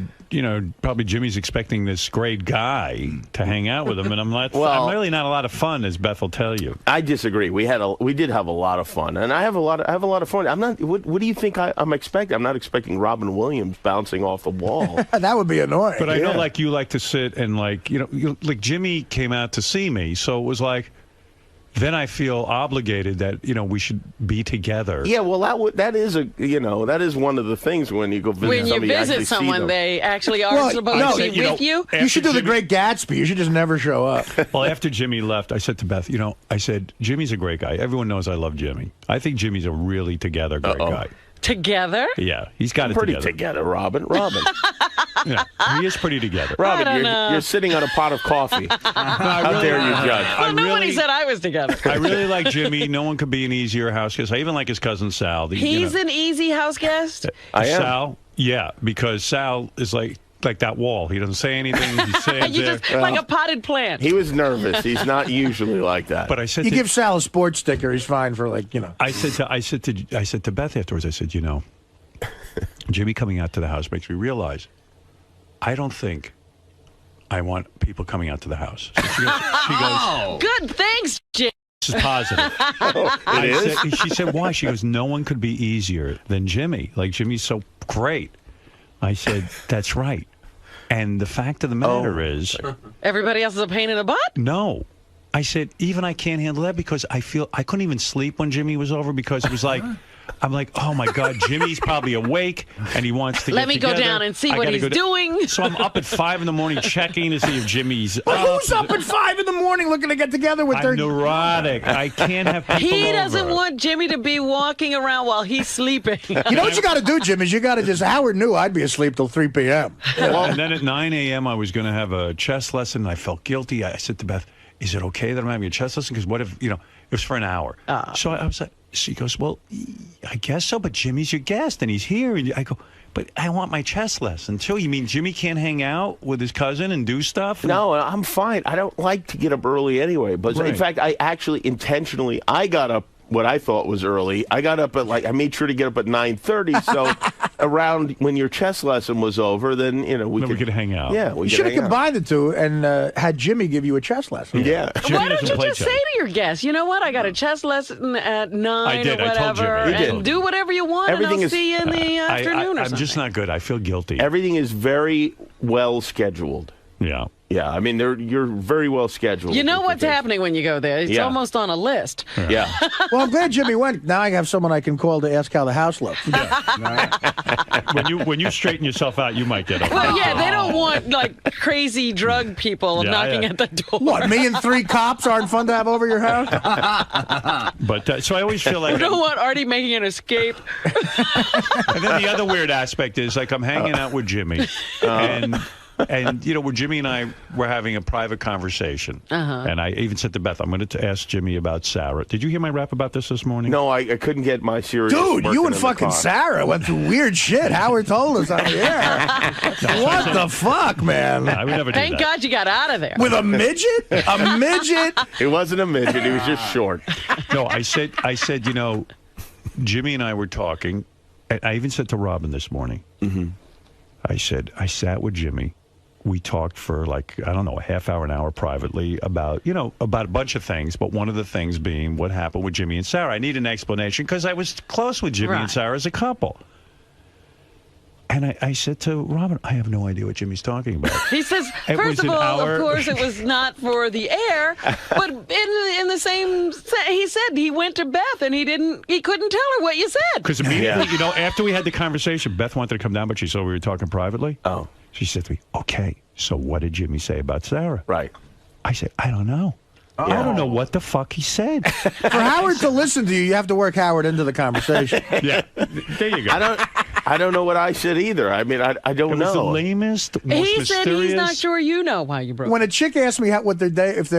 probably Jimmy's expecting this great guy to hang out with him, and I'm not. Well, I'm really not a lot of fun, as Beth will tell you. I disagree. We did have a lot of fun, and I have a lot of fun. I'm not. What do you think I'm expecting? I'm not expecting Robin Williams bouncing off the wall. That would be annoying. But I know, like, you like to sit and, like, like Jimmy came out to see me, so it was like, then I feel obligated that, we should be together. Yeah, well, that is one of the things when you go visit when you somebody, visit actually see someone, them. they actually are supposed to be with you. You should do the Great Gatsby. You should just never show up. Well, after Jimmy left, I said to Beth, I said, Jimmy's a great guy. Everyone knows I love Jimmy. I think Jimmy's a really together great guy. Together? Yeah, he's got it pretty together. Robin. Yeah, he is pretty together. Robin, you're sitting on a pot of coffee. How dare you judge? Well, nobody said I was together. I really like Jimmy. No one could be an easier house guest. I even like his cousin Sal. He's an easy house guest? I am. Sal, yeah, because Sal is like that wall. He doesn't say anything. He stands You there. just like a potted plant. He was nervous. He's not usually like that. But I said, You give Sal a sports sticker, he's fine for I said to Beth afterwards, I said, Jimmy coming out to the house makes me realize I don't think I want people coming out to the house. So she goes, Good, thanks, Jim. this is positive. She said, why? She goes, no one could be easier than Jimmy. Like, Jimmy's so great. I said, that's right. And the fact of the matter is... Everybody else is a pain in the butt? No. I said, even I can't handle that because I couldn't even sleep when Jimmy was over because it was like... I'm like, oh, my God, Jimmy's probably awake, and he wants to Let get me together. go down and see I what gotta he's doing. So I'm up at 5 in the morning checking to see if Jimmy's But up. who's up at 5 in the morning looking to get together with their... I'm neurotic. I can't have people He doesn't over. want Jimmy to be walking around while he's sleeping. You know what you got to do, Jim, is you got to just... Howard knew I'd be asleep till 3 p.m. And then at 9 a.m., I was going to have a chess lesson, and I felt guilty. I said to Beth, is it okay that I'm having a chess lesson? Because what if, it was for an hour. So I was like, she goes, well, I guess so, but Jimmy's your guest, and he's here. And I go, but I want my chess lesson, too. You mean Jimmy can't hang out with his cousin and do stuff? No, I'm fine. I don't like to get up early anyway. But in fact, I actually intentionally, I got up what I thought was early. I got up at I made sure to get up at 9:30, so around when your chess lesson was over, then we could hang out. Yeah, we You could should have hang out. combined the two and had Jimmy give you a chess lesson. Yeah. Why don't you just say to your guests, you know what? I got a chess lesson at 9 I did. or I told whatever, Jimmy. and do whatever you want, Everything and I'll is- see you in the afternoon or I'm something. just not good. I feel guilty. Everything is very well scheduled. Yeah. Yeah, I mean, you're very well scheduled. You know what's happening when you go there. It's Yeah. almost on a list. Yeah. Well, I'm glad Jimmy went. Now I have someone I can call to ask how the house looks. When you straighten yourself out, you might get up. Well, yeah, they don't want, like, crazy drug people Yeah, knocking yeah. at the door. What, me and 3 cops aren't fun to have over your house? But so I always feel like We don't want Artie making an escape. And then the other weird aspect is, like, I'm hanging out with Jimmy, and where Jimmy and I were having a private conversation, and I even said to Beth, I'm going to ask Jimmy about Sarah. Did you hear my rap about this morning? No, I couldn't get my serious. Dude, working you and in the fucking car. Sarah went through weird shit. Howard told us on the air. What the fuck, man? I would never do Thank that. God you got out of there. With a midget? A midget? It wasn't a midget. He was just short. No, I said, Jimmy and I were talking. I even said to Robin this morning, I said, I sat with Jimmy. We talked for a half hour, an hour privately about a bunch of things. But one of the things being what happened with Jimmy and Sarah. I need an explanation because I was close with Jimmy and Sarah as a couple. And I said to Robin, I have no idea what Jimmy's talking about. He says, It first was of an all, hour. of course, it was not for the air, but in the same, he said he went to Beth and he couldn't tell her what you said. Because immediately, after we had the conversation, Beth wanted to come down, but she saw we were talking privately. Oh. She said to me, okay, so what did Jimmy say about Sarah? Right. I said, I don't know. I don't know what the fuck he said. For Howard to listen to you, you have to work Howard into the conversation. Yeah, there you go. I don't know what I said either. I mean, I don't know. It was the lamest, most He mysterious. said he's not sure you know why you broke When a chick asks me what their day, if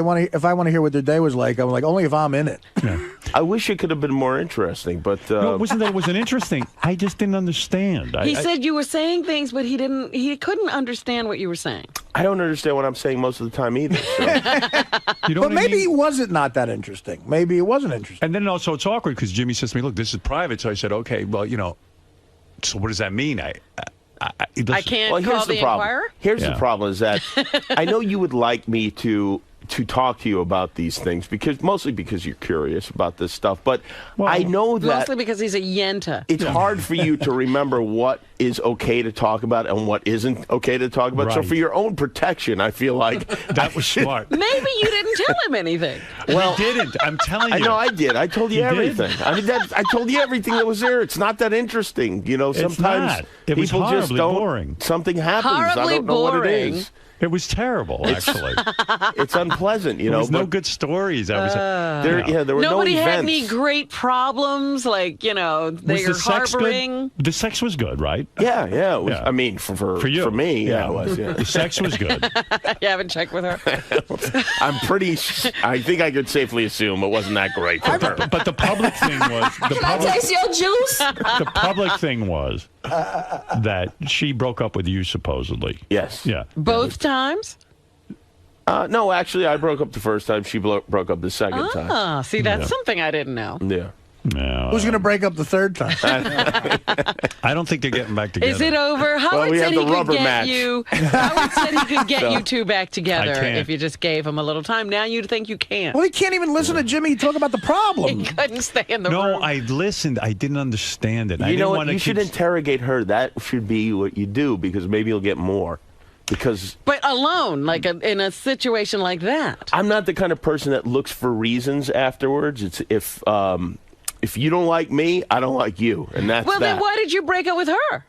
I want to hear what their day was like, I'm like, only if I'm in it. I wish it could have been more interesting, but No, it wasn't that it wasn't interesting. I just didn't understand. He said you were saying things, but he couldn't understand what you were saying. I don't understand what I'm saying most of the time either. So. But maybe it wasn't not that interesting. Maybe it wasn't interesting. And then also it's awkward because Jimmy says to me, look, this is private. So I said, okay, well, so what does that mean? I can't Well, call here's the the problem. Inquirer? Here's the problem is that I know you would like me to talk to you about these things mostly because you're curious about this stuff. But I know that Mostly because he's a yenta. it's hard for you to remember what is okay to talk about and what isn't okay to talk about. So Right. for your own protection, I feel like that was smart. Maybe you didn't tell him anything. Well, he didn't. I'm telling you. I know I did. I told you You did? everything. I mean, I told you everything that was there. It's not that interesting. Sometimes not. It was people just horribly don't. boring. Something happens. I Horribly don't know what it boring. is. It was terrible, actually. It's unpleasant, There was no but good stories. There were Nobody no had events. any great problems, like, they Was were the sex harboring. good? The sex was good, right? Yeah. It was, Yeah. I mean, for you. for me, yeah, it was. Yeah. The sex was good. You haven't checked with her? I think I could safely assume it wasn't that great for her. But the public thing was your juice? the public thing was that she broke up with you supposedly. Yes. Yeah. Both times? No, actually, I broke up the first time. She broke up the second time. Ah, see, that's something I didn't know. Yeah. No. Who's going to break up the third time? I don't think they're getting back together. Is it over? Howard we said have he the could rubber get match. you. Howard said he could get So, you two back together I can't. if you just gave him a little time. Now you think you can't. Well, he can't even listen to Jimmy talk about the problem. He couldn't stay in the room. No, I listened. I didn't understand it. I You didn't know what? want to You should interrogate her. That should be what you do because maybe you'll get more. Because But alone, like in a situation like that. I'm not the kind of person that looks for reasons afterwards. It's if you don't like me, I don't like you, and that's Well, that. then why did you break up with her?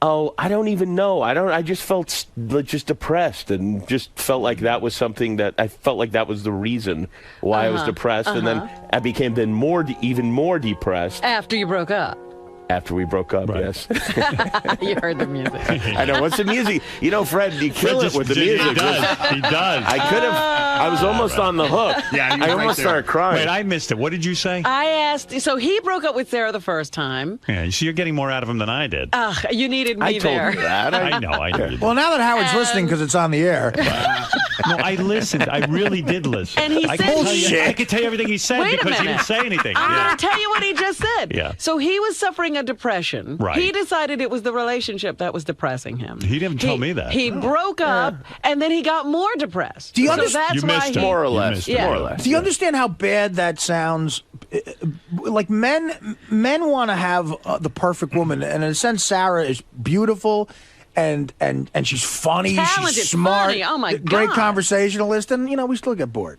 Oh, I don't even know. I just felt just depressed and just felt like that was something that I felt like that was the reason why I was depressed, and then I became then even more depressed After you broke up. after we broke up. Yes. You heard the music. I know. What's the music? Fred, you kill it with the music. He does. He does. I was almost on the hook. Yeah, I almost started crying. Wait, I missed it. What did you say? I asked, so he broke up with Sarah the first time. Yeah, so you're getting more out of him than I did. You needed me I told there. you that. I know. I know. Well, now that Howard's listening because it's on the air, No, I listened. I really did listen. And he I said I could tell you everything he said Wait a because he minute. didn't say anything. I'm Yeah. going to tell you what he just said. Yeah. So he was suffering a depression. Right. He decided it was the relationship that was depressing him. He didn't tell me that. He broke up, and then he got more depressed. Do you so understand? that's You why missed he, him. More or You less. missed it. Yeah. More or less. Do you understand how bad that sounds? Like men want to have the perfect woman, and in a sense, Sarah is beautiful, and she's funny, Talented, she's smart, funny. Oh, my great God. conversationalist, and we still get bored.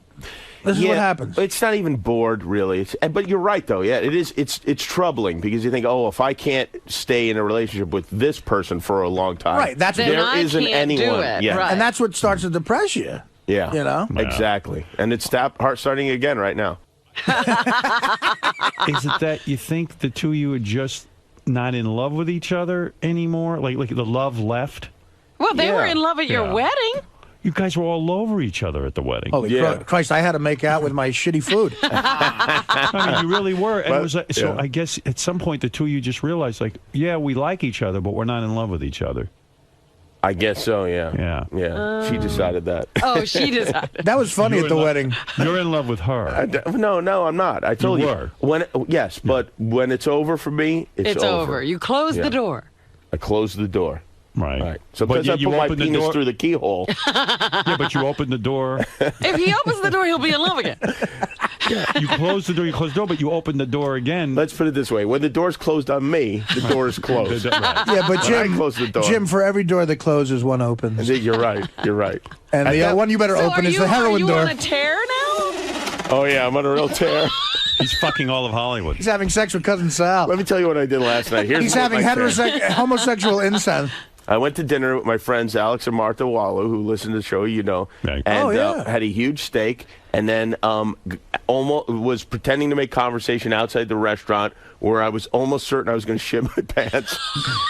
This is what happens. It's not even bored, really. But you're right, though. Yeah, it is. It's troubling because you think, oh, if I can't stay in a relationship with this person for a long time, Right, that's- Then there I isn't can't anyone. do it. Yeah, Right. And that's what starts to depress you. yeah, exactly. And it's starting again right now. Is it that you think the two of you are just not in love with each other anymore? Like the love left? Well, they Yeah. were in love at your Yeah. wedding. You guys were all over each other at the wedding. Holy Yeah. Christ, I had to make out with my shitty food. I mean, you really were. And But- it was, so I guess at some point the two of you just realized, like, yeah, we like each other, but we're not in love with each other. I guess so. Yeah. Yeah. Yeah. She decided that. Oh, she decided. That was funny You're at the in love- wedding. You're in love with her. No, I'm not. I told you. were. Yes, but when it's over for me, It's over. You close Yeah. the door. I close the door. Right. So But because I you put my open the penis door- through the keyhole. Yeah, but you open the door. If he opens the door, he'll be in love again. You close the door, but you open the door again. Let's put it this way: when the door's closed on me, the door is closed. Right. Yeah, but When I Jim, close the door. Jim, for every door that closes, one opens. You're right. You're right. And the one you better So open are is you, the heroin are you door. on a tear now? Oh yeah, I'm on a real tear. He's fucking all of Hollywood. He's having sex with Cousin Sal. Let me tell you what I did last night. He's having homosexual incest. I went to dinner with my friends Alex and Martha Wallow, who listen to the show, Right. and had a huge steak, and then almost was pretending to make conversation outside the restaurant where I was almost certain I was going to shit my pants.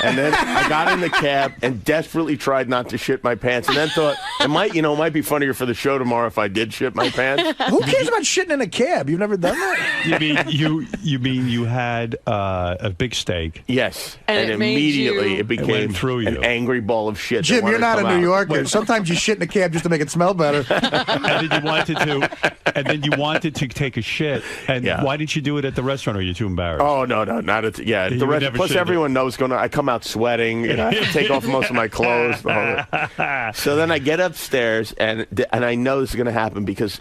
And then I got in the cab and desperately tried not to shit my pants, and then thought it might be funnier for the show tomorrow if I did shit my pants. Who cares about shitting in a cab? You've never done that? You mean you had a big steak? Yes, And it made immediately you- it became went through you. an angry ball of shit. that Jim, wanted you're not to a come New out. Yorker. Sometimes you shit in a cab just to make it smell better. And then you wanted to take a shit. And Yeah. why didn't you do it at the restaurant? Or are you too embarrassed? Oh no, not at yeah. You The would rest, never plus, should do. everyone knows I come out sweating. I have to take off most of my clothes. So then I get upstairs, and I know this is going to happen because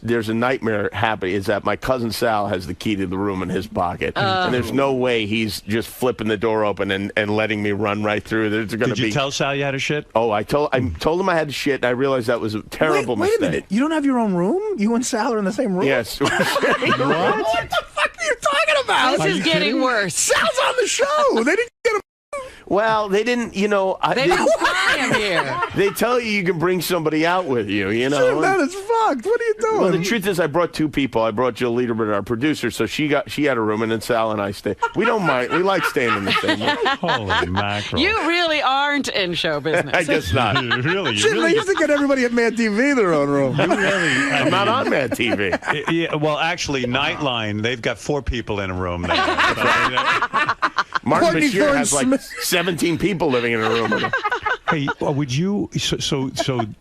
there's a nightmare happening. Is that my cousin Sal has the key to the room in his pocket, and there's no way he's just flipping the door open and letting me run right through. There's going to Did be. you tell Sal you had a shit? Oh, I told him I had to shit, and I realized that was a terrible Wait mistake. a minute. You don't have your own room? You and Sal are in the same room? Yes. What the fuck are you talking about? This is getting worse. Sal's on the show. They didn't get him. Well, they didn't. They didn't fly him here. They tell you can bring somebody out with you. Jim, that is fucked. What are you doing? Well, the truth is, I brought two people. I brought Jill Lederman, our producer, so she had a room, and then Sal and I stayed. We don't mind. We like staying in the same room. Holy mackerel. You really aren't in show business. I guess not. Really? Jim, they used to get everybody at Mad TV their own room. I'm not on Mad TV. Yeah, well, actually, Nightline, they've got 4 people in a room there. Martin Courtney Bashir has Thorne like 17 people living in a room with him. Hey, would you? So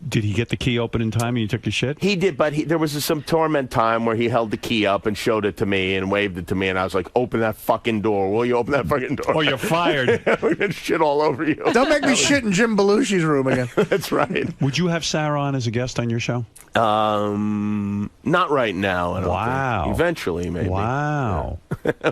did he get the key open in time and you took your shit? He did, but there was some torment time where he held the key up and showed it to me and waved it to me, and I was like, "Open that fucking door! Will you open that fucking door?" Or you're fired. We're gonna shit all over you. Don't make me shit in Jim Belushi's room again. That's right. Would you have Sarah on as a guest on your show? Not right now. I don't think. Eventually, maybe. Wow.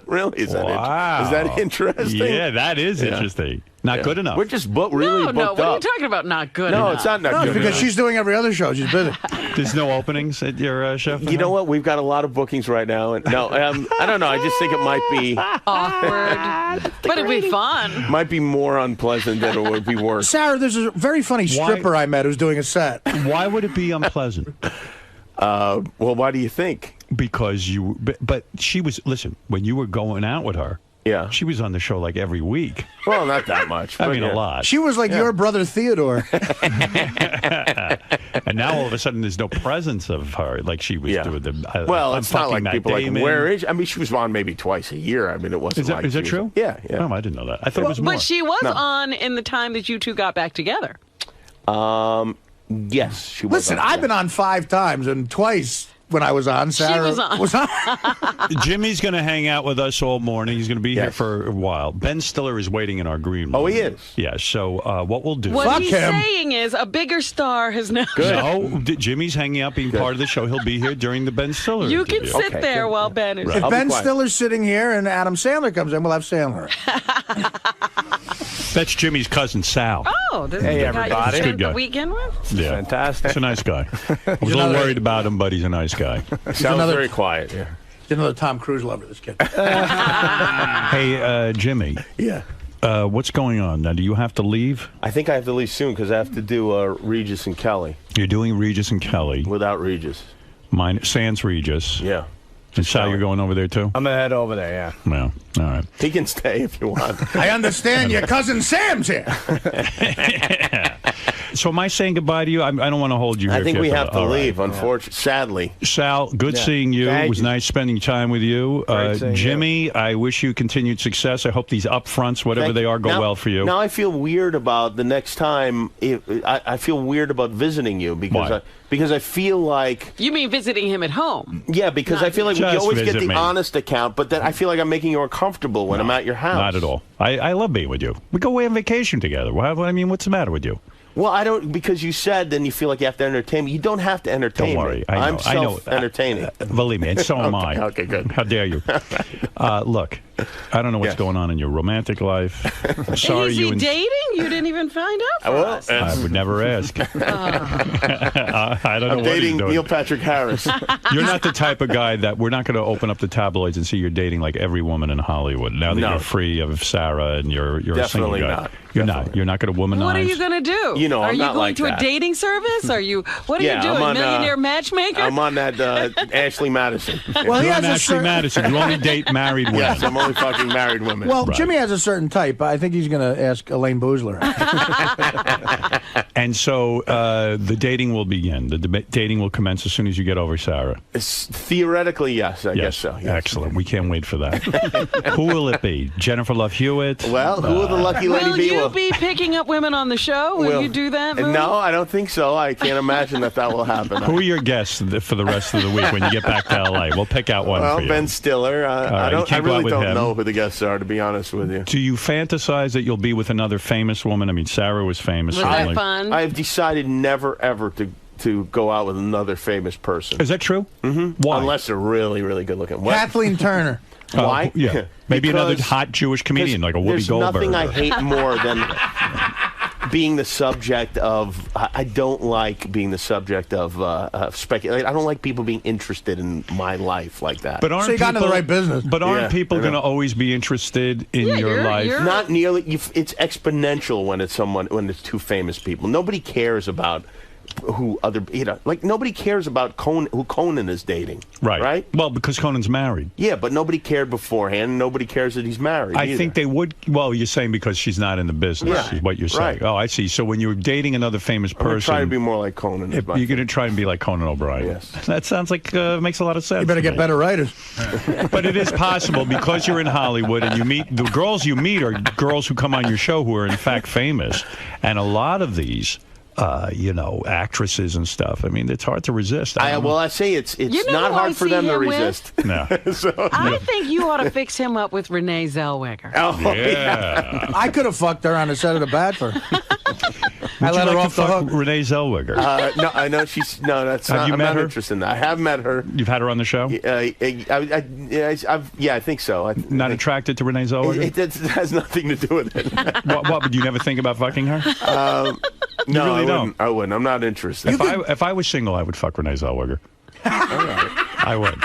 Really? Is that Wow. is that interesting? Yeah, that is interesting. Not good enough. We're just really booked what up. are you talking about? Not good No, enough. it's not No, good it's because enough. she's doing every other show. She's busy. There's no openings at your show? You know what? We've got a lot of bookings right now. And no, I don't know. I just think it might be Awkward. But it'd be fun. might be more unpleasant than it would be worse. Sarah, there's a very funny stripper I met who's doing a set. Why would it be unpleasant? Well, why do you think? Because but she was, listen, when you were going out with her, yeah, she was on the show like every week. Well, not that much. I but mean, yeah. a lot. She was like your brother Theodore. And now all of a sudden there's no presence of her like she was doing the. Well, I'm it's not fucking like Matt people Damon. like, where is she? I mean, she was on maybe twice a year. I mean, it wasn't like Is that she true? was, yeah. Oh, I didn't know that. I thought it was more. But she was No. on in the time that you two got back together. Yes, she was. Listen, I've been on 5 times, and twice when I was on, Sarah was on. Jimmy's going to hang out with us all morning. He's going to be here for a while. Ben Stiller is waiting in our green room. Oh, he is? Yeah, so what we'll do... What he's saying is a bigger star has now... No, Jimmy's hanging out, being part of the show. He'll be here during the Ben Stiller You interview. can sit there while Ben is... If Ben Stiller's sitting here and Adam Sandler comes in, we'll have Sandler. That's Jimmy's cousin, Sal. Oh, this Hey, is the guy you everybody. spent Good guy. the weekend with? Yeah. Fantastic. He's a nice guy. I was a little worried about him, but he's a nice guy. Sounds very quiet, yeah. He's another Tom Cruise lover, this kid. Hey, Jimmy. Yeah. What's going on? Now, do you have to leave? I think I have to leave soon because I have to do Regis and Kelly. You're doing Regis and Kelly. Without Regis. Sans Regis. Yeah. And Sal, you're going over there, too? I'm going to head over there, yeah. Well, all right. He can stay if you want. I understand your cousin Sam's here. So am I saying goodbye to you? I don't want to hold you here. I think we have to all leave, right. unfortunately. Sadly. Sal, good seeing you. It was nice spending time with you. Jimmy, I wish you continued success. I hope these upfronts, whatever they are, go well for you. Now I feel weird about the next time. I feel weird about visiting you because I feel like... You mean visiting him at home? Yeah, because I feel like we Just always get visit the me. honest account, but then I feel like I'm making you uncomfortable when I'm at your house. Not at all. I love being with you. We go away on vacation together. I mean, what's the matter with you? Well, I don't, because you said then you feel like you have to entertain me. You don't have to entertain Don't worry. me. I know. I'm self-entertaining. Believe me, and so am I. Okay, good. How dare you? Look, I don't know what's going on in your romantic life. I'm sorry Is he dating? You didn't even find out for us. I would never ask. I don't know I'm what dating he's doing. Neil Patrick Harris. You're not the type of guy that we're not going to open up the tabloids and see you're dating like every woman in Hollywood. Now that you're free of Sarah and you're a single Definitely guy. not. You're not. You're not going to womanize. What are you going to do? You know, are I'm you not going like to that. a dating service? Are you? What are Yeah, you doing? I'm on, Millionaire matchmaker? I'm on that Ashley Madison. Well, he You're has on a Ashley Madison. You only date married women. Yes, I'm only fucking married women. Well, Jimmy has a certain type. I think he's going to ask Elaine Boozler. And so the dating will begin. The dating will commence as soon as you get over Sarah. Theoretically, yes. I guess so. Yes. Excellent. We can't wait for that. Who will it be? Jennifer Love Hewitt? Well, who will the lucky lady Will be? you be picking up women on the show? Will you do that? Lou? No, I don't think so. I can't imagine that will happen. Who are your guests for the rest of the week when you get back to L.A.? We'll pick out one Well, for you. Ben Stiller. I really don't know who the guests are, to be honest with you. Do you fantasize that you'll be with another famous woman? I mean, Sarah was famous. Was that fun? I have decided never, ever to go out with another famous person. Is that true? Mm-hmm. Why? Unless they're really, really good looking. Kathleen Turner. Why? Yeah. Maybe another Because- hot Jewish comedian like a Whoopi There's Goldberg. nothing I hate more than being the subject of. I don't like being the subject of speculation. I don't like people being interested in my life like that. But aren't So you got into the right business. But aren't Yeah, people I know. going to always be interested in your life? Not nearly. It's exponential when it's two famous people. Nobody cares about who other, like nobody cares about who Conan is dating. Right? Well, because Conan's married. Yeah, but nobody cared beforehand. Nobody cares that he's married. I either. think they would. Well, you're saying because she's not in the business, Right. is what you're saying. Right. Oh, I see. So when you're dating another famous I'm gonna person, try to be more like Conan. you're going to try and be like Conan O'Brien. Yes. That sounds like makes a lot of sense. You better to get me. better writers. But it is possible because you're in Hollywood and you meet the girls you meet are girls who come on your show who are in fact famous, and a lot of these. Actresses and stuff. I mean, it's hard to resist. I say it's You know not who I hard for see them to him with? resist. No. I think you ought to fix him up with Renee Zellweger. Oh, yeah. I could have fucked her on the set of The Bachelor. I let her off the hook. Renee Zellweger. No, I know she's no. That's Have not, you I'm met not her? interested in that. I have met her. You've had her on the show. I think so. Not attracted to Renee Zellweger. It has nothing to do with it. What? Would you never think about fucking her? No, really I don't. wouldn't. I wouldn't. I'm not interested. If I was single, I would fuck Renee Zellweger. I would.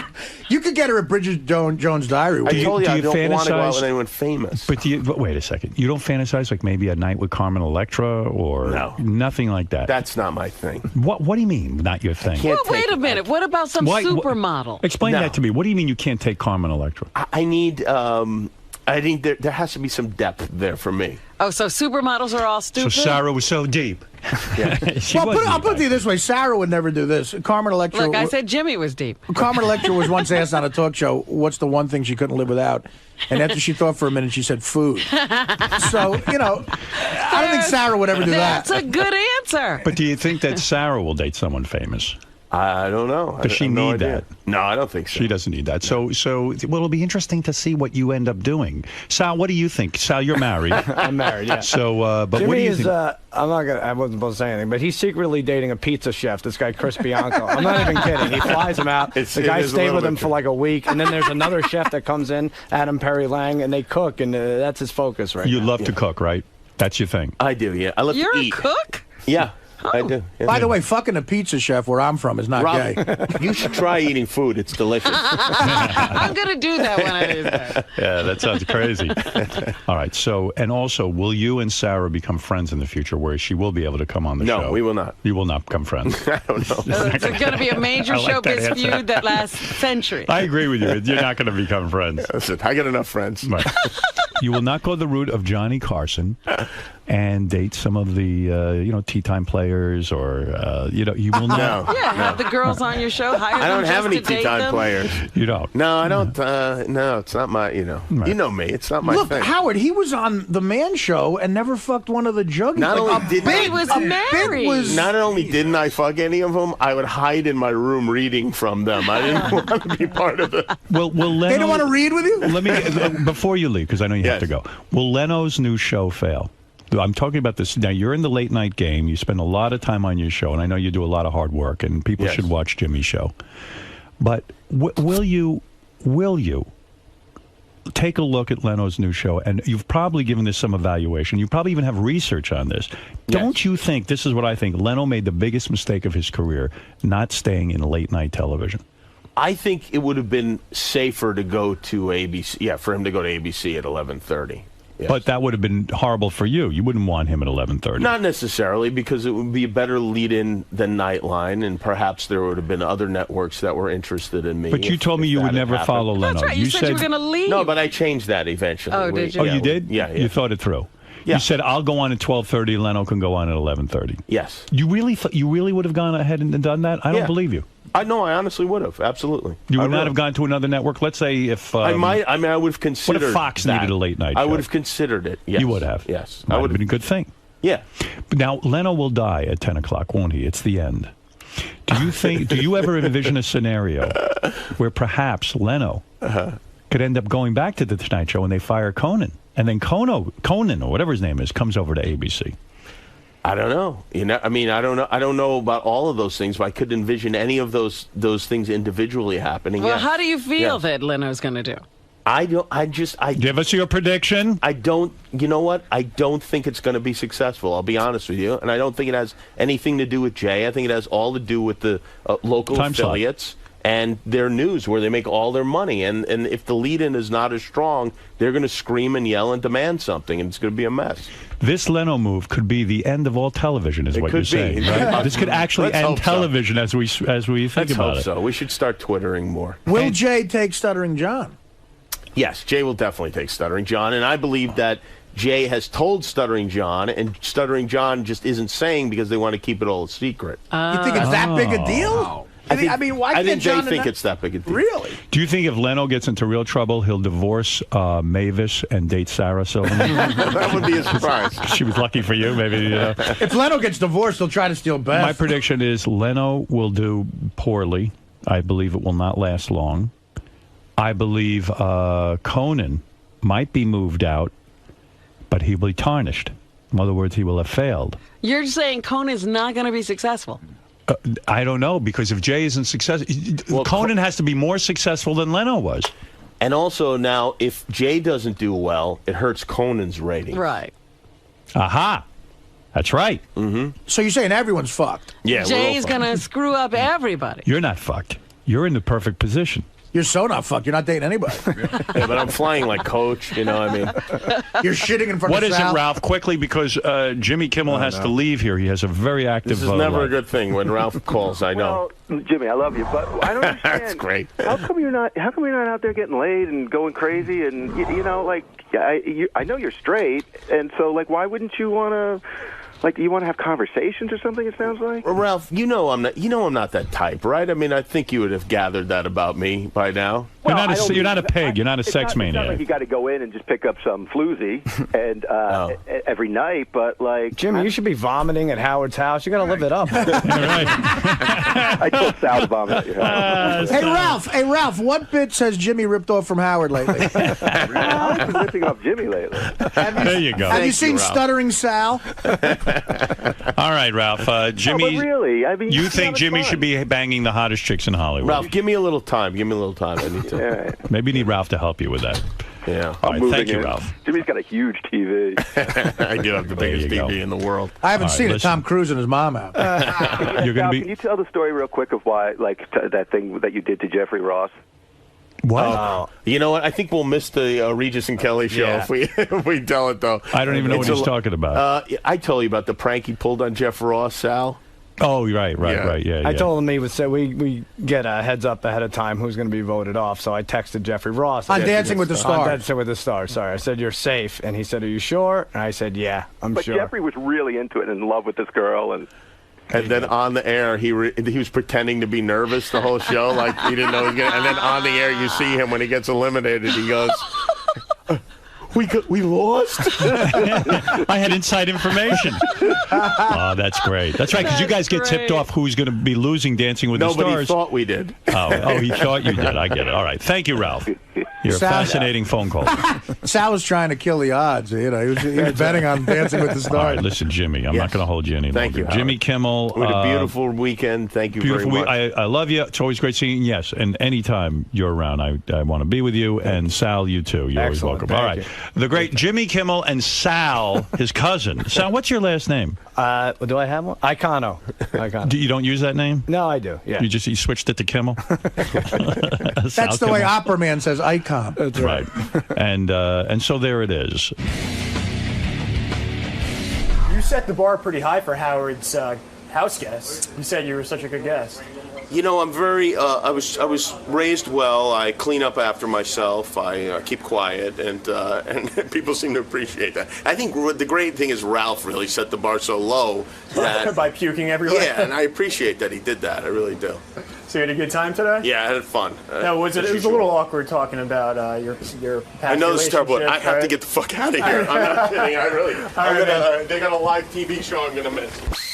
You could get her at Bridget Jones' Diary. I told you I don't want to go out fantasize- with anyone famous. But wait a second. You don't fantasize like maybe a night with Carmen Electra or nothing like that. That's not my thing. What do you mean? Not your thing? Well, wait a minute. What about some supermodel? Explain that to me. What do you mean you can't take Carmen Electra? I need. I think there has to be some depth there for me. Oh, so supermodels are all stupid? So Sarah was so deep. I'll put it this way. Sarah would never do this. Carmen Electra. Look, I said Jimmy was deep. Carmen Electra was once asked on a talk show, what's the one thing she couldn't live without? And after she thought for a minute, she said food. So, I don't think Sarah would ever do that. That's a good Pulitzer. But do you think that Sarah will date someone famous? I don't know. Does she need that? No, I don't think so. She doesn't need that. So, well, it'll be interesting to see what you end up doing. Sal, what do you think? Sal, you're married. I'm married, yeah. So, but Jimmy what do you is, think? I wasn't supposed to say anything, but he's secretly dating a pizza chef, this guy Chris Bianco. I'm not even kidding. He flies him out. The guy stayed with him for like a week, and then there's another chef that comes in, Adam Perry Lang, and they cook, and that's his focus right now. You love to cook, right? That's your thing. I do, yeah. I love You're to a eat. cook? Yeah. I do. Yeah. By the way, fucking a pizza chef where I'm from is not Rob, gay. You should try eating food. It's delicious. I'm going to do that when I do that. Yeah, that sounds crazy. All right. So, and also, will you and Sarah become friends in the future where she will be able to come on the show? No, we will not. You will not become friends. I don't know. It's going to be a major showbiz feud that lasts centuries. I agree with you. You're not going to become friends. Listen, I got enough friends. Right. You will not go the route of Johnny Carson and date some of the, tea time players or, you will not. No. Yeah, have the girls on your show. Hire I don't them have just any to date tea time them. players. You don't? No, I don't. No, it's not my, Right. You know me. It's not my Look, thing. Howard, he was on The Man Show and never fucked one of the juggies. Not only didn't He was married. Not only didn't I fuck any of them, I would hide in my room reading from them. I didn't want to be part of it. Will Leno, They don't want to read with you? Let me, before you leave, because I know you have to go, will Leno's new show fail? I'm talking about this. Now, you're in the late night game. You spend a lot of time on your show, and I know you do a lot of hard work, and people should watch Jimmy's show. But will you take a look at Leno's new show? And you've probably given this some evaluation. You probably even have research on this. Don't you think, this is what I think, Leno made the biggest mistake of his career, not staying in late night television? I think it would have been safer to go to ABC. Yeah, for him to go to ABC at 11:30. Yes. But that would have been horrible for you. You wouldn't want him at 11:30. Not necessarily, because it would be a better lead-in than Nightline, and perhaps there would have been other networks that were interested in me. But you told me you would never follow Leno. That's right. You said you were going to leave. No, but I changed that eventually. Oh, did you? Oh, you did? Yeah. You thought it through. Yeah. You said, I'll go on at 12:30, Leno can go on at 11:30. Yes. You really would have gone ahead and done that? I don't believe you. I honestly would have. Absolutely. You would not have gone to another network? Let's say if... I would have considered What if Fox that. needed a late night show? I would have considered it, yes. You would have? Yes. That would have been a good thing. Yeah. But now, Leno will die at 10 o'clock, won't he? It's the end. Do you ever envision a scenario where perhaps Leno could end up going back to the Tonight Show and they fire Conan? And then Conan, or whatever his name is, comes over to ABC. I don't know. I don't know about all of those things, but I could envision any of those things individually happening. Well, yes. how do you feel that Leno's going to do? Give us your prediction. I don't. You know what? I don't think it's going to be successful. I'll be honest with you, and I don't think it has anything to do with Jay. I think it has all to do with the local Time affiliates. slot. And their news, where they make all their money. And if the lead-in is not as strong, they're going to scream and yell and demand something, and it's going to be a mess. This Leno move could be the end of all television, is what you're saying, right? This could actually end television as we think Let's about hope it. so. We should start twittering more. Will Jay take Stuttering John? Yes, Jay will definitely take Stuttering John, and I believe that Jay has told Stuttering John, and Stuttering John just isn't saying because they want to keep it all a secret. You think it's that big a deal? Wow. Why I can't think John they think it's that big a deal. Really? Do you think if Leno gets into real trouble, he'll divorce Mavis and date Sarah Silverman? That would be a surprise. She was lucky for you, maybe. If Leno gets divorced, he'll try to steal Beth. My prediction is Leno will do poorly. I believe it will not last long. I believe Conan might be moved out, but he will be tarnished. In other words, he will have failed. You're saying Conan's not going to be successful? I don't know, because if Jay isn't successful, Conan has to be more successful than Leno was. And also now, if Jay doesn't do well, it hurts Conan's rating. Right. Aha. That's right. Mm-hmm. So you're saying everyone's fucked? Yeah. Jay's going to screw up everybody. You're not fucked. You're in the perfect position. You're so not fucked. You're not dating anybody. Yeah, but I'm flying like Coach, you know what I mean? You're shitting in front What of is Sal. it, Ralph? Quickly, because Jimmy Kimmel has to leave here. He has a very active This is never life. a good thing when Ralph calls, I know. Well, Jimmy, I love you, but I don't understand. That's great. How come you're not out there getting laid and going crazy? And you know, like I know you're straight, and so like, why wouldn't you want to? Like, do you want to have conversations or something? It sounds like. Well, Ralph, I'm not that type, right? I mean, I think you would have gathered that about me by now. You're not a pig. You're not a sex maniac. It's not like you got to go in and just pick up some floozy and every night, but like Jimmy, you should be vomiting at Howard's house. You got to live it up. I told Sal to vomit at your house. Hey Ralph, what bits has Jimmy ripped off from Howard lately? I've been ripping off Jimmy lately. There you go. Have you seen Stuttering Sal? All right, Ralph. Jimmy, but really, I mean, you think Jimmy should be banging the hottest chicks in Hollywood? Ralph, give me a little time. Give me a little time. I need to. Right. Maybe you need Ralph to help you with that. Yeah. All right, thank you, Ralph. Jimmy's got a huge TV. I do have the biggest TV in the world. I haven't seen it. Tom Cruise and his mom out. You're going to be. Can you tell the story real quick of why, like, that thing that you did to Jeffrey Ross? What? You know what? I think we'll miss the Regis and Kelly show if we tell it, though. I don't even know what he's talking about. I told you about the prank he pulled on Jeff Ross, Sal. Oh, right. Yeah. I told him we get a heads up ahead of time who's going to be voted off. So I texted Jeffrey Ross on Dancing with the Stars. On Dancing with the Stars. Sorry, I said you're safe, and he said, "Are you sure?" And I said, "Yeah, I'm sure." But Jeffrey was really into it and in love with this girl, and then on the air, he was pretending to be nervous the whole show, like he didn't know he was going to. And then on the air, you see him when he gets eliminated. He goes, We lost? I had inside information. Oh, that's great. That's right, because you guys get tipped off who's going to be losing Dancing with the Stars. Nobody thought we did. Oh, he thought you did. I get it. All right. Thank you, Ralph. You're a fascinating phone call. Sal was trying to kill the odds. You know, he was betting on Dancing with the Stars. All right, listen, Jimmy, I'm not going to hold you any longer. Thank you, Howard. Jimmy Kimmel. We had a beautiful weekend. Thank you very much. I love you. It's always great seeing you. Yes, and anytime you're around, I want to be with you. And Sal, you too. You're always welcome. All right. The great Jimmy Kimmel and Sal, his cousin. Sal, what's your last name? Do I have one? Icono. You don't use that name? No, I do. Yeah. You switched it to Kimmel? That's the way Opera Man says icon. That's right. And so there it is. You set the bar pretty high for Howard's house guest. You said you were such a good guest. You know, I'm very. I was raised well. I clean up after myself. I keep quiet, and people seem to appreciate that. I think the great thing is Ralph really set the bar so low that by puking everywhere. Yeah, and I appreciate that he did that. I really do. So you had a good time today? Yeah, I had fun. No, it was a little awkward talking about your past I know this is terrible. I have right? to get the fuck out of here. I'm not kidding. I really. They got a live TV show I'm gonna miss.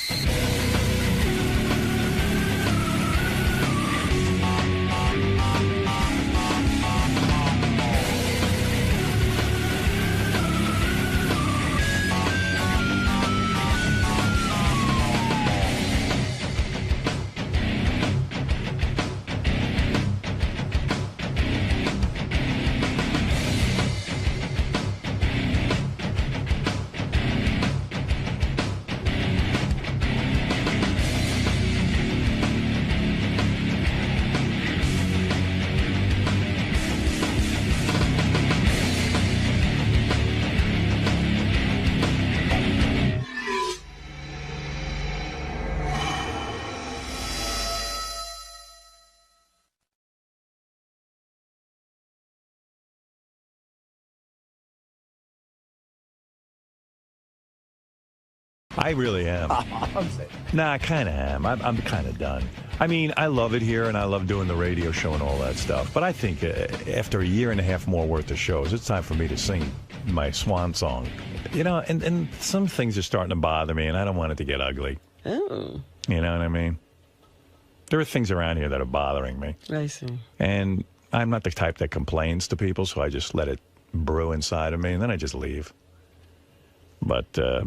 I really am. Nah, I kind of am. I'm kind of done. I mean, I love it here, and I love doing the radio show and all that stuff. But I think after a year and a half more worth of shows, it's time for me to sing my swan song. You know, and some things are starting to bother me, and I don't want it to get ugly. Oh. You know what I mean? There are things around here that are bothering me. I see. And I'm not the type that complains to people, so I just let it brew inside of me, and then I just leave. But, I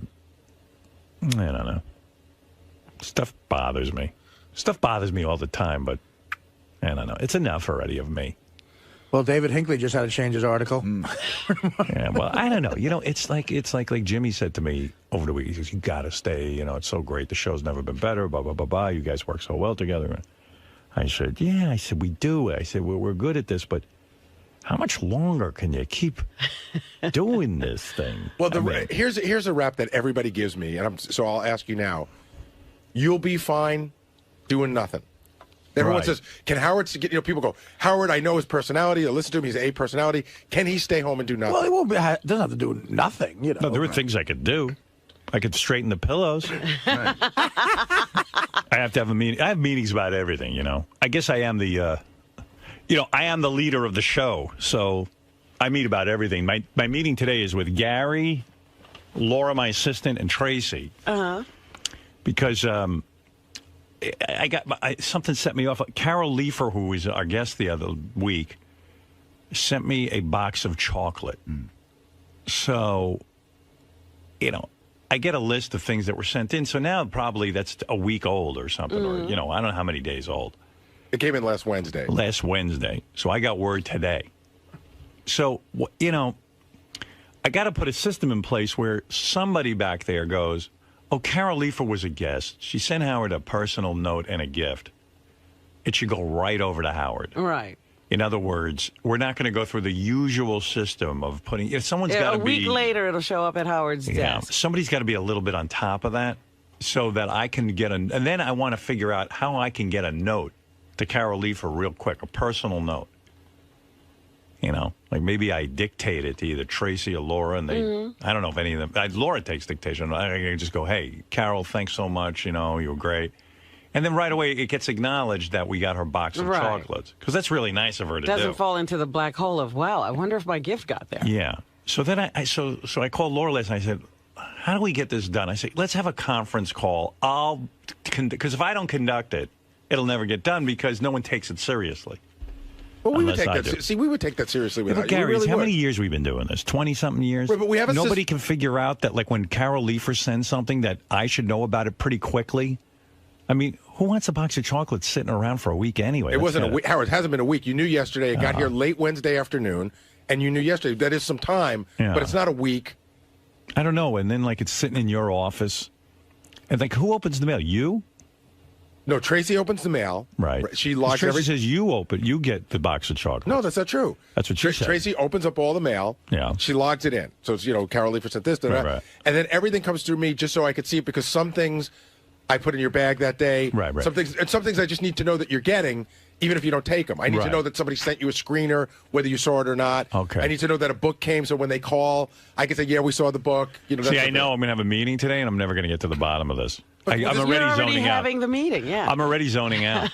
don't know. Stuff bothers me. Stuff bothers me all the time, but I don't know. It's enough already of me. Well, David Hinckley just had to change his article. Yeah, well, I don't know. You know, it's like Jimmy said to me over the week. He says, "You got to stay. You know, it's so great. The show's never been better. Blah blah blah blah. You guys work so well together." I said, "Yeah." I said, "We do." I said, "We're good at this, but how much longer can you keep doing this thing?" Well, here's a rap that everybody gives me, and so I'll ask you now. You'll be fine doing nothing. Everyone says, "Can Howard get?" You know, people go, "Howard, I know his personality. I listen to him. He's a personality. Can he stay home and do nothing?" Well, he won't. Doesn't have to do nothing. You know. No, there are things I could do. I could straighten the pillows. I have to have a meeting. I have meetings about everything. You know. I guess I am the I am the leader of the show, so I meet about everything. My meeting today is with Gary, Laura, my assistant, and Tracy. Because something set me off. Carol Leifer, who was our guest the other week, sent me a box of chocolate. So, I get a list of things that were sent in. So now probably that's a week old or something, or, I don't know how many days old. It came in last Wednesday. Last Wednesday. So I got word today. So, I got to put a system in place where somebody back there goes, oh, Carol Leifer was a guest. She sent Howard a personal note and a gift. It should go right over to Howard. Right. In other words, we're not going to go through the usual system of putting... If someone's got to be... A week later, it'll show up at Howard's desk. Somebody's got to be a little bit on top of that so that I can get and then I want to figure out how I can get a note to Carol Leifer real quick, a personal note. Like maybe I dictate it to either Tracy or Laura, and they... I don't know if any of them... Laura takes dictation. I just go, hey, Carol, thanks so much. You were great. And then right away, it gets acknowledged that we got her box of chocolates. Because that's really nice of her to do. Doesn't fall into the black hole of, wow, I wonder if my gift got there. Yeah. So then I called Laura last night. I said, how do we get this done? I said, let's have a conference call. Because if I don't conduct it, it'll never get done because no one takes it seriously. Well, we would take that. See, we would take that seriously. But Gary, how many years we've been doing this? 20-something years. Right, but we have nobody can figure out that, like, when Carol Leifer sends something, that I should know about it pretty quickly. I mean, who wants a box of chocolates sitting around for a week anyway? It wasn't a week. Howard, it hasn't been a week. You knew yesterday. It got here late Wednesday afternoon, and you knew yesterday. That is some time, but it's not a week. I don't know. And then, like, it's sitting in your office. And, like, who opens the mail? You? No, Tracy opens the mail. Right. She logs Tracy says you get the box of chocolates. No, that's not true. That's what she said. Tracy opens up all the mail. Yeah. She logs it in. So it's, Carol Leifer sent this, right. And then everything comes through me just so I could see it because some things I put in your bag that day. Right. Some things I just need to know that you're getting, even if you don't take them. I need to know that somebody sent you a screener, whether you saw it or not. Okay. I need to know that a book came, so when they call, I can say, yeah, we saw the book. See, I know I'm going to have a meeting today, and I'm never going to get to the bottom of this. I'm already zoning out. Having the meeting, yeah. I'm already zoning out.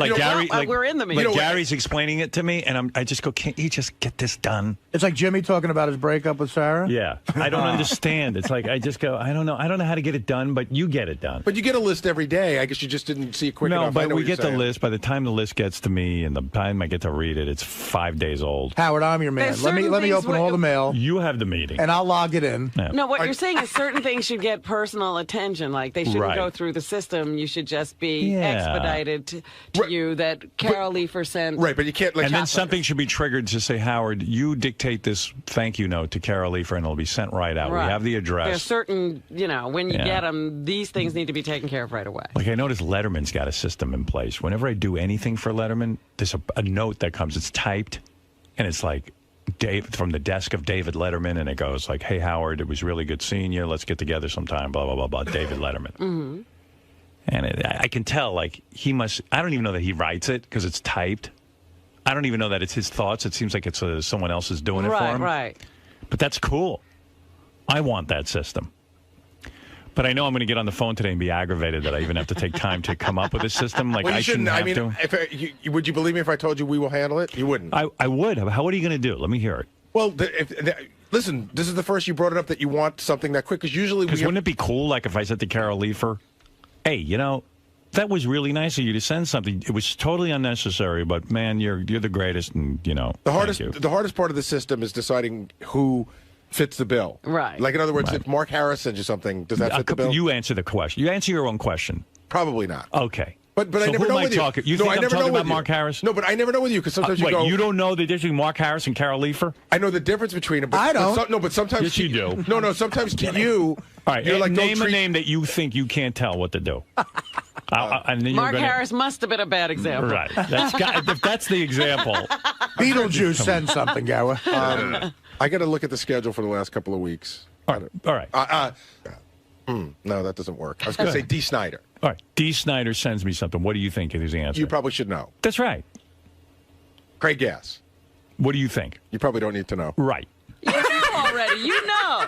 Like Gary, we're in the meeting. Like Gary's explaining it to me, and I just go, can't you just get this done? It's like Jimmy talking about his breakup with Sarah. Yeah, I don't understand. It's like I just go, I don't know how to get it done, but you get it done. But you get a list every day. I guess you just didn't see it quick enough. No, but we get the list. By the time the list gets to me, and the time I get to read it, it's 5 days old. Howard, I'm your man. Let me open all the mail. You have the meeting, and I'll log it in. Yeah. No, what you're saying is certain things should get personal attention. Like they shouldn't go through the system. You should just be expedited to you that Carol Leifer sent. Right, but you can't. And then something should be triggered to say, Howard, you dictate this thank you note to Carol Leifer, and it'll be sent right out. Right. We have the address. There's certain, when you get them, these things need to be taken care of right away. Like I noticed Letterman's got a system in place. Whenever I do anything for Letterman, there's a note that comes. It's typed, and it's like from the desk of David Letterman, and it goes like, hey, Howard, it was really good seeing you. Let's get together sometime, blah, blah, blah, blah, David Letterman. Mm-hmm. And I can tell, like, he must... I don't even know that he writes it because it's typed. I don't even know that it's his thoughts. It seems like it's someone else is doing it for him. Right. But that's cool. I want that system. But I know I'm going to get on the phone today and be aggravated that I even have to take time to come up with a system. Like, I shouldn't have to. Would you believe me if I told you we will handle it? You wouldn't. I would. How are you going to do it? Let me hear it. Well, listen, this is the first you brought it up that you want something that quick. Because usually wouldn't it be cool, like, if I said to Carol Leifer, hey, that was really nice of you to send something. It was totally unnecessary, but man, you're the greatest, and the hardest part of the system is deciding who fits the bill. Right. Like in other words, if Mark Harris sends you something, does that fit the bill? You answer the question. You answer your own question. Probably not. Okay. But so I never know with you. You think I'm talking about Mark Harris? No, but I never know with you because sometimes you go. You don't know the difference between Mark Harris and Carol Leifer? I know the difference between them. But, I don't. But sometimes yes, you do. No, sometimes to you. All right, you're like, name a name that you think you can't tell what to do. Mark Harris must have been a bad example. Right. If that's the example. Beetlejuice send something, Gower. I got to look at the schedule for the last couple of weeks. All right. No, that doesn't work. I was going to say D. Snyder. All right. D. Snyder sends me something. What do you think is the answer? You probably should know. That's right. Craig Gass. What do you think? You probably don't need to know. Right. You know already. You know.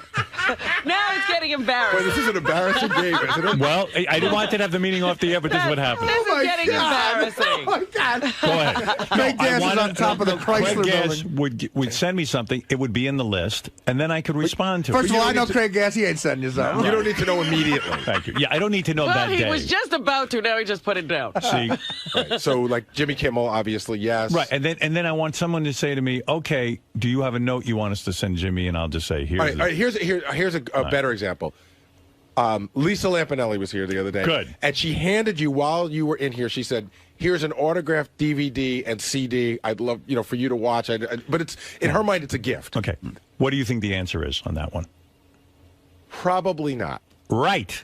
Now it's getting embarrassing. This is an embarrassing game, isn't it? Well, I didn't want to have the meeting off the air, but this is what happened. This is getting embarrassing. Oh, my God. Go ahead. Craig Gass is on top of the Chrysler Craig Gass building. would send me something. It would be in the list, and then I could respond to it. First of all, I know Craig Gass. He ain't sending you something. You don't need to know immediately. Thank you. Yeah, I don't need to know that Well, he day. was just about to. Now he just put it down. See? Right. So, like Jimmy Kimmel, obviously, yes. Right, and then I want someone to say to me, okay, do you have a note you want us to send Jimmy? And I'll just say, here's All right, here's a better example. Lisa Lampanelli was here the other day. Good. And she handed you, while you were in here, she said, here's an autographed DVD and CD. I'd love, for you to watch. But it's in her mind, it's a gift. Okay. What do you think the answer is on that one? Probably not. Right.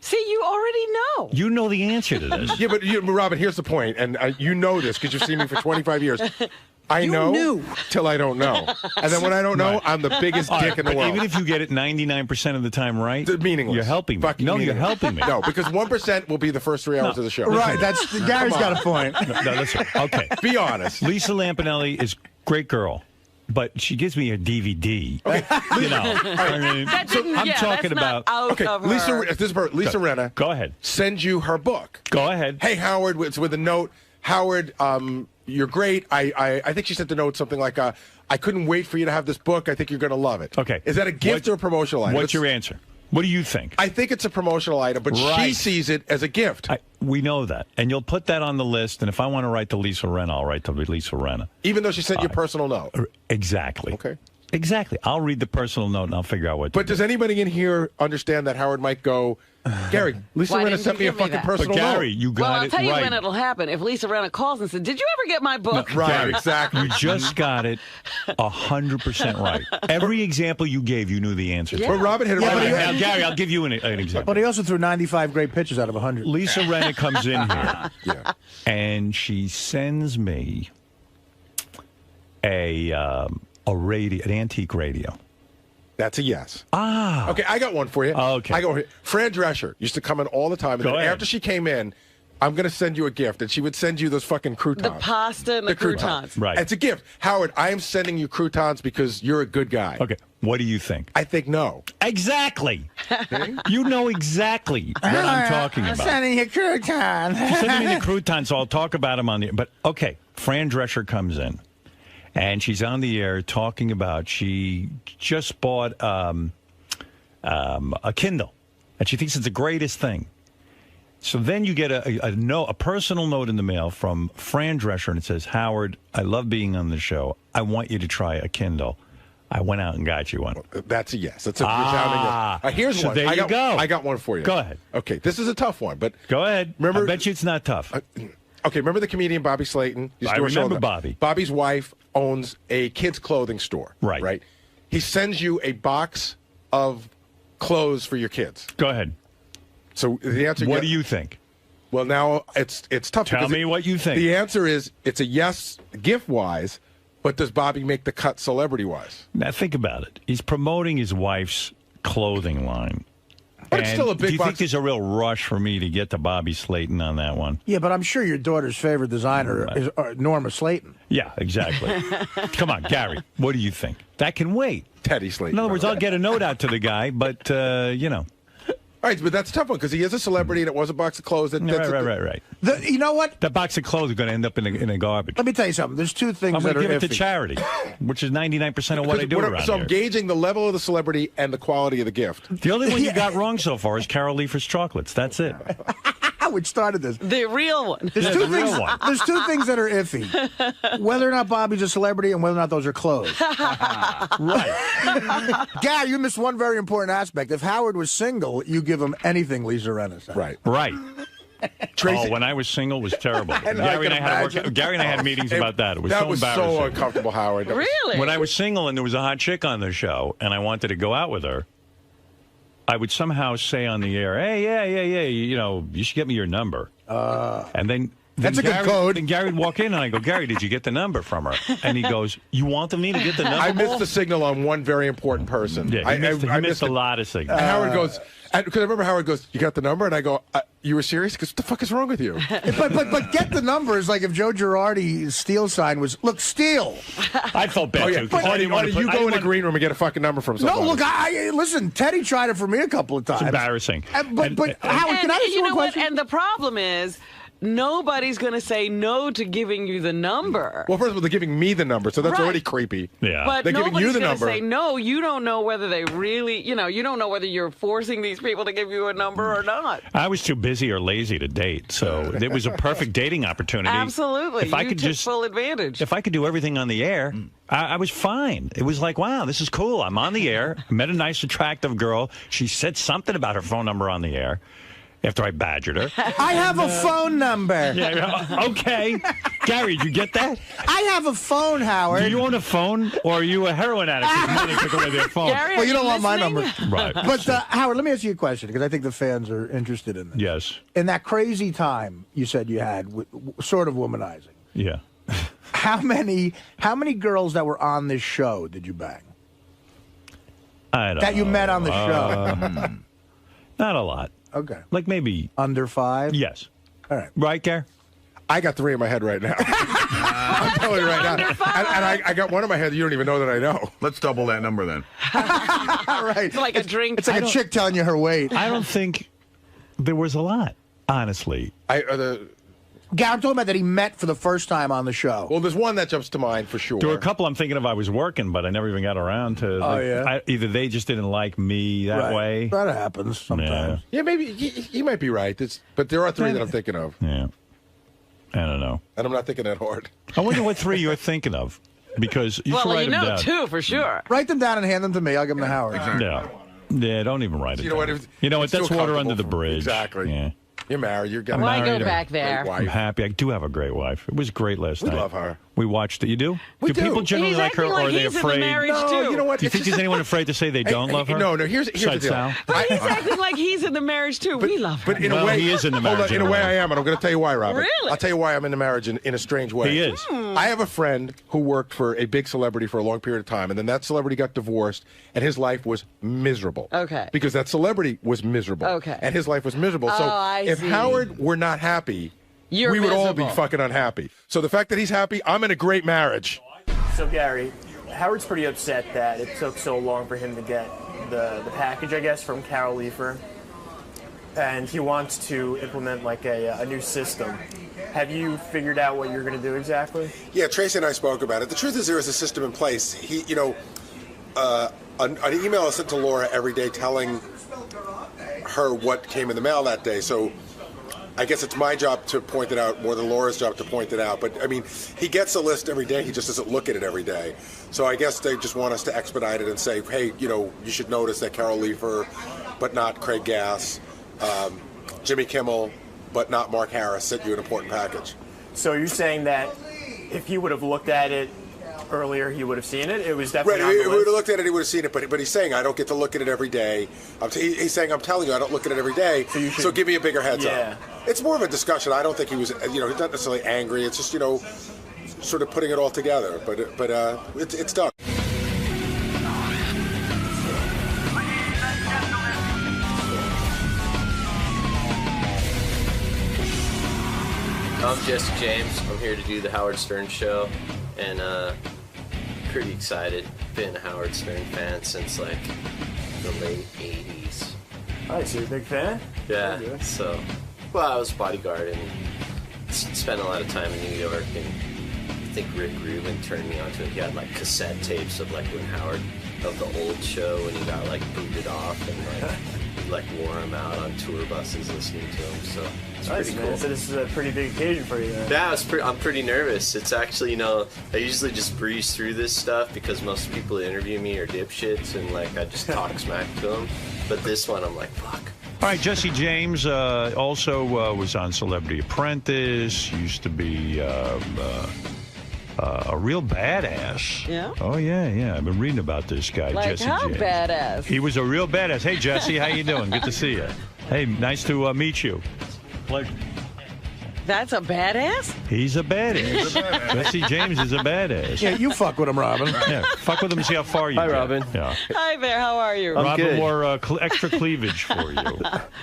See, you already know. You know the answer to this. Yeah, but Robin, here's the point, and you know this because you've seen me for 25 years. I know till I don't know. And then when I don't know, I'm the biggest dick in the world. Even if you get it 99% of the time right, meaningless. You're helping me. Fucking You're meaningless. helping me. No, because 1% will be the first 3 hours of the show. Right, Gary's got a point. No, listen. Okay. Be honest. Lisa Lampanelli is a great girl, but she gives me a DVD. Okay. I'm talking about. Lisa Renna. Go ahead. Sends you her book. Go ahead. Hey, Howard, it's with a note. Howard, you're great. I think she sent the note something like, I couldn't wait for you to have this book. I think you're going to love it. Okay. Is that a gift or a promotional item? What's your answer? What do you think? I think it's a promotional item, but she sees it as a gift. We know that. And you'll put that on the list, and if I want to write to Lisa Renna, I'll write to Lisa Renna. Even though she sent you a personal note? Exactly. Okay. Exactly. I'll read the personal note, and I'll figure out what to do. But does anybody in here understand that Howard might go, Gary, Lisa Renna sent me a fucking personal note. But Gary, note. you got it right. Well, I'll tell you when it'll happen. If Lisa Renna calls and says, did you ever get my book? No, right, Gary, exactly. You just got it 100% right. Every example you gave, you knew the answer. Yeah. But Robin hit it right. Now, Gary, I'll give you an example. But he also threw 95 great pitches out of 100. Lisa Renna comes in here, yeah, and she sends me an antique radio. That's a yes. Ah. Okay, I got one for you. Okay. I go. Fran Drescher used to come in all the time. And Go then ahead. after she came in, I'm going to send you a gift. And she would send you those fucking croutons. The pasta and the croutons. Right. It's a gift. Howard, I am sending you croutons because you're a good guy. Okay. What do you think? I think no. Exactly. You know exactly what I'm talking about. I'm sending you croutons. She's sending me the croutons, so I'll talk about them on the air. But, okay, Fran Drescher comes in, and she's on the air talking about she just bought a Kindle, and she thinks it's the greatest thing. So then you get a personal note in the mail from Fran Drescher, and it says, Howard, I love being on the show. I want you to try a Kindle. I went out and got you one. That's a yes. That's a resounding yes. Here's so one. There you go. I got one for you. Go ahead. Okay, this is a tough one, but go ahead. Remember, I bet you it's not tough. Okay, remember the comedian Bobby Slayton? I remember Bobby. Bobby's wife owns a kids' clothing store. Right. Right. He sends you a box of clothes for your kids. Go ahead. So the answer. What do you think? Well, now it's tough. Tell me what you think. The answer is it's a yes, gift wise, but does Bobby make the cut celebrity wise? Now think about it. He's promoting his wife's clothing line. But it's still a big do you box. think there's a real rush for me to get to Bobby Slayton on that one? Yeah, but I'm sure your daughter's favorite designer is Norma Slayton. Yeah, exactly. Come on, Gary, what do you think? That can wait. Teddy Slayton. In other words, I'll get a note out to the guy, but, you know. All right, but that's a tough one because he is a celebrity and it was a box of clothes. Right. You know what? That box of clothes is going to end up in a garbage. Let me tell you something. There's two things I'm that going are to give it iffy. to charity, which is 99% of what I do around So here. I'm gauging the level of the celebrity and the quality of the gift. The only one you got wrong so far is Carol Leifer's chocolates. That's it. Which started this. The real one. There's two things. There's two things that are iffy: whether or not Bobby's a celebrity and whether or not those are clothes. Right. Gary, you missed one very important aspect. If Howard was single, you give him anything Lisa Renna said. Right. Tracy. Oh, when I was single, it was terrible. Gary and I had meetings about that. It was so embarrassing. So uncomfortable, Howard. Really? When I was single and there was a hot chick on the show and I wanted to go out with her, I would somehow say on the air, hey, yeah, you know, you should get me your number. And then That's a good code. And Gary would walk in, and I go, Gary, did you get the number from her? And he goes, you wanted me to get the number? I missed the signal on one very important person. Yeah, he missed a lot of signals. And Howard goes, because I remember Howard goes, you got the number? And I go, you were serious? Because what the fuck is wrong with you? but get the number is like if Joe Girardi's steal sign was, look, steal. I felt bad, too. Artie, you go in the green room and get a fucking number from somebody. No, look, listen, Teddy tried it for me a couple of times. It's embarrassing. But Howard, can I ask you a question? And the problem is, nobody's going to say no to giving you the number. Well, first of all, they're giving me the number, so that's already creepy. Yeah. But they're giving you the number. Say no. You don't know whether they really, you don't know whether you're forcing these people to give you a number or not. I was too busy or lazy to date, so it was a perfect dating opportunity. Absolutely. If I could took full advantage. If I could do everything on the air, I was fine. It was like, wow, this is cool. I'm on the air. I met a nice, attractive girl. She said something about her phone number on the air. After I badgered her. I have a phone number. Yeah, okay. Gary, did you get that? I have a phone, Howard. Do you own a phone, or are you a heroin addict whose money took away their phone? Gary, well, you don't want my number. Right. But, Howard, let me ask you a question, because I think the fans are interested in this. Yes. In that crazy time you said you had, sort of womanizing. Yeah. How many girls that were on this show did you bang? I don't know. That you met on the show? Not a lot. Okay. Like maybe... Under 5? Yes. All right. Right, Gary? I got 3 in my head right now. I'm telling you right now. And I got one in my head that you don't even know that I know. Let's double that number then. All right. It's like a drink. It's like a chick telling you her weight. I don't think there was a lot, honestly. Gary, I'm talking about that he met for the first time on the show. Well, there's one that jumps to mind for sure. There were a couple I'm thinking of I was working, but I never even got around to. Yeah? Either they just didn't like me that way. That happens sometimes. Yeah, maybe he might be right. But there are 3 that I'm thinking of. Yeah. I don't know. And I'm not thinking that hard. I wonder what 3 you're thinking of, because you should write them down. 2 for sure. Write them down and hand them to me. I'll give them to Howard. Yeah. Yeah, don't even write it You know down. what? You know what? That's water under the bridge. Exactly. Yeah. You're married. You're getting Why married. go back there? I'm happy. I do have a great wife. It was great last night. We love her. We watched it. You do? We do do. people generally He's like her, acting or like are they he's in the afraid? marriage, No, too. you know what? Do you think there's anyone afraid to say they don't love her? No. Here's the Besides deal. Sal? But he's acting like he's in the marriage, too. We love her. But in a way, he is in the marriage. Hold on, in a way, I am, and I'm going to tell you why, Robert. Really? I'll tell you why I'm in the marriage in a strange way. He is. I have a friend who worked for a big celebrity for a long period of time, and then that celebrity got divorced, and his life was miserable. Okay. Because that celebrity was miserable. Okay. And his life was miserable. So I if see. Howard were not happy, You're we would all be miserable. fucking unhappy. So the fact that he's happy, I'm in a great marriage. So, Gary, Howard's pretty upset that it took so long for him to get the package, I guess, from Carol Leifer. And he wants to implement like a new system. Have you figured out what you're going to do exactly? Yeah, Tracy and I spoke about it. The truth is there is a system in place. An email is sent to Laura every day telling her what came in the mail that day. So I guess it's my job to point it out more than Laura's job to point it out. But, I mean, he gets a list every day. He just doesn't look at it every day. So I guess they just want us to expedite it and say, hey, you should notice that Carol Leifer, but not Craig Gass, Jimmy Kimmel, but not Mark Harris, sent you an important package. So you're saying that if he would have looked at it earlier, he would have seen it? It was definitely Right, on the if he would list? have looked at it, he would have seen it, but he's saying, I don't get to look at it every day. He's saying, I'm telling you, I don't look at it every day, so give me a bigger heads up. It's more of a discussion. I don't think he was, he's not necessarily angry. It's just, sort of putting it all together. But it's done. I'm Jesse James. I'm here to do the Howard Stern Show, and pretty excited. Been a Howard Stern fan since like the late 80s. All right, so you're a big fan? Yeah, Okay. so, well, I was bodyguard and spent a lot of time in New York, and I think Rick Rubin turned me onto it. He had like cassette tapes of like when Howard, of the old show, when he got like booted off, and like wore him out on tour buses listening to him, so it's Nice, pretty man. cool. So this is a pretty big occasion for you then. Yeah, I'm pretty nervous. It's actually, I usually just breeze through this stuff because most people that interview me are dipshits, and like I just talk smack to them. But this one, I'm like, fuck. All right, Jesse James also was on Celebrity Apprentice, used to be a real badass. Yeah? Oh, yeah. I've been reading about this guy, Like Jesse how James. badass? He was a real badass. Hey, Jesse, how you doing? Good to see you. Hey, nice to meet you. Pleasure. That's a badass? He's a badass. He's a badass. Jesse James is a badass. Yeah, you fuck with him, Robin. Yeah, fuck with him and see how far you Hi, get. Robin. Yeah. Hi there, how are you? Robin wore extra cleavage for you.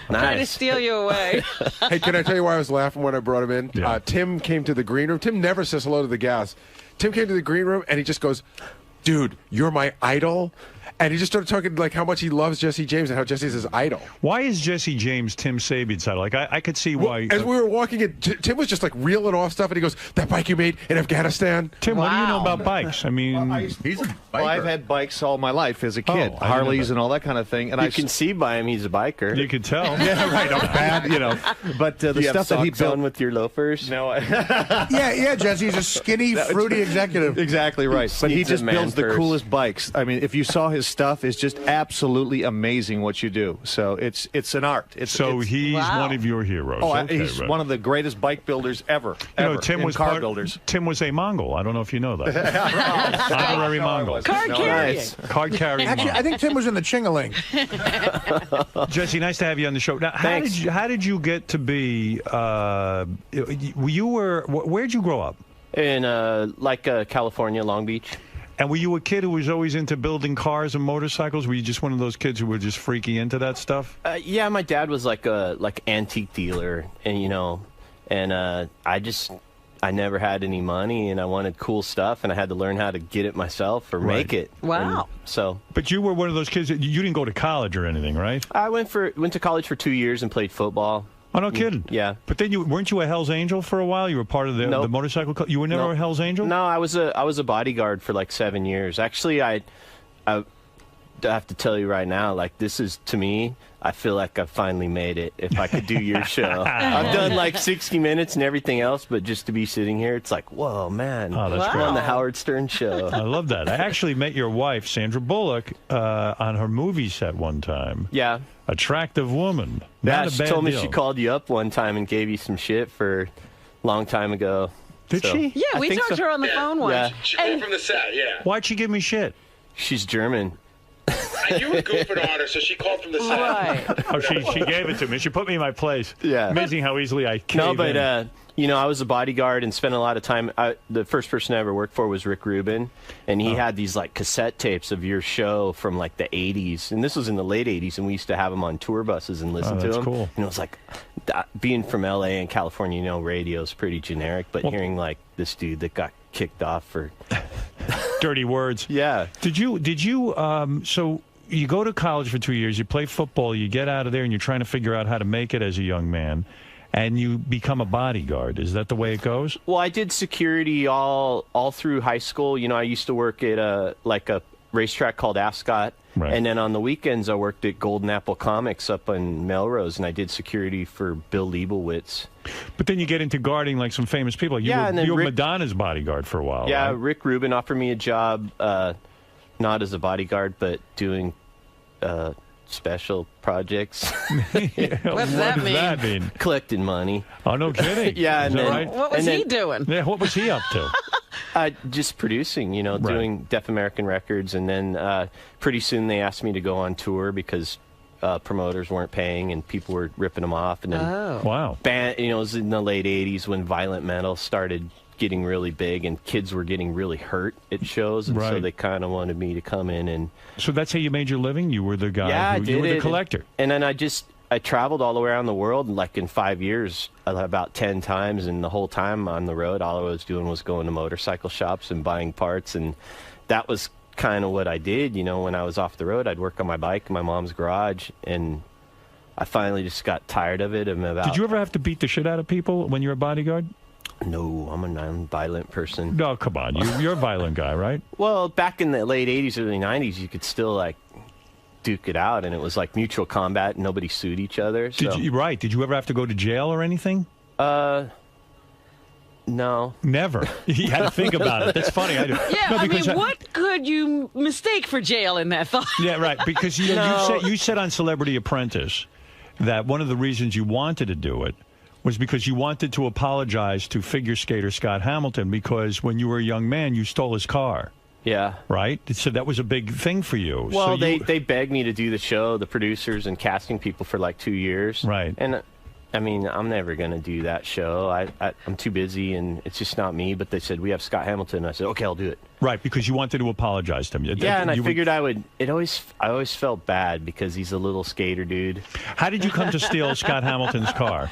Trying to steal you away. Hey, can I tell you why I was laughing when I brought him in? Yeah. Tim came to the green room. Tim never says hello to the gas. Tim came to the green room, and he just goes, dude, you're my idol. And he just started talking like how much he loves Jesse James and how Jesse's his idol. Why is Jesse James Tim Sabian's idol? Like, I could see why. As we were walking in, Tim was just like reeling off stuff, and he goes, that bike you made in Afghanistan? Tim, what do you know about bikes? I mean, he's a biker. Well, I've had bikes all my life as a kid, I Harleys and all that kind of thing. And you can see by him he's a biker. You can tell. Yeah, right. I'm bad, you know. But the you stuff have that he socks built on with your loafers. No, yeah, Jesse's a skinny, fruity executive. Exactly right. But he Needs a just man builds the purse. coolest bikes. I mean, if you saw his stuff, it's just absolutely amazing what you do. So it's an art. It's he's one of your heroes. Oh, Okay, he's right. one of the greatest bike builders ever. You know, ever, Tim in was car builders. Tim was a Mongol. I don't know if you know that. Honorary Mongol. Card carrying. Card carrying. Actually, I think Tim was in the Chingaling. Jesse, nice to have you on the show. Now, how did you get to be? Where'd you grow up? In California, Long Beach. And were you a kid who was always into building cars and motorcycles? Were you just one of those kids who were just freaky into that stuff? Yeah, my dad was like a antique dealer, and I never had any money, and I wanted cool stuff, and I had to learn how to get it myself or make it. Wow. But you were one of those kids that you didn't go to college or anything, right? I went to college for 2 years and played football. Oh, no kidding. Yeah. But then weren't you a Hell's Angel for a while? You were part of the motorcycle club? You were never a Hell's Angel? No, I was a bodyguard for like 7 years. Actually, I have to tell you right now, like, this is, to me, I feel like I finally made it. If I could do your show, I've done like 60 Minutes and everything else, but just to be sitting here, it's like, whoa, man! Oh, that's I'm great. on the Howard Stern show. I love that. I actually met your wife, Sandra Bullock, on her movie set one time. Yeah. Attractive woman. Yeah, Not a she bad told me deal. she called you up one time and gave you some shit for a long time ago. Did she? Yeah, we talked to her on the phone once. Yeah. She called from the set, yeah. Why'd she give me shit? She's German. You were goofing on her, so she called from the set. Right. Oh, she gave it to me. She put me in my place. Yeah. Amazing how easily I cave No, but in. I was a bodyguard and spent a lot of time. The first person I ever worked for was Rick Rubin, and he had these like cassette tapes of your show from like the 80s, and this was in the late 80s, and we used to have them on tour buses and listen to that's them. cool. And it was like, being from LA and California, radio's pretty generic, but hearing like this dude that got kicked off for dirty words. Yeah. Did you so you go to college for 2 years, you play football, you get out of there, and you're trying to figure out how to make it as a young man, and you become a bodyguard. Is that the way it goes? Well, I did security all through high school. I used to work at a racetrack called Ascot. Right. And then on the weekends, I worked at Golden Apple Comics up in Melrose, and I did security for Bill Leibowitz. But then you get into guarding like some famous people. You were Madonna's bodyguard for a while. Yeah, right? Rick Rubin offered me a job, not as a bodyguard, but doing special projects. What does that mean? Collecting money. Oh, no kidding. Yeah. Is that right? What was he doing? Yeah, what was he up to? Just producing, doing Deaf American Records. And then pretty soon they asked me to go on tour because promoters weren't paying and people were ripping them off. And then, wow. It was in the late 80s when violent metal started getting really big and kids were getting really hurt at shows. And so they kind of wanted me to come in and... So that's how you made your living? You were the guy you were the collector. And then I traveled all the way around the world, like in 5 years, about 10 times, and the whole time on the road, all I was doing was going to motorcycle shops and buying parts, and that was kind of what I did. When I was off the road, I'd work on my bike in my mom's garage, and I finally just got tired of it. Did you ever have to beat the shit out of people when you're a bodyguard? No, I'm a non-violent person. No, come on. You're a violent guy, right? Well, back in the late 80s, early 90s, you could still, duke it out, and it was like mutual combat. Nobody sued each other. So. Did you ever have to go to jail or anything? No. Never. You had to think about it. That's funny. I do. Yeah, what could you mistake for jail in that thought? Yeah, right. Because you said on Celebrity Apprentice that one of the reasons you wanted to do it was because you wanted to apologize to figure skater Scott Hamilton because when you were a young man, you stole his car. Yeah. Right? So that was a big thing for you. Well, so they begged me to do the show, the producers and casting people for 2 years. Right. And I mean, I'm never going to do that show. I'm too busy, and it's just not me. But they said, we have Scott Hamilton. I said, okay, I'll do it. Right, because you wanted to apologize to him. Yeah, and I figured I would. I always felt bad because he's a little skater dude. How did you come to steal Scott Hamilton's car?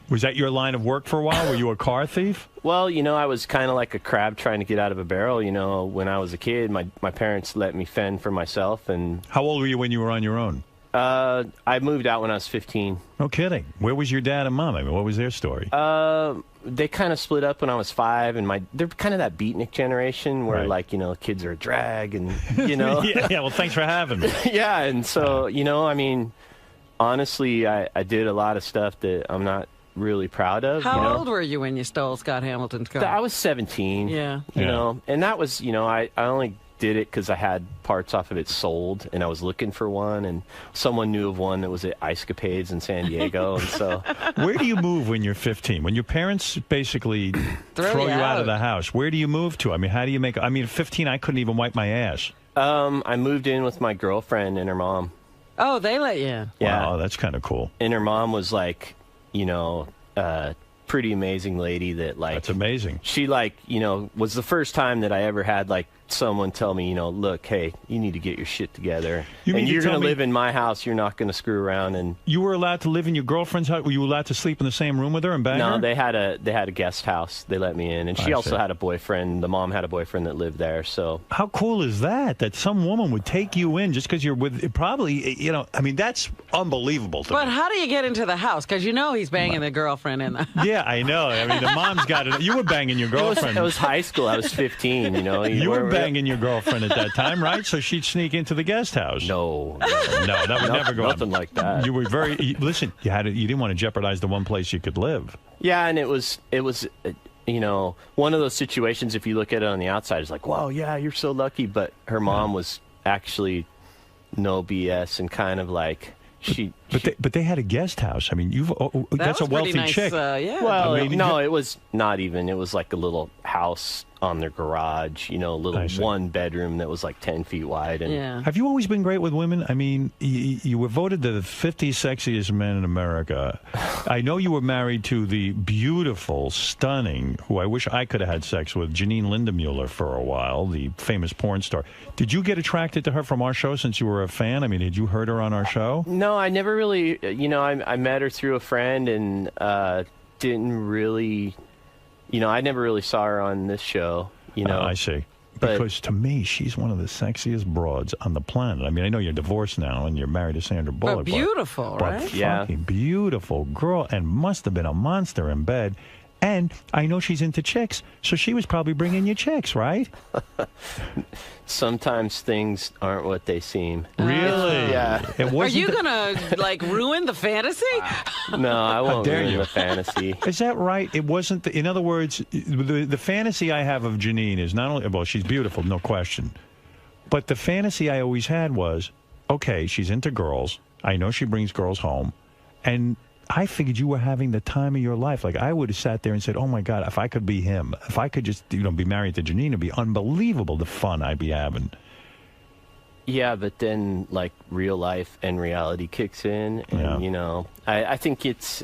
Was that your line of work for a while? Were you a car thief? Well, I was kind of like a crab trying to get out of a barrel. When I was a kid, my parents let me fend for myself. And how old were you when you were on your own? I moved out when I was 15. No kidding. Where was your dad and mom? I mean, what was their story? They kind of split up when I was 5, and they're kind of that beatnik generation where, kids are a drag, and, yeah, well, thanks for having me. Yeah, and so, I mean, honestly, I did a lot of stuff that I'm not really proud of. How old were you when you stole Scott Hamilton's car? I was 17. Yeah. You know, and that was, I only did it because I had parts off of it sold, and I was looking for one, and someone knew of one that was at Ice Capades in San Diego, and so. Where do you move when you're 15? When your parents basically throw you out of the house, where do you move to? I mean, how do you make? I mean, at 15, I couldn't even wipe my ass. I moved in with my girlfriend and her mom. Oh, they let you in. Yeah. Wow, that's kind of cool. And her mom was like, pretty amazing lady that That's amazing. She was the first time that I ever had someone tell me, look, hey, you need to get your shit together. And you're going to live in my house. You're not going to screw around. And you were allowed to live in your girlfriend's house? Were you allowed to sleep in the same room with her and bang her? No, they had a guest house. They let me in. And she also had a boyfriend. The mom had a boyfriend that lived there. So how cool is that? That some woman would take you in just because you're with, probably, I mean, that's unbelievable to me. But how do you get into the house? Because he's banging the girlfriend in the house. Yeah, I know. I mean, the mom's got it. You were banging your girlfriend. It was high school. I was 15, You were banging your girlfriend at that time, right? So she'd sneak into the guest house. No, that would never go. Nothing like that. You were listen. You didn't want to jeopardize the one place you could live. Yeah, and it was one of those situations. If you look at it on the outside, it's like, wow, yeah, you're so lucky. But her mom was actually no BS and kind of like. But they had a guest house. I mean, that's a wealthy nice, chick. Yeah. Well, it was not even. It was like a little house on their garage. A little one bedroom that was like 10 feet wide. And Have you always been great with women? I mean, you were voted the 50 sexiest men in America. I know you were married to the beautiful, stunning, who I wish I could have had sex with, Janine Lindemuller for a while, the famous porn star. Did you get attracted to her from our show since you were a fan? I mean, did you heard her on our show? No, I never really. I met her through a friend and didn't really. I never really saw her on this show. I see. Because to me, she's one of the sexiest broads on the planet. I mean, I know you're divorced now and you're married to Sandra Bullock. But beautiful, right? But fucking beautiful girl, and must have been a monster in bed. And I know she's into chicks, so she was probably bringing you chicks, right? Sometimes things aren't what they seem. Really? Yeah. Are you going to, ruin the fantasy? No, I won't ruin the fantasy. Is that right? It wasn't, in other words, the fantasy I have of Janine is not only, well, she's beautiful, no question. But the fantasy I always had was, okay, she's into girls. I know she brings girls home. And I figured you were having the time of your life. Like, I would have sat there and said, oh, my God, if I could be him, if I could just, be married to Janine, it'd be unbelievable the fun I'd be having. Yeah, but then, real life and reality kicks in. And, I think it's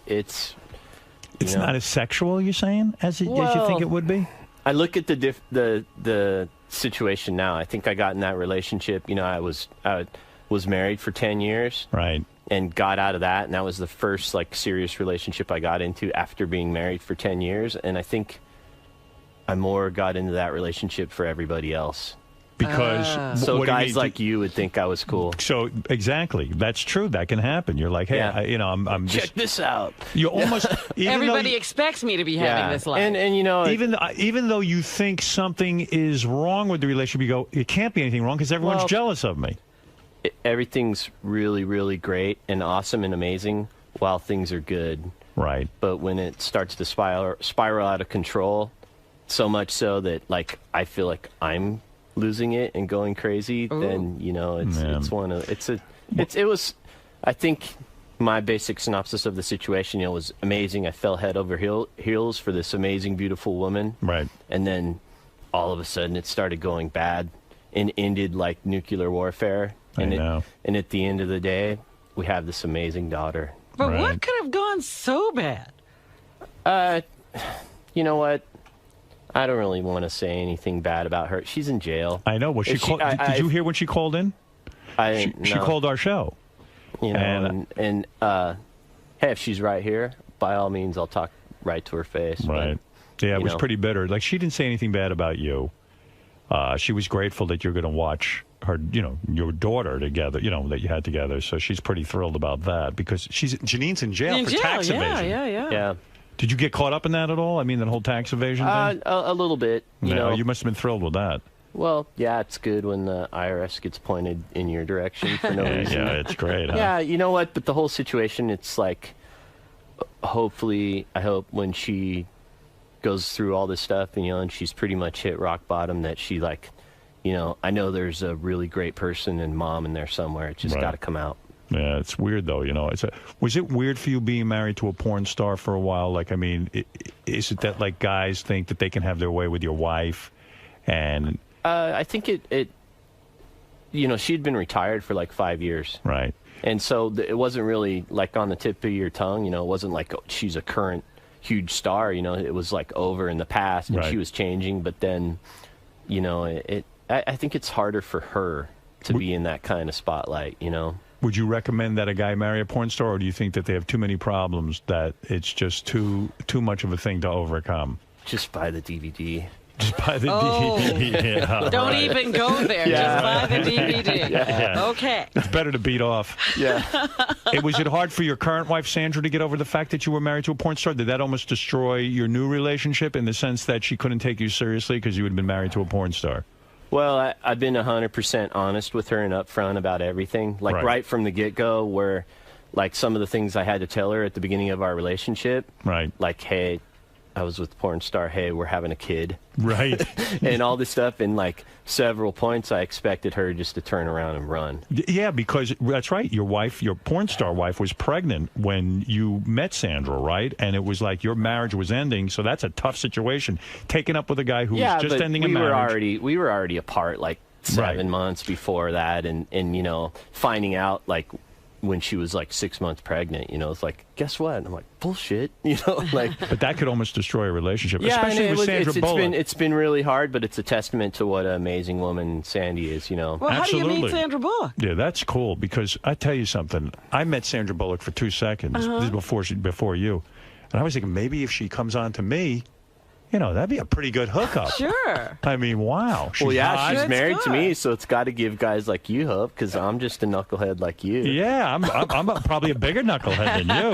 not as sexual, you're saying, as you think it would be? I look at the situation now. I think I got in that relationship. I was married for 10 years. Right. And got out of that, and that was the first serious relationship I got into after being married for 10 years. And I think I more got into that relationship for everybody else. Because so guys like you would think I was cool. So exactly, that's true. That can happen. You're like, hey, I'm check this out. You almost everybody expects me to be having this life, and even though you think something is wrong with the relationship, you go, it can't be anything wrong because everyone's jealous of me. Everything's really, really great and awesome and amazing while things are good. Right. But when it starts to spiral out of control, so much so that I feel like I'm losing it and going crazy, then it was. I think my basic synopsis of the situation, was amazing. I fell head over heels for this amazing, beautiful woman. Right. And then all of a sudden it started going bad and ended like nuclear warfare. And at the end of the day, we have this amazing daughter. But what could have gone so bad? You know what? I don't really want to say anything bad about her. She's in jail. I know. Did you hear when she called in? She called our show. You know, and hey, if she's right here, by all means, I'll talk right to her face. Right. But, yeah, it was pretty bitter. Like, she didn't say anything bad about you. She was grateful that you're going to watch her, your daughter together, that you had together. So she's pretty thrilled about that because Janine's in jail for tax evasion. Yeah. Did you get caught up in that at all? I mean, that whole tax evasion thing? A little bit. You know, you must have been thrilled with that. Well, yeah, it's good when the IRS gets pointed in your direction for no reason. Yeah, it's great. Huh? Yeah, you know what? But the whole situation, it's like, hopefully, I hope when she goes through all this stuff, and she's pretty much hit rock bottom, that she I know there's a really great person and mom in there somewhere. It's just got to come out. Yeah, it's weird though. Was it weird for you being married to a porn star for a while? Like, I mean, is it that like guys think that they can have their way with your wife, and I think it she'd been retired for like 5 years, right? And so it wasn't really like on the tip of your tongue. It wasn't like she's a current huge star. It was like over in the past, and she was changing. But then, I think it's harder for her to be in that kind of spotlight. Would you recommend that a guy marry a porn star, or do you think that they have too many problems that it's just too much of a thing to overcome? Just buy the DVD. Just buy the DVD. Yeah, Don't even go there. Just buy the DVD. Yeah. Okay. It's better to beat off. Yeah. Was it hard for your current wife, Sandra, to get over the fact that you were married to a porn star? Did that almost destroy your new relationship in the sense that she couldn't take you seriously because you had been married to a porn star? Well, I've been 100% honest with her and upfront about everything. Like right from the get-go, where like some of the things I had to tell her at the beginning of our relationship. Right. Like, hey, I was with a porn star. Hey, we're having a kid. Right. And all this stuff. And like several points, I expected her just to turn around and run. Yeah, because that's right. Your wife, your porn star wife, was pregnant when you met Sandra, right? And it was like your marriage was ending. So that's a tough situation. Taking up with a guy who's just ending a marriage. We were already apart like 7 months before that. And finding out like when she was like 6 months pregnant, it's like, guess what? And I'm like, bullshit, like. But that could almost destroy a relationship, especially with Sandra Bullock. It's been really hard, but it's a testament to what an amazing woman Sandy is, Well, how do you meet Sandra Bullock? Yeah, that's cool, because I tell you something. I met Sandra Bullock for 2 seconds. This is before you. And I was thinking, maybe if she comes on to me, that'd be a pretty good hookup. Sure. I mean, wow. She's she's married to me, so it's got to give guys like you hope, because I'm just a knucklehead like you. Yeah, I'm probably a bigger knucklehead than you.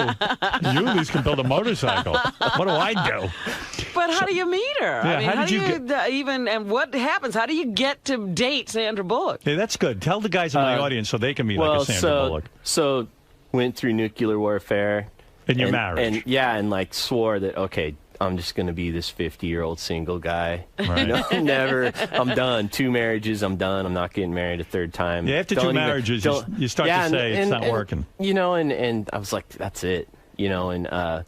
You at least can build a motorcycle. What do I do? But how do you meet her? Yeah, I mean, how do you and what happens? How do you get to date Sandra Bullock? Hey, that's good. Tell the guys in my audience so they can meet like a Sandra Bullock. So went through nuclear warfare. In your marriage. And like swore that, okay, I'm just going to be this 50-year-old single guy. Right. I'm done. 2 marriages, I'm done. I'm not getting married a third time. Yeah, after 2 marriages, you start to say it's not working. And I was like, that's it. And a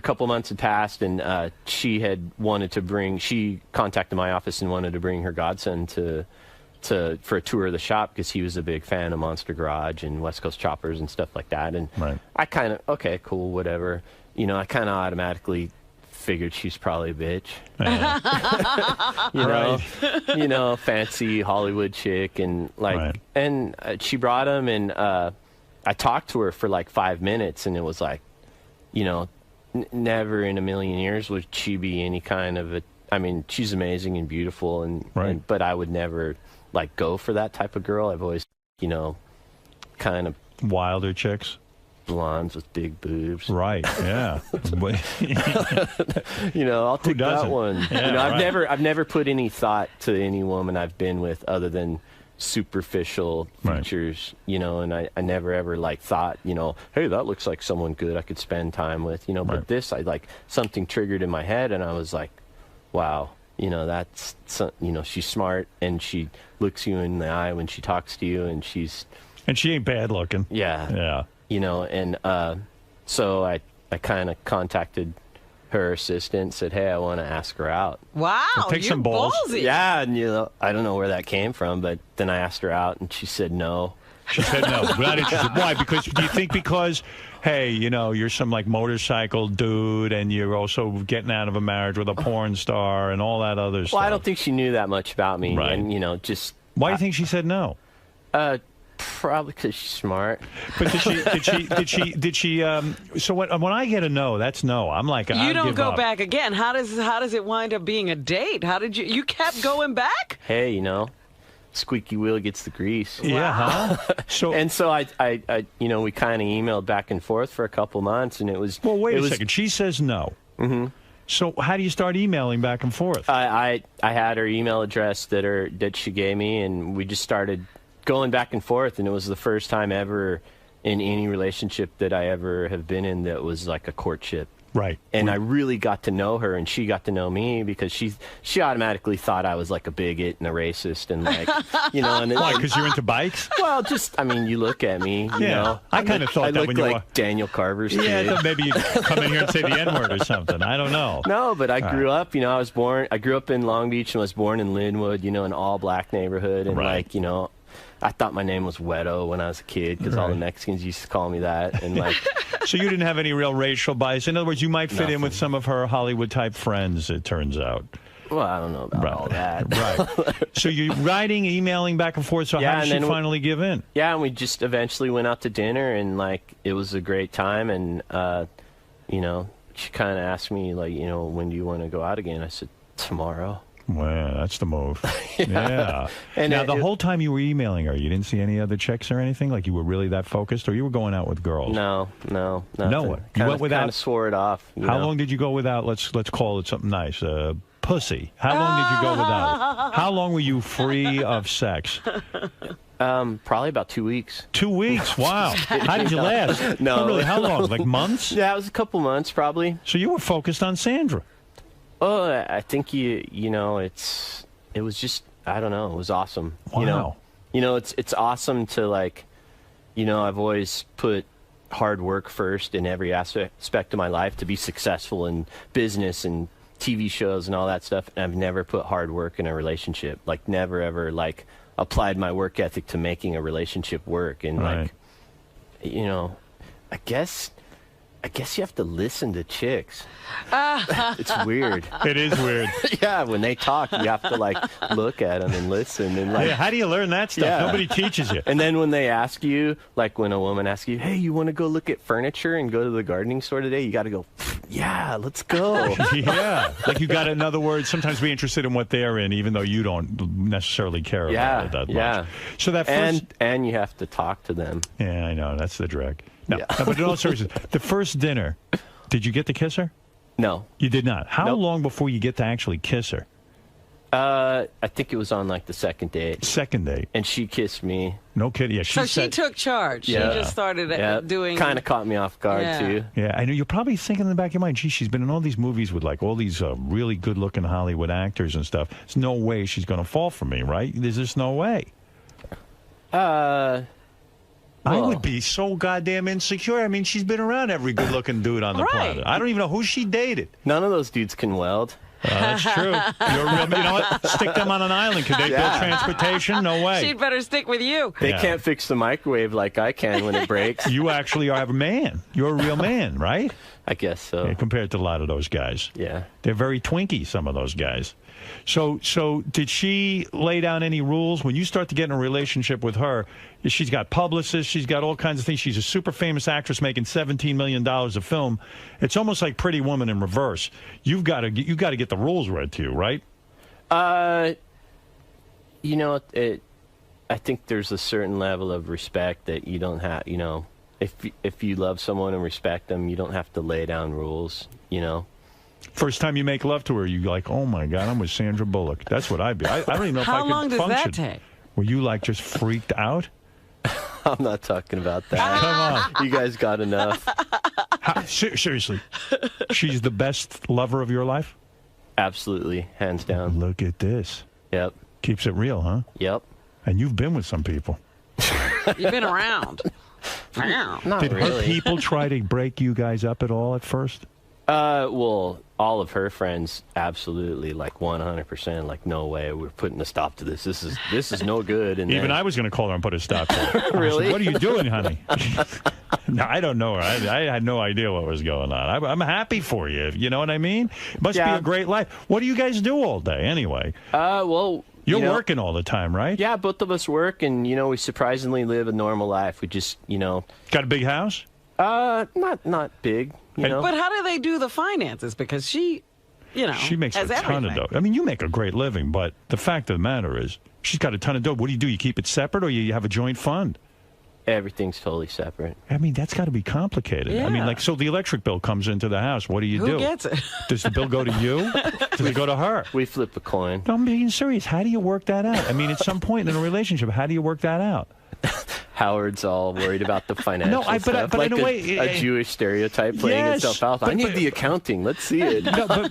couple months had passed, and she contacted my office and wanted to bring her godson for a tour of the shop, because he was a big fan of Monster Garage and West Coast Choppers and stuff like that. And I kind of, okay, cool, whatever. I kind of automatically figured she's probably a bitch. Fancy Hollywood chick, and and she brought him, and I talked to her for like 5 minutes, and it was like, never in a million years would she be any kind of I mean, she's amazing and beautiful, but I would never like go for that type of girl. I've always, kind of wilder chicks. Blondes with big boobs. Right, yeah. I'll take that one. Yeah, I've never put any thought to any woman I've been with other than superficial features, and I never ever like thought, hey, that looks like someone good I could spend time with, but this, I like something triggered in my head, and I was like, wow, that's, she's smart, and she looks you in the eye when she talks to you, and she ain't bad looking. Yeah. So I kind of contacted her assistant, said, hey, I want to ask her out. Wow, take you're some balls. Ballsy. Yeah, and I don't know where that came from, but then I asked her out, and she said no. She said no. We're not interested. Why? Because do you think because, hey, you know, you're some like motorcycle dude, and you're also getting out of a marriage with a porn star and all that other stuff? Well, I don't think she knew that much about me, Right. and you know, just why do you think she said no? Probably because she's smart. But did she? So when I get a no, that's no. I'm like, You don't go back again. How does it wind up being a date? How did you kept going back? Hey, you know, squeaky wheel gets the grease. Yeah, huh? So I you know, we kind of emailed back and forth for a couple months, and it was. Well, wait a second. She says no. Mm-hmm. So how do you start emailing back and forth? I had her email address that she gave me, and we just started going back and forth, and it was the first time ever in any relationship that I ever have been in that was like a courtship. Right. And I really got to know her, and she got to know me because she automatically thought I was like a bigot and a racist and like, you know. And why? Because you're into bikes? Well, just, I mean, you look at me, you know. I kind of thought I that look when you like were Daniel Carver's kid. Yeah, I thought maybe you'd come in here and say the N-word or something. I don't know. No, but I grew up, you know, I grew up in Long Beach and was born in Linwood, you know, an all-black neighborhood. And like, you know, I thought my name was Wedo when I was a kid because all the Mexicans used to call me that. And like, so you didn't have any real racial bias. In other words, you might fit in with some of her Hollywood-type friends, it turns out. Well, I don't know about all that. Right. So you're writing, emailing back and forth. So how did she finally give in? Yeah, and we just eventually went out to dinner, and like it was a great time. And you know, she kind of asked me like, you know, when do you want to go out again? I said tomorrow. Well, that's the move. Yeah. And now, the whole time you were emailing her, you didn't see any other chicks or anything? Like you were really that focused, or you were going out with girls? No. No one. You went without. Kind of swore it off. How long did you go without? Let's call it something nice. Pussy. How long did you go without? How long were you free of sex? Probably about 2 weeks. 2 weeks? Wow. How did you last? No. Really, how long? Like months? Yeah, it was a couple months probably. So you were focused on Sandra. Oh, I think you know, it was just, I don't know, it was awesome. Wow. You know, it's awesome to like, you know, I've always put hard work first in every aspect of my life to be successful in business and TV shows and all that stuff. And I've never put hard work in a relationship, like never ever like applied my work ethic to making a relationship work. And like, you know, I guess you have to listen to chicks. It's weird. It is weird. Yeah, when they talk, you have to like look at them and listen. And like, how do you learn that stuff? Yeah. Nobody teaches you. And then when they ask you, like when a woman asks you, hey, you want to go look at furniture and go to the gardening store today? You got to go, yeah, let's go. Yeah. Like you got to, in other words, sometimes be interested in what they're in, even though you don't necessarily care about it that much. So that first... And you have to talk to them. Yeah, I know. That's the drag. No, but in all seriousness, the first dinner, did you get to kiss her? No. You did not? How long before you get to actually kiss her? I think it was on like the second date. Second date. And she kissed me. No kidding. Yeah, she took charge. Yeah. She just started doing... Kind of caught me off guard, too. Yeah, I know. You're probably thinking in the back of your mind, gee, she's been in all these movies with like all these really good-looking Hollywood actors and stuff. There's no way she's going to fall for me, right? There's just no way. I would be so goddamn insecure. I mean, she's been around every good-looking dude on the planet. I don't even know who she dated. None of those dudes can weld. That's true. You know what? Stick them on an island. Could they build transportation? No way. She'd better stick with you. They can't fix the microwave like I can when it breaks. You actually are a man. You're a real man, right? I guess so. Yeah, compared to a lot of those guys. Yeah. They're very twinky, some of those guys. So did she lay down any rules? When you start to get in a relationship with her, she's got publicists, she's got all kinds of things. She's a super famous actress making $17 million a film. It's almost like Pretty Woman in reverse. You've got to get the rules read to you, right? You know, I think there's a certain level of respect that you don't have, you know. If you love someone and respect them, you don't have to lay down rules, you know. First time you make love to her, you like, oh my God, I'm with Sandra Bullock. That's what I'd be. I don't even know if I could function. How long does that take? Were you like just freaked out? I'm not talking about that. Come on. You guys got enough. Seriously, she's the best lover of your life? Absolutely, hands down. Look at this. Yep. Keeps it real, huh? Yep. And you've been with some people. You've been around. Not Did really. her people try to break you guys up at all at first? Well, all of her friends, absolutely, like 100%, like no way, we're putting a stop to this. This is no good. And Even then, I was going to call her and put a stop to it. Really? Said, what are you doing, honey? No, I don't know her. I had no idea what was going on. I'm happy for you. You know what I mean? It must be a great life. What do you guys do all day anyway? Well, you're working all the time, right? Yeah, both of us work, and we surprisingly live a normal life. We just, got a big house? Not big. But how do they do the finances? Because she makes has a ton everything. of dough. I mean, you make a great living, but the fact of the matter is, she's got a ton of dough. What do? You keep it separate, or you have a joint fund? Everything's totally separate. I mean, that's got to be complicated. Yeah. I mean, so the electric bill comes into the house. What do you do? Who gets it? Does the bill go to you? Does it go to her? We flip a coin. No, I'm being serious. How do you work that out? I mean, at some point in a relationship, how do you work that out? Howard's all worried about the financial stuff. But like in a way, a Jewish stereotype playing itself out. I need the accounting. Let's see it. No,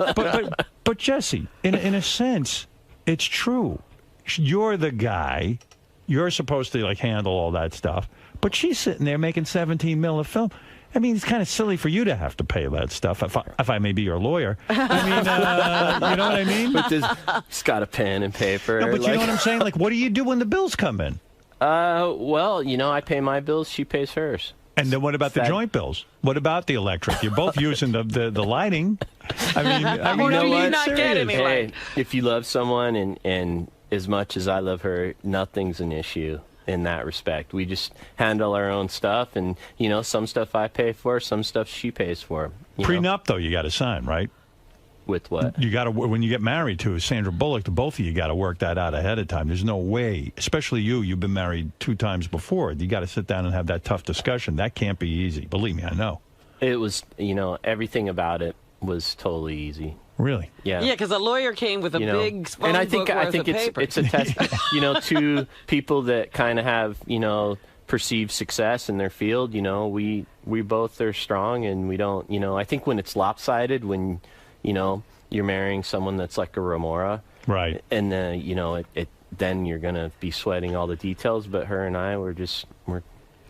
but Jesse, in a sense, it's true. You're the guy. You're supposed to handle all that stuff. But she's sitting there making $17 million a film. I mean, it's kind of silly for you to have to pay that stuff. If I may be your lawyer, I mean, you know what I mean? But it's got a pen and paper. No, but you know what I'm saying? Like, what do you do when the bills come in? Well, I pay my bills. She pays hers. And then what about the joint bills? What about the electric? You're both using the lighting. I mean, you know what? Not get any light. If you love someone and as much as I love her, nothing's an issue in that respect. We just handle our own stuff, and some stuff I pay for, some stuff she pays for. Prenup though, you got to sign, right? With what? You got to, when you get married to Sandra Bullock, the both of you got to work that out ahead of time. There's no way, especially you've been married 2 times before. You got to sit down and have that tough discussion. That can't be easy. Believe me, I know. It was, everything about it was totally easy. Really? Yeah. Yeah, because a lawyer came with a big phone and I book think worth of paper. it's a test, to people that kind of have, perceived success in their field. We both are strong, and we don't, I think when it's lopsided, when, you're marrying someone that's like a remora. Right. And, then you're going to be sweating all the details. But her and I, we're.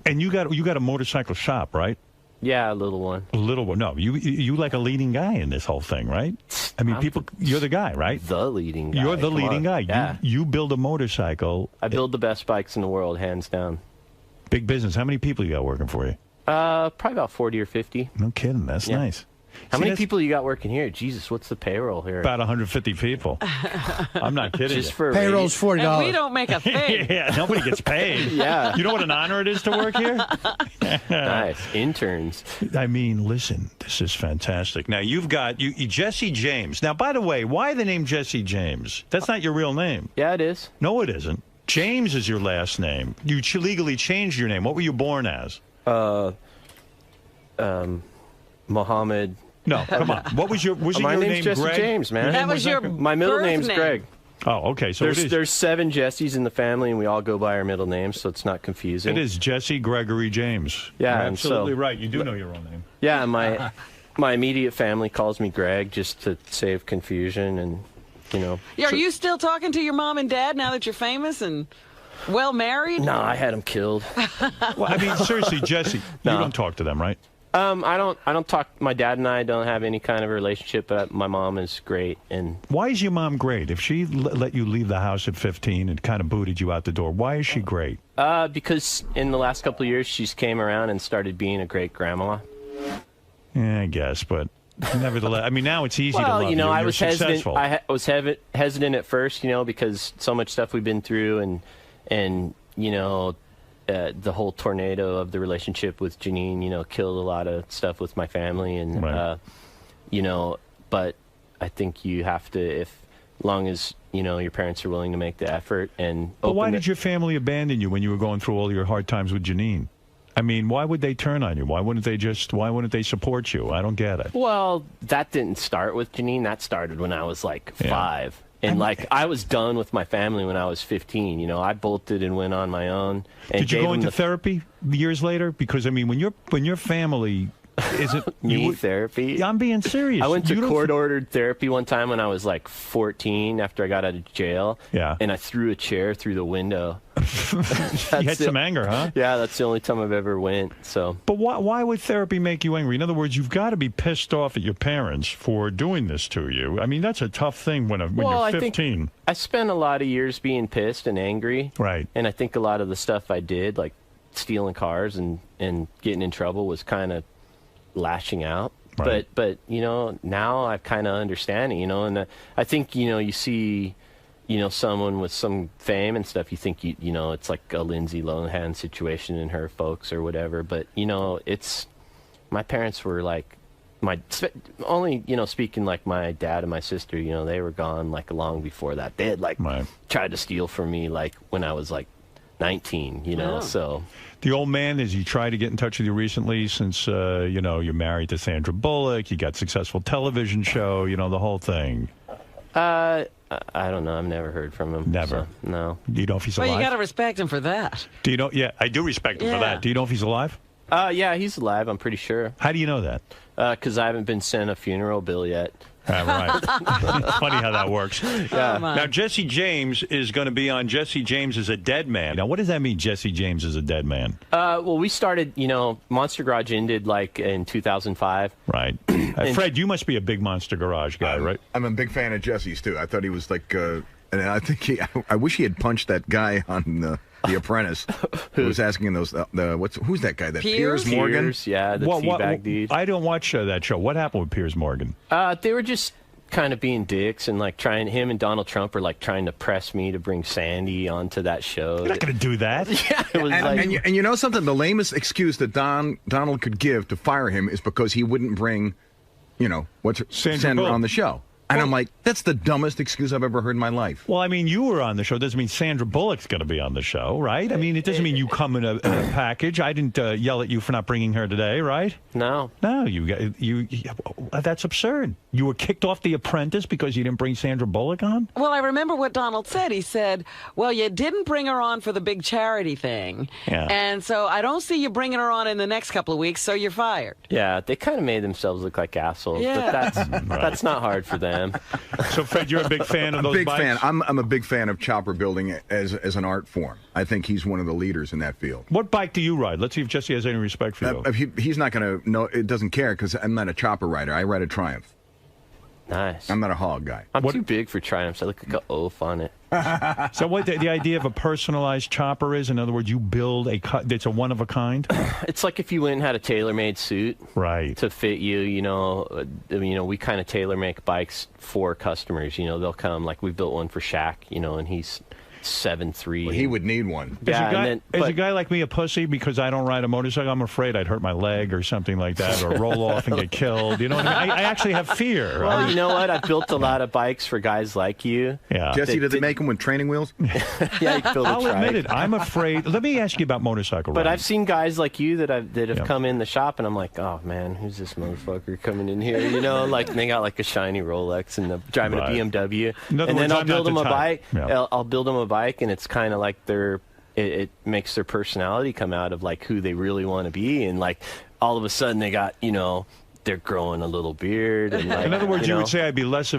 And you got a motorcycle shop, right? Yeah, a little one. A little one. No, you like a leading guy in this whole thing, right? I mean, you're the guy, right? The leading guy. You're the leading guy. Yeah. You build a motorcycle. I build the best bikes in the world, hands down. Big business. How many people you got working for you? Probably about 40 or 50. No kidding. That's nice. How many people you got working here? Jesus, what's the payroll here? About 150 people. I'm not kidding. Just for payroll's $40. And we don't make a thing. Yeah, nobody gets paid. Yeah. You know what an honor it is to work here? Nice. Interns. I mean, listen, this is fantastic. Now, you've got Jesse James. Now, by the way, why the name Jesse James? That's not your real name. Yeah, it is. No, it isn't. James is your last name. You legally changed your name. What were you born as? Mohammed. No, come on. What was your? Was it my your name's name? Jesse Greg? James, man. That was your my middle birth name's name. Greg. Oh, okay. So there's 7 Jessies in the family, and we all go by our middle names, so it's not confusing. It is Jesse Gregory James. Yeah, You're and absolutely so- right. You do know your own name. Yeah, my immediate family calls me Greg just to save confusion, and Yeah, are you still talking to your mom and dad now that you're famous and well married? No, I had them killed. Well, I mean, seriously, Jesse, No. you don't talk to them, right? I don't talk. My dad and I don't have any kind of relationship, but my mom is great. And Why is your mom great? If she let you leave the house at 15 and kind of booted you out the door, why is she great? because in the last couple of years, she's came around and started being a great grandma. Yeah, I guess, but nevertheless, I mean, now it's easy to Well, love you. I You're was hesitant. successful. I was hesitant at first, because so much stuff we've been through, and the whole tornado of the relationship with Janine, killed a lot of stuff with my family, and Right. But I think you have to, as long as your parents are willing to make the effort and. But why did your family abandon you when you were going through all your hard times with Janine? I mean, why would they turn on you? Why wouldn't they support you? I don't get it. Well, that didn't start with Janine. That started when I was like 5. And I was done with my family when I was 15. I bolted and went on my own. And Did you go into therapy years later? Because I mean, when your family Is it Me therapy? Yeah, I'm being serious. I went to court-ordered therapy one time when I was like 14 after I got out of jail. Yeah. And I threw a chair through the window. You had some anger, huh? Yeah, that's the only time I've ever went. So. But why would therapy make you angry? In other words, you've got to be pissed off at your parents for doing this to you. I mean, that's a tough thing when you're 15. I spent a lot of years being pissed and angry. Right. And I think a lot of the stuff I did, like stealing cars and getting in trouble, was kind of lashing out. Right. But you know, now I kind of understand it, you know, and I think, you know, you see, you know, someone with some fame and stuff, you think, you know, it's like a Lindsay Lohan situation and her folks or whatever. But, you know, my parents were like, only, you know, speaking like my dad and my sister, you know, they were gone like long before that. They had like tried to steal from me like when I was like 19, you know, so. The old man, has he tried to get in touch with you recently since, you know, you're married to Sandra Bullock, you got successful television show, you know, the whole thing? I don't know. I've never heard from him. Never? So, no. Do you know if he's alive? Well, you got to respect him for that. Do you know? Yeah, I do respect him for that. Do you know if he's alive? Yeah, he's alive, I'm pretty sure. How do you know that? Because I haven't been sent a funeral bill yet. Right. It's funny how that works. Yeah. Now, Jesse James is going to be on Jesse James is a Dead Man. Now, what does that mean, Jesse James is a dead man? Well, we started, you know, Monster Garage ended like in 2005. Right. Fred, you must be a big Monster Garage guy, right? I'm a big fan of Jesse's, too. I thought he was like, and I think I wish he had punched that guy on The Apprentice who was asking those, who's that guy? That Piers Morgan? Yeah, the teabag dude. I don't watch that show. What happened with Piers Morgan? They were just kind of being dicks and like him and Donald Trump were like trying to press me to bring Sandy onto that show. You're not going to do that. Yeah, it was and you know something? The lamest excuse that Donald could give to fire him is because he wouldn't bring, you know, Sandra on the show. And I'm like, that's the dumbest excuse I've ever heard in my life. Well, I mean, you were on the show. Doesn't mean Sandra Bullock's going to be on the show, right? I mean, it doesn't mean you come in a package. I didn't yell at you for not bringing her today, right? No. No, you that's absurd. You were kicked off The Apprentice because you didn't bring Sandra Bullock on? Well, I remember what Donald said. He said, well, you didn't bring her on for the big charity thing. Yeah. And so I don't see you bringing her on in the next couple of weeks, so you're fired. Yeah, they kind of made themselves look like assholes. Yeah. But that's not hard for them. So, Fred, you're a big fan of those bikes? Fan. I'm a big fan of chopper building as an art form. I think he's one of the leaders in that field. What bike do you ride? Let's see if Jesse has any respect for you. He's not going to know. It doesn't care because I'm not a chopper rider. I ride a Triumph. Nice. I'm not a hog guy. I'm too big for Triumphs. I look like an oaf on it. So what the idea of a personalized chopper is? In other words, you build it's a one of a kind? It's like if you went and had a tailor-made suit to fit you, you know, we kind of tailor-make bikes for customers. You know, they'll come, like we built one for Shaq, you know, and he's 7'3". Well, he would need one. Yeah, is a guy like me a pussy because I don't ride a motorcycle? I'm afraid I'd hurt my leg or something like that, or roll off and get killed. You know what I mean? I actually have fear. Well, you know what? I've built a lot of bikes for guys like you. Yeah. Jesse, did they make them with training wheels? Yeah, you build a I'll admit it. I'm afraid. Let me ask you about motorcycle riding. But I've seen guys like you that have come in the shop, and I'm like, oh man, who's this motherfucker coming in here? You know, like they got like a shiny Rolex and driving a BMW, and then I'll build them a bike. Yeah. I'll build them a bike, and it's kind of like it makes their personality come out of like who they really want to be, and like all of a sudden they got, you know, they're growing a little beard. And like, in other words, you would say I'd be less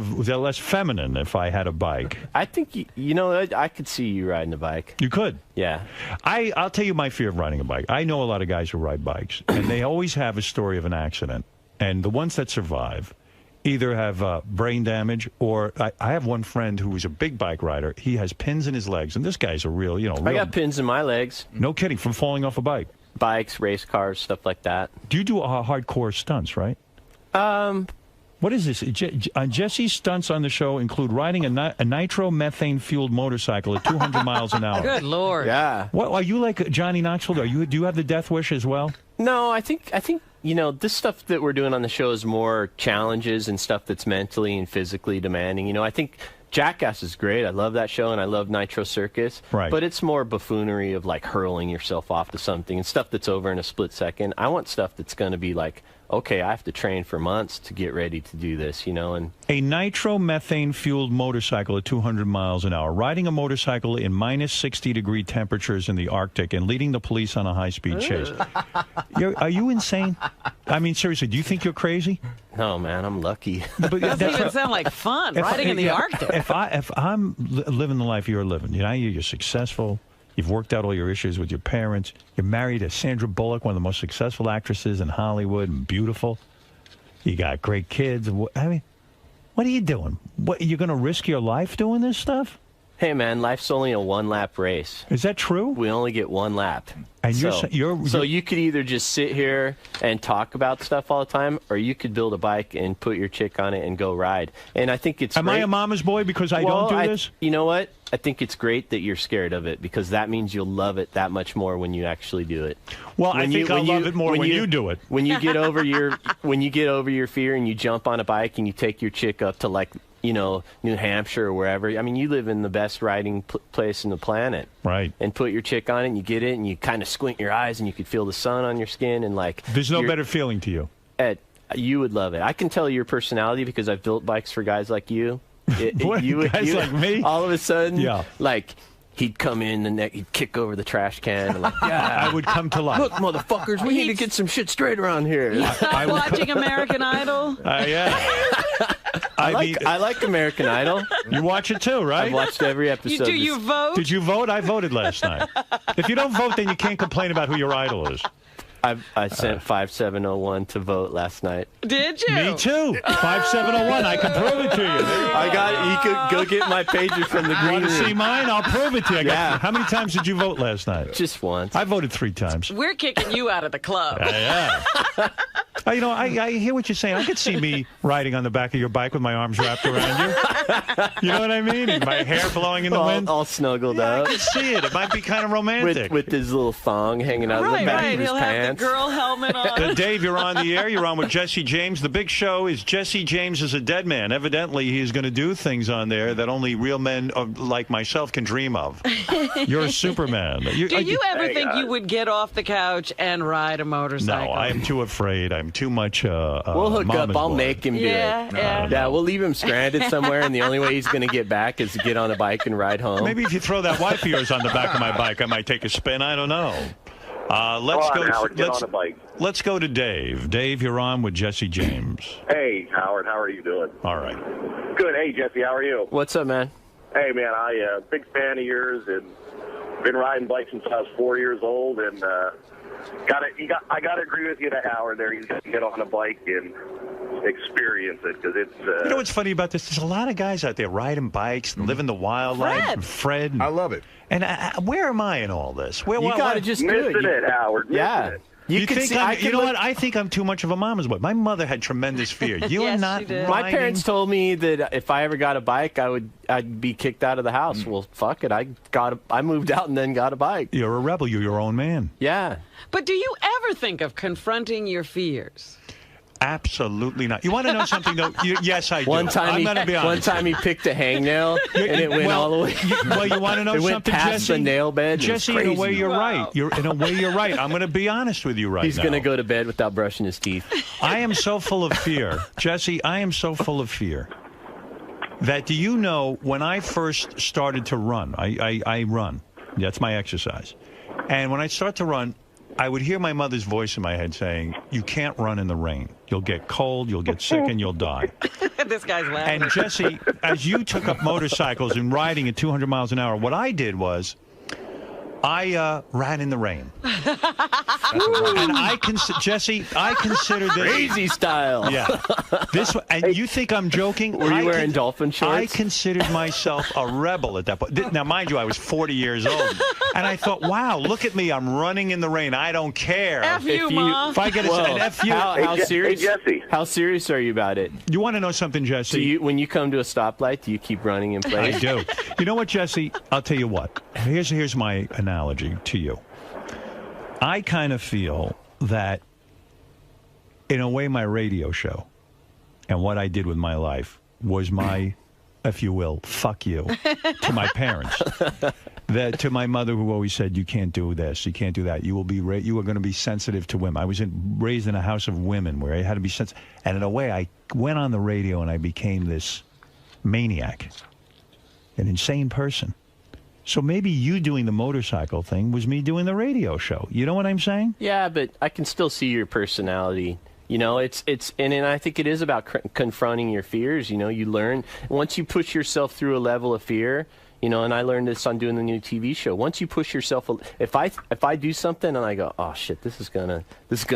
feminine if I had a bike. I think you know, I could see you riding a bike. You could. Yeah. I'll tell you my fear of riding a bike. I know a lot of guys who ride bikes, and they always have a story of an accident, and the ones that survive either have brain damage, or I have one friend who was a big bike rider. He has pins in his legs, and this guy's a real, you know. I got pins in my legs. No kidding, from falling off a bike. Bikes, race cars, stuff like that. Do you do hardcore stunts, right? What is this? Jesse's stunts on the show include riding a nitromethane-fueled motorcycle at 200 miles an hour. Good Lord. Yeah. What, are you like Johnny Knoxville? Do you have the death wish as well? No, I think you know, this stuff that we're doing on the show is more challenges and stuff that's mentally and physically demanding. You know, I think Jackass is great. I love that show, and I love Nitro Circus. Right. But it's more buffoonery of like hurling yourself off to something and stuff that's over in a split second. I want stuff that's going to be like, okay, I have to train for months to get ready to do this, you know. And a nitromethane-fueled motorcycle at 200 miles an hour, riding a motorcycle in minus 60-degree temperatures in the Arctic and leading the police on a high-speed chase. Are you insane? I mean, seriously, do you think you're crazy? No, man, I'm lucky. It doesn't even sound like fun, riding in the Arctic. If I'm living the life you're living, you're successful, you've worked out all your issues with your parents, you're married to Sandra Bullock, one of the most successful actresses in Hollywood, and beautiful. You got great kids. I mean, what are you doing? What, you're going to risk your life doing this stuff? Hey, man, life's only a one-lap race. Is that true? We only get one lap. And so you could either just sit here and talk about stuff all the time, or you could build a bike and put your chick on it and go ride. And I think it's Am I a mama's boy because I don't do this? You know what? I think it's great that you're scared of it, because that means you'll love it that much more when you actually do it. Well, I think I'll love it more when you do it. When you get over your fear and you jump on a bike and you take your chick up to, like, New Hampshire or wherever. I mean, you live in the best riding place in the planet. Right. And put your chick on it and you get it and you kind of squint your eyes and you could feel the sun on your skin and, like... There's no better feeling to you. Ed, you would love it. I can tell your personality because I've built bikes for guys like you. Guys like me? All of a sudden, like... He'd come in he'd kick over the trash can and, like, I would come to life. Look, motherfuckers, we need to get some shit straight around here. Watching American Idol? Yeah. I like American Idol. You watch it too, right? I've watched every episode. Do you vote? Did you vote? I voted last night. If you don't vote, then you can't complain about who your idol is. I sent 5701 to vote last night. Did you? Me too. 5701. I can prove it to you. I got it. You could go get my pager from the green room. Want to see mine? I'll prove it to you. How many times did you vote last night? Just once. I voted 3 times. We're kicking you out of the club. Yeah. I hear what you're saying. I could see me riding on the back of your bike with my arms wrapped around you. You know what I mean? And my hair blowing in the wind. All snuggled up. I can see it. It might be kind of romantic. With his little thong hanging out of the back of his He'll pants. have the girl helmet on. Dave, you're on the air. You're on with Jesse James. The big show is Jesse James is a dead man. Evidently, he's going to do things on there that only real men like myself can dream of. You're a Superman. Do you ever think you would get off the couch and ride a motorcycle? No, I am too afraid. I'm too much we'll hook up. I'll make him do it. Yeah, we'll leave him stranded somewhere, and the only way he's going to get back is to get on a bike and ride home. Maybe if you throw that wife of yours on the back of my bike, I might take a spin. I don't know. Let's go to Dave. Dave, you're on with Jesse James. Hey, Howard. How are you doing? All right. Good. Hey, Jesse. How are you? What's up, man? Hey, man. I big fan of yours and been riding bikes since I was 4 years old, and I got to agree with you to Howard there. You got to get on a bike and experience it, because it's... You know what's funny about this? There's a lot of guys out there riding bikes and living the wild life. Fred. I love it. And where am I in all this? You got to just do it, Howard. Yeah. You know what? I think I'm too much of a mama's boy. My mother had tremendous fear. You are not riding. My parents told me that if I ever got a bike, I'd be kicked out of the house. Well, fuck it. I moved out and then got a bike. You're a rebel. You're your own man. Yeah. But do you ever think of confronting your fears? Absolutely not. You want to know something, though? Yes, I do. I'm going to be honest. One time he picked a hangnail, and it went all the way. You want to know it something, went past Jesse? the nail bed. Jesse, in a way, you're right. In a way, you're right. I'm going to be honest with you right now. He's going to go to bed without brushing his teeth. I am so full of fear. Jesse, I am so full of fear that, do you know, when I first started to run, I run. That's my exercise. And when I start to run, I would hear my mother's voice in my head saying, you can't run in the rain. You'll get cold, you'll get sick, and you'll die. This guy's laughing. And Jesse, as you took up motorcycles and riding at 200 miles an hour, what I did was I ran in the rain. And Jesse, I consider this crazy style. Yeah. And you think I'm joking? Were you wearing dolphin shorts? I considered myself a rebel at that point. Now, mind you, I was 40 years old. And I thought, wow, look at me. I'm running in the rain. I don't care. F you, Ma. If I get an F you. How serious? Hey, Jesse. How serious are you about it? You want to know something, Jesse? When you come to a stoplight, do you keep running in place? I do. You know what, Jesse? I'll tell you what. Here's my analogy to you. I kind of feel that, in a way, my radio show and what I did with my life was my, if you will, fuck you to my parents. To my mother, who always said, you can't do this, you can't do that. You are going to be sensitive to women. I was raised in a house of women where I had to be sensitive. And in a way, I went on the radio and I became this maniac, an insane person. So maybe you doing the motorcycle thing was me doing the radio show. You know what I'm saying? Yeah, but I can still see your personality You know, and I think it is about confronting your fears. You know, you learn once you push yourself through a level of fear. You know, and I learned this on doing the new TV show. Once you push yourself, if I do something and I go, oh shit, this is gonna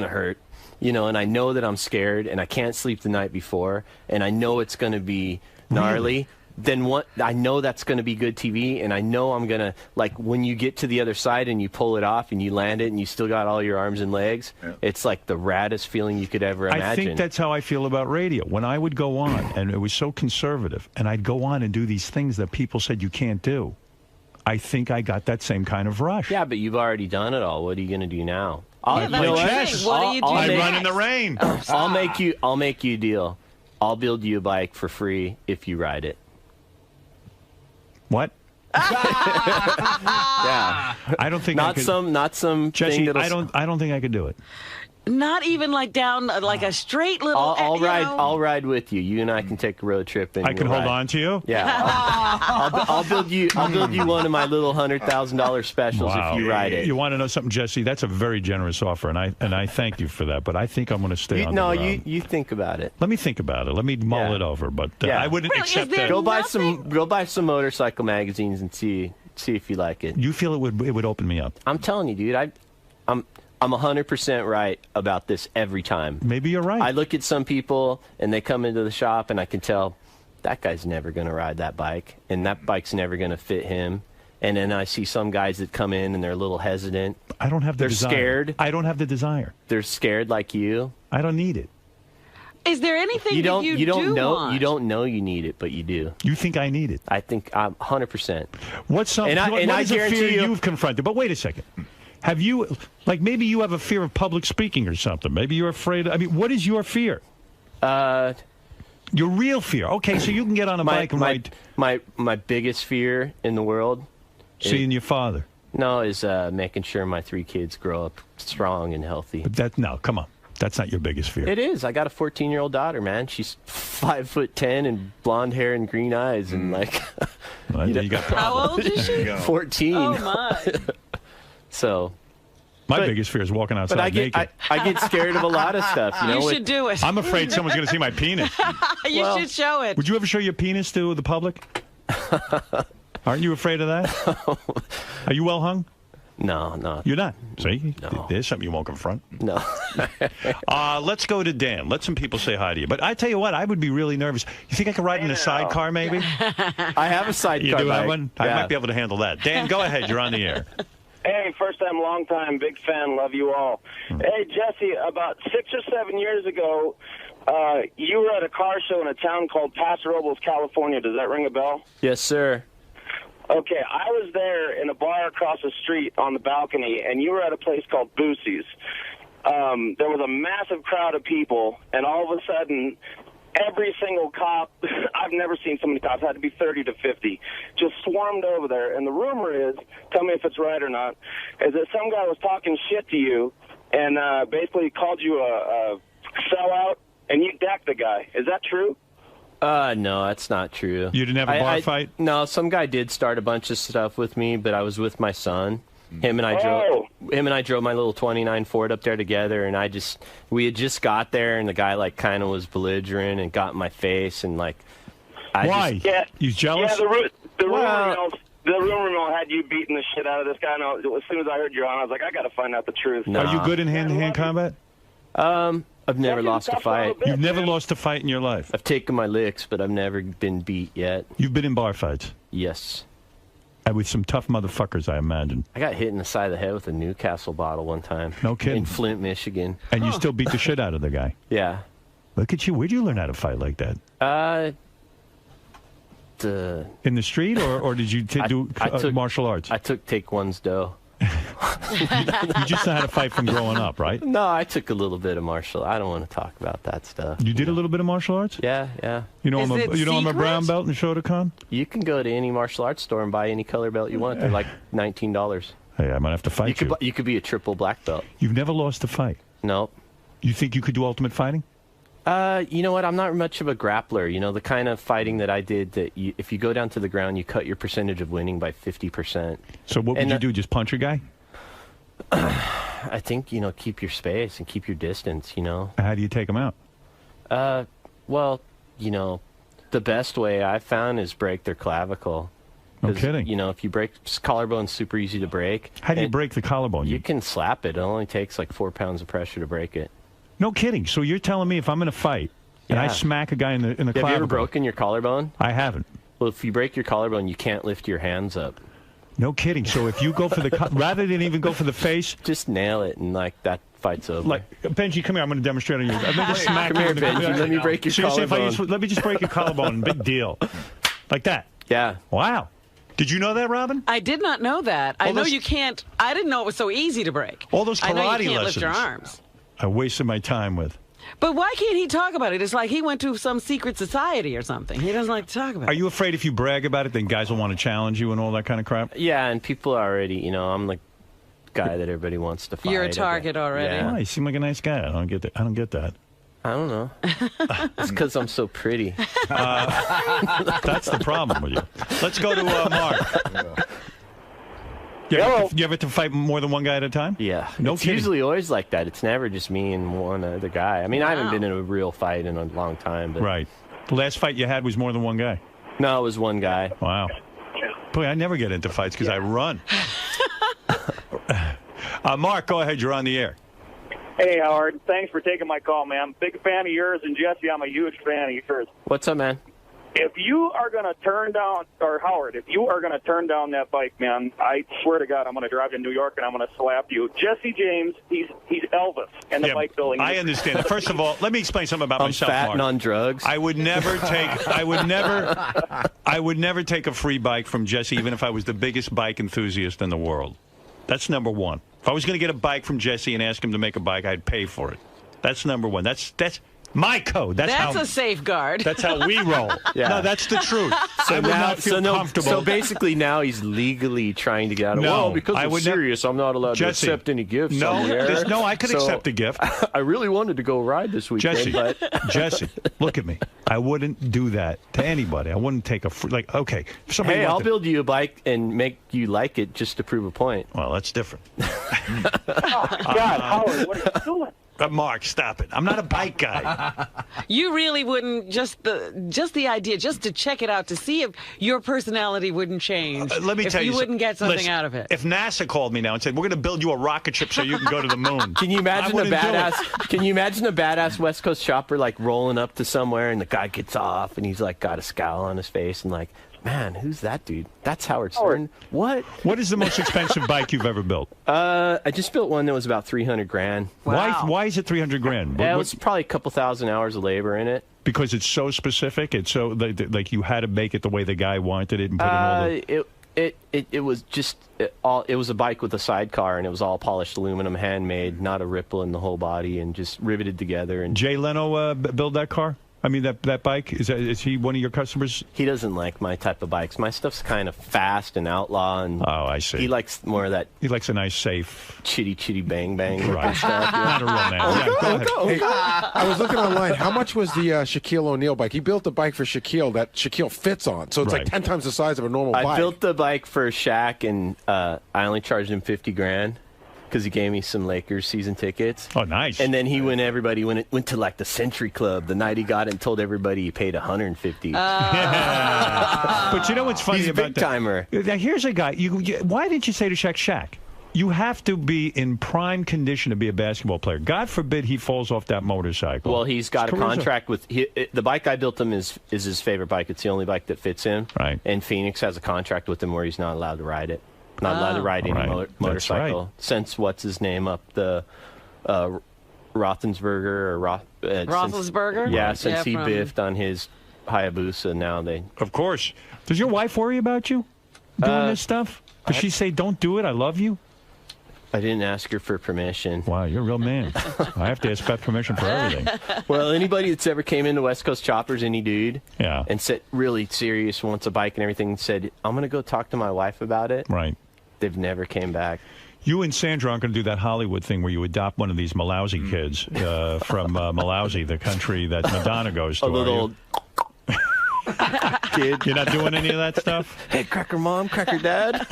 hurt. You know, and I know that I'm scared and I can't sleep the night before, and I know it's gonna be gnarly. Really? Then I know that's going to be good TV, and I know I'm going to, like, when you get to the other side and you pull it off and you land it and you still got all your arms and legs, it's like the raddest feeling you could ever imagine. I think that's how I feel about radio. When I would go on, and it was so conservative, and I'd go on and do these things that people said you can't do, I think I got that same kind of rush. Yeah, but you've already done it all. What are you going to do now? I play chess. What do you do? I run in the rain. I'll make you a deal. I'll build you a bike for free if you ride it. What? Yeah. I don't think not some Jesse, thing that'll... I don't think I could do it. Not even like down like a straight little. I'll ride with you. You and I can take a road trip. And I can hold on to you. Yeah, I'll build you one of my little $100,000 specials if you ride it. You want to know something, Jesse? That's a very generous offer, and I thank you for that. But I think I'm going to stay on. No, you think about it. Let me think about it. Let me mull it over. But I wouldn't accept that. Go buy some motorcycle magazines and see if you like it. You feel it would open me up? I'm telling you, dude. I'm 100% right about this every time. Maybe you're right. I look at some people, and they come into the shop, and I can tell that guy's never going to ride that bike, and that bike's never going to fit him. And then I see some guys that come in, and they're a little hesitant. I don't have the desire. They're scared. I don't have the desire. They're scared like you. I don't need it. Is there anything you don't know want? You don't know you need it, but you do. You think I need it? I think I'm 100%. What's something? What is a fear you've confronted? But wait a second. Have you, like, maybe you have a fear of public speaking or something? Maybe you're afraid. I mean, what is your fear? Your real fear. Okay, so you can get on a bike and ride. My biggest fear in the world. Seeing your father. No, is making sure my 3 kids grow up strong and healthy. But come on. That's not your biggest fear. It is. I got a 14-year-old daughter, man. She's 5'10" and blonde hair and green eyes, and like. Well, you got how old is she? 14. Oh my. So, my biggest fear is walking outside naked. I get scared of a lot of stuff. You should do it. I'm afraid someone's going to see my penis. You should show it. Would you ever show your penis to the public? Aren't you afraid of that? Are you well hung? No. You're not? See? No. There's something you won't confront. No. Let's go to Dan. Let some people say hi to you. But I tell you what, I would be really nervous. You think I could ride in a sidecar, maybe? I have a sidecar. You do have bike. one? Yeah. I might be able to handle that. Dan, go ahead. You're on the air. Hey, first time, long time, big fan, love you all. Hey, Jesse, about 6 or 7 years ago, you were at a car show in a town called Paso Robles, California. Does that ring a bell? Yes, sir. Okay, I was there in a bar across the street on the balcony, and you were at a place called Boosie's. There was a massive crowd of people, and all of a sudden, every single cop, I've never seen so many cops, had to be 30 to 50, just swarmed over there. And the rumor is, tell me if it's right or not, is that some guy was talking shit to you and basically called you a sellout, and you decked the guy. Is that true? No, that's not true. You didn't have a bar fight? No, some guy did start a bunch of stuff with me, but I was with my son. Him and I drove my little 29 Ford up there together, and we had just got there, and the guy like kind of was belligerent and got in my face, and like, why? You jealous? Yeah, the rumor mill had you beating the shit out of this guy. And as soon as I heard you're on, I was like, I got to find out the truth. Are you good in hand-to-hand combat? I've never lost a fight. You've never lost a fight in your life? I've taken my licks, but I've never been beat yet. You've been in bar fights? Yes. And with some tough motherfuckers, I imagine. I got hit in the side of the head with a Newcastle bottle one time. No kidding. In Flint, Michigan. And you still beat the shit out of the guy? Yeah. Look at you. Where'd you learn how to fight like that? In the street, or did you do martial arts? I took Taekwondo's dough. You just know how to fight from growing up, right? No, I took a little bit of martial. I don't want to talk about that stuff. You did a little bit of martial arts? Yeah. You know I'm a brown belt in Shotokan? You can go to any martial arts store and buy any color belt you want. They're like $19. Hey, I might have to fight you. You could be a triple black belt. You've never lost a fight? Nope. You think you could do ultimate fighting? You know what? I'm not much of a grappler. You know, the kind of fighting that I did, that if you go down to the ground, you cut your percentage of winning by 50%. So what would you do? Just punch a guy? I think, keep your space and keep your distance, How do you take them out? Well, the best way I've found is break their clavicle. No kidding. If you break collarbone's super easy to break. How do you break the collarbone? You can slap it. It only takes like 4 pounds of pressure to break it. No kidding. So you're telling me if I'm in a fight and I smack a guy in the clavicle. Have you ever broken your collarbone? I haven't. Well, if you break your collarbone, you can't lift your hands up. No kidding. So if you go for the rather than even go for the face, just nail it and that fight's over. Like Benji, come here. I'm going to demonstrate on you. I'm going to smack come you. Here, Benji. Let me break your collarbone. Let me just break your collarbone. Big deal. Like that. Yeah. Wow. Did you know that, Robin? I did not know that. I know you can't. I didn't know it was so easy to break. All those karate I know you can't lessons lift your arms. I wasted my time with. But why can't he talk about it? It's like he went to some secret society or something. He doesn't like to talk about it. Are you afraid if you brag about it, then guys will want to challenge you and all that kind of crap? Yeah, and people are already, I'm the guy that everybody wants to fight. You're a target already. Yeah. Oh, you seem like a nice guy. I don't get that. I don't know. It's because I'm so pretty. That's the problem with you. Let's go to Mark. You ever have to fight more than one guy at a time? Yeah. No it's kidding. usually always like that. It's never just me and one other guy. I mean, I haven't been in a real fight in a long time. But Right. The last fight you had was more than one guy? No, it was one guy. Wow. Boy, I never get into fights because I run. Mark, go ahead. You're on the air. Hey, Howard. Thanks for taking my call, man. Big fan of yours, and Jesse, I'm a huge fan of yours. What's up, man? If you are going to turn down, or Howard, if you are going to turn down that bike, man, I swear to God, I'm going to drive to New York and I'm going to slap you. Jesse James, he's Elvis in the bike building. I understand that. First of all, let me explain something about myself, fat Mark. and on drugs. I would never take a free bike from Jesse, even if I was the biggest bike enthusiast in the world. That's number one. If I was going to get a bike from Jesse and ask him to make a bike, I'd pay for it. That's number one. That's my code. That's a safeguard. That's how we roll. Yeah. No, that's the truth. So I would not feel comfortable. So basically now he's legally trying to get out of No, because I I'm would serious. I'm not allowed Jesse, to accept any gifts. No, on the air. no, I could accept a gift. I really wanted to go ride this weekend. Jesse, but Jesse, look at me. I wouldn't do that to anybody. I wouldn't take a free, okay. If somebody hey, wanted I'll to- build you a bike and make you like it just to prove a point. Well, that's different. God, Howard, what are you doing? Mark, stop it. I'm not a bike guy. You really wouldn't just the idea, just to check it out to see if your personality wouldn't change. Let me if tell you, you wouldn't get something listen, out of it. If NASA called me now and said, "We're going to build you a rocket ship so you can go to the moon," Can you imagine I a wouldn't do it. badass? Can you imagine a badass West Coast chopper like rolling up to somewhere and the guy gets off and he's like got a scowl on his face and like, man, who's that dude? That's Howard Stern. What? What is the most expensive bike you've ever built? I just built one that was about $300,000. Why is it $300,000? Yeah, it was probably a couple thousand hours of labor in it. Because it's so specific. It's so like you had to make it the way the guy wanted it and put in all the. It was just it was a bike with a sidecar and it was all polished aluminum, handmade, not a ripple in the whole body, and just riveted together. And Jay Leno build that car? I mean, that bike, is he one of your customers? He doesn't like my type of bikes. My stuff's kind of fast and outlaw. And oh, I see. He likes more of that. He likes a nice, safe. Chitty bang bang. Right. Stuff, yeah. Not a real man. Yeah, go ahead. Hey, I was looking online. How much was the Shaquille O'Neal bike? He built a bike for Shaquille that Shaquille fits on. So it's like 10 times the size of a normal bike. I built the bike for Shaq, and I only charged him $50,000. Because he gave me some Lakers season tickets. Oh, nice! And then everybody went to like the Century Club the night he got it, and told everybody he paid $150. But you know what's funny He's a about big timer. Now here's a guy. Why did you say to Shaq? You have to be in prime condition to be a basketball player. God forbid he falls off that motorcycle. Well, he's got a contract with the bike I built him is his favorite bike. It's the only bike that fits him. Right. And Phoenix has a contract with him where he's not allowed to ride it. Not allowed to ride any motorcycle. Right. Since what's his name up the Roethlisberger or Roethlisberger? Yeah, since he biffed on his Hayabusa, now they. Of course. Does your wife worry about you doing this stuff? Does she say, "Don't do it. I love you"? I didn't ask her for permission. Wow, you're a real man. I have to ask Beth permission for everything. Well, anybody that's ever came into West Coast Choppers, any dude, yeah, and said really serious, wants a bike and everything, said, "I'm going to go talk to my wife about it." Right. They've never came back. You and Sandra aren't going to do that Hollywood thing where you adopt one of these Malawi kids from Malawi, the country that Madonna goes to. A little. kid. You're not doing any of that stuff? Hey, cracker mom, cracker dad.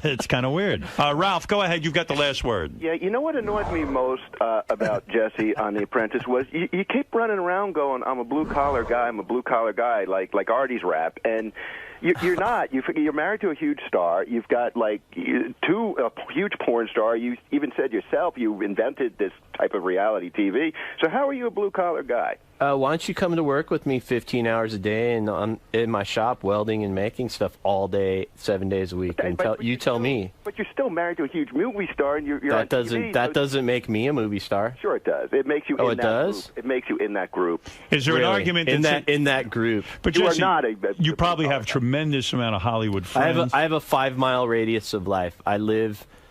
It's kind of weird. Ralph, go ahead. You've got the last word. Yeah, you know what annoyed me most about Jesse on The Apprentice was you keep running around going, I'm a blue-collar guy, like Artie's rap, and you're not. You're married to a huge star. You've got, a huge porn star. You even said yourself you invented this type of reality TV. So how are you a blue-collar guy? Why don't you come to work with me 15 hours a day and in my shop welding and making stuff all day, 7 days a week, and tell me. But you're still married to a huge movie star, and you're that on doesn't TV, that doesn't make me a movie star. Sure, it does. It makes you. Oh, in it that does. Group. It makes you in that group. Is there an argument in that group? But you Jesse, are not you probably have tremendous amount of Hollywood friends. I have a 5-mile radius of life.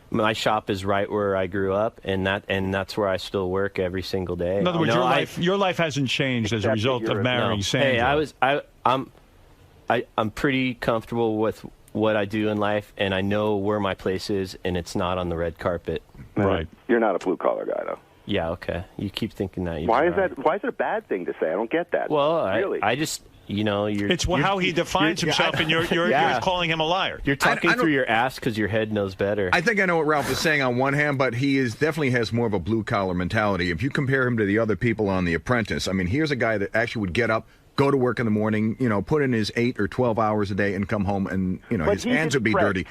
My shop is right where I grew up, and that's where I still work every single day. In other words, your life hasn't changed as a result of marrying Sandra. Hey, I'm pretty comfortable with what I do in life, and I know where my place is, and it's not on the red carpet. Right. You're not a blue-collar guy, though. Yeah, okay. You keep thinking that. Why is it a bad thing to say? I don't get that. Well, really. I just... it's how he defines himself, and you're calling him a liar. You're talking through your ass because your head knows better. I think I know what Ralph is saying on one hand, but he definitely has more of a blue-collar mentality. If you compare him to the other people on The Apprentice, I mean, here's a guy that actually would get up, go to work in the morning, put in his 8 or 12 hours a day and come home and, his hands would be dirty.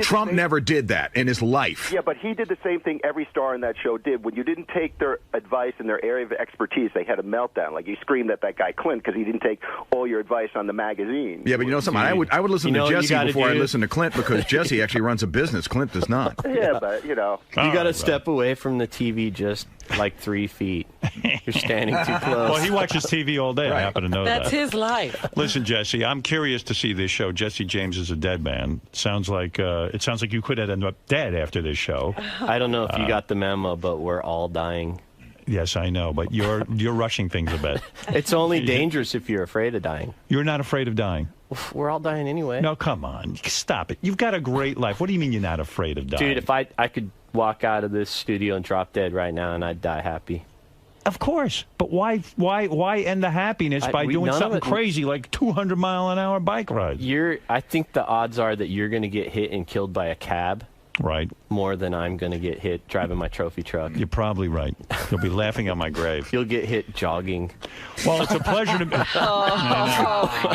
Trump never did that in his life. Yeah, but he did the same thing every star in that show did. When you didn't take their advice in their area of expertise, they had a meltdown. Like you screamed at that guy Clint because he didn't take all your advice on the magazine. Yeah, but you know something? I would listen to Jesse before I listen to Clint because Jesse actually runs a business. Clint does not. Yeah, but, You got to step away from the TV just like 3 feet. You're standing too close. Well, he watches TV all day. Right. I happen to know That's his life. Listen, Jesse, I'm curious to see this show. Jesse James is a dead man. It sounds like you could end up dead after this show. I don't know if you got the memo, but we're all dying. Yes, I know, but you're rushing things a bit. It's only dangerous if you're afraid of dying. You're not afraid of dying. We're all dying anyway. No, come on. Stop it. You've got a great life. What do you mean you're not afraid of dying? Dude, if I could walk out of this studio and drop dead right now and I'd die happy. Of course, but why end the happiness by doing something crazy like 200-mile-an-hour bike ride? I think the odds are that you're going to get hit and killed by a cab. Right. More than I'm going to get hit driving my trophy truck. You're probably right. You'll be laughing on my grave. You'll get hit jogging. Well, it's a pleasure to be...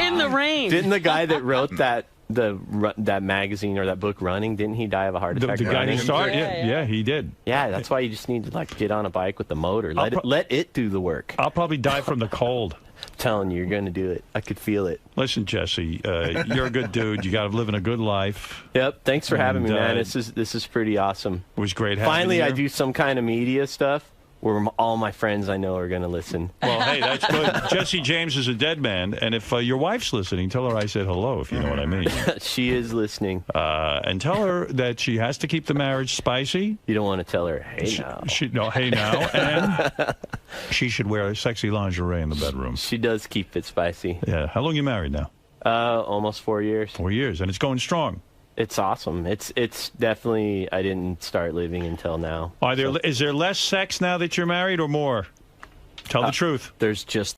in the rain. Didn't the guy that wrote that magazine or that book Running, didn't he die of a heart attack? The guy who started? Yeah, he did. Yeah, that's why you just need to get on a bike with the motor. Let it do the work. I'll probably die from the cold. I'm telling you, you're going to do it. I could feel it. Listen, Jesse, you're a good dude. You got to live in a good life. Yep. Thanks for having me, man. This is pretty awesome. It was great having you. Finally, I do some kind of media stuff where all my friends I know are going to listen. Well, hey, that's good. Jesse James is a dead man, and if your wife's listening, tell her I said hello, if you know what I mean. She is listening. And tell her that she has to keep the marriage spicy. You don't want to tell her, hey now. Hey now. And she should wear sexy lingerie in the bedroom. She does keep it spicy. Yeah. How long are you married now? Almost 4 years. 4 years, and it's going strong. It's awesome. It's definitely, I didn't start living until now. Is there less sex now that you're married or more? Tell the truth. There's just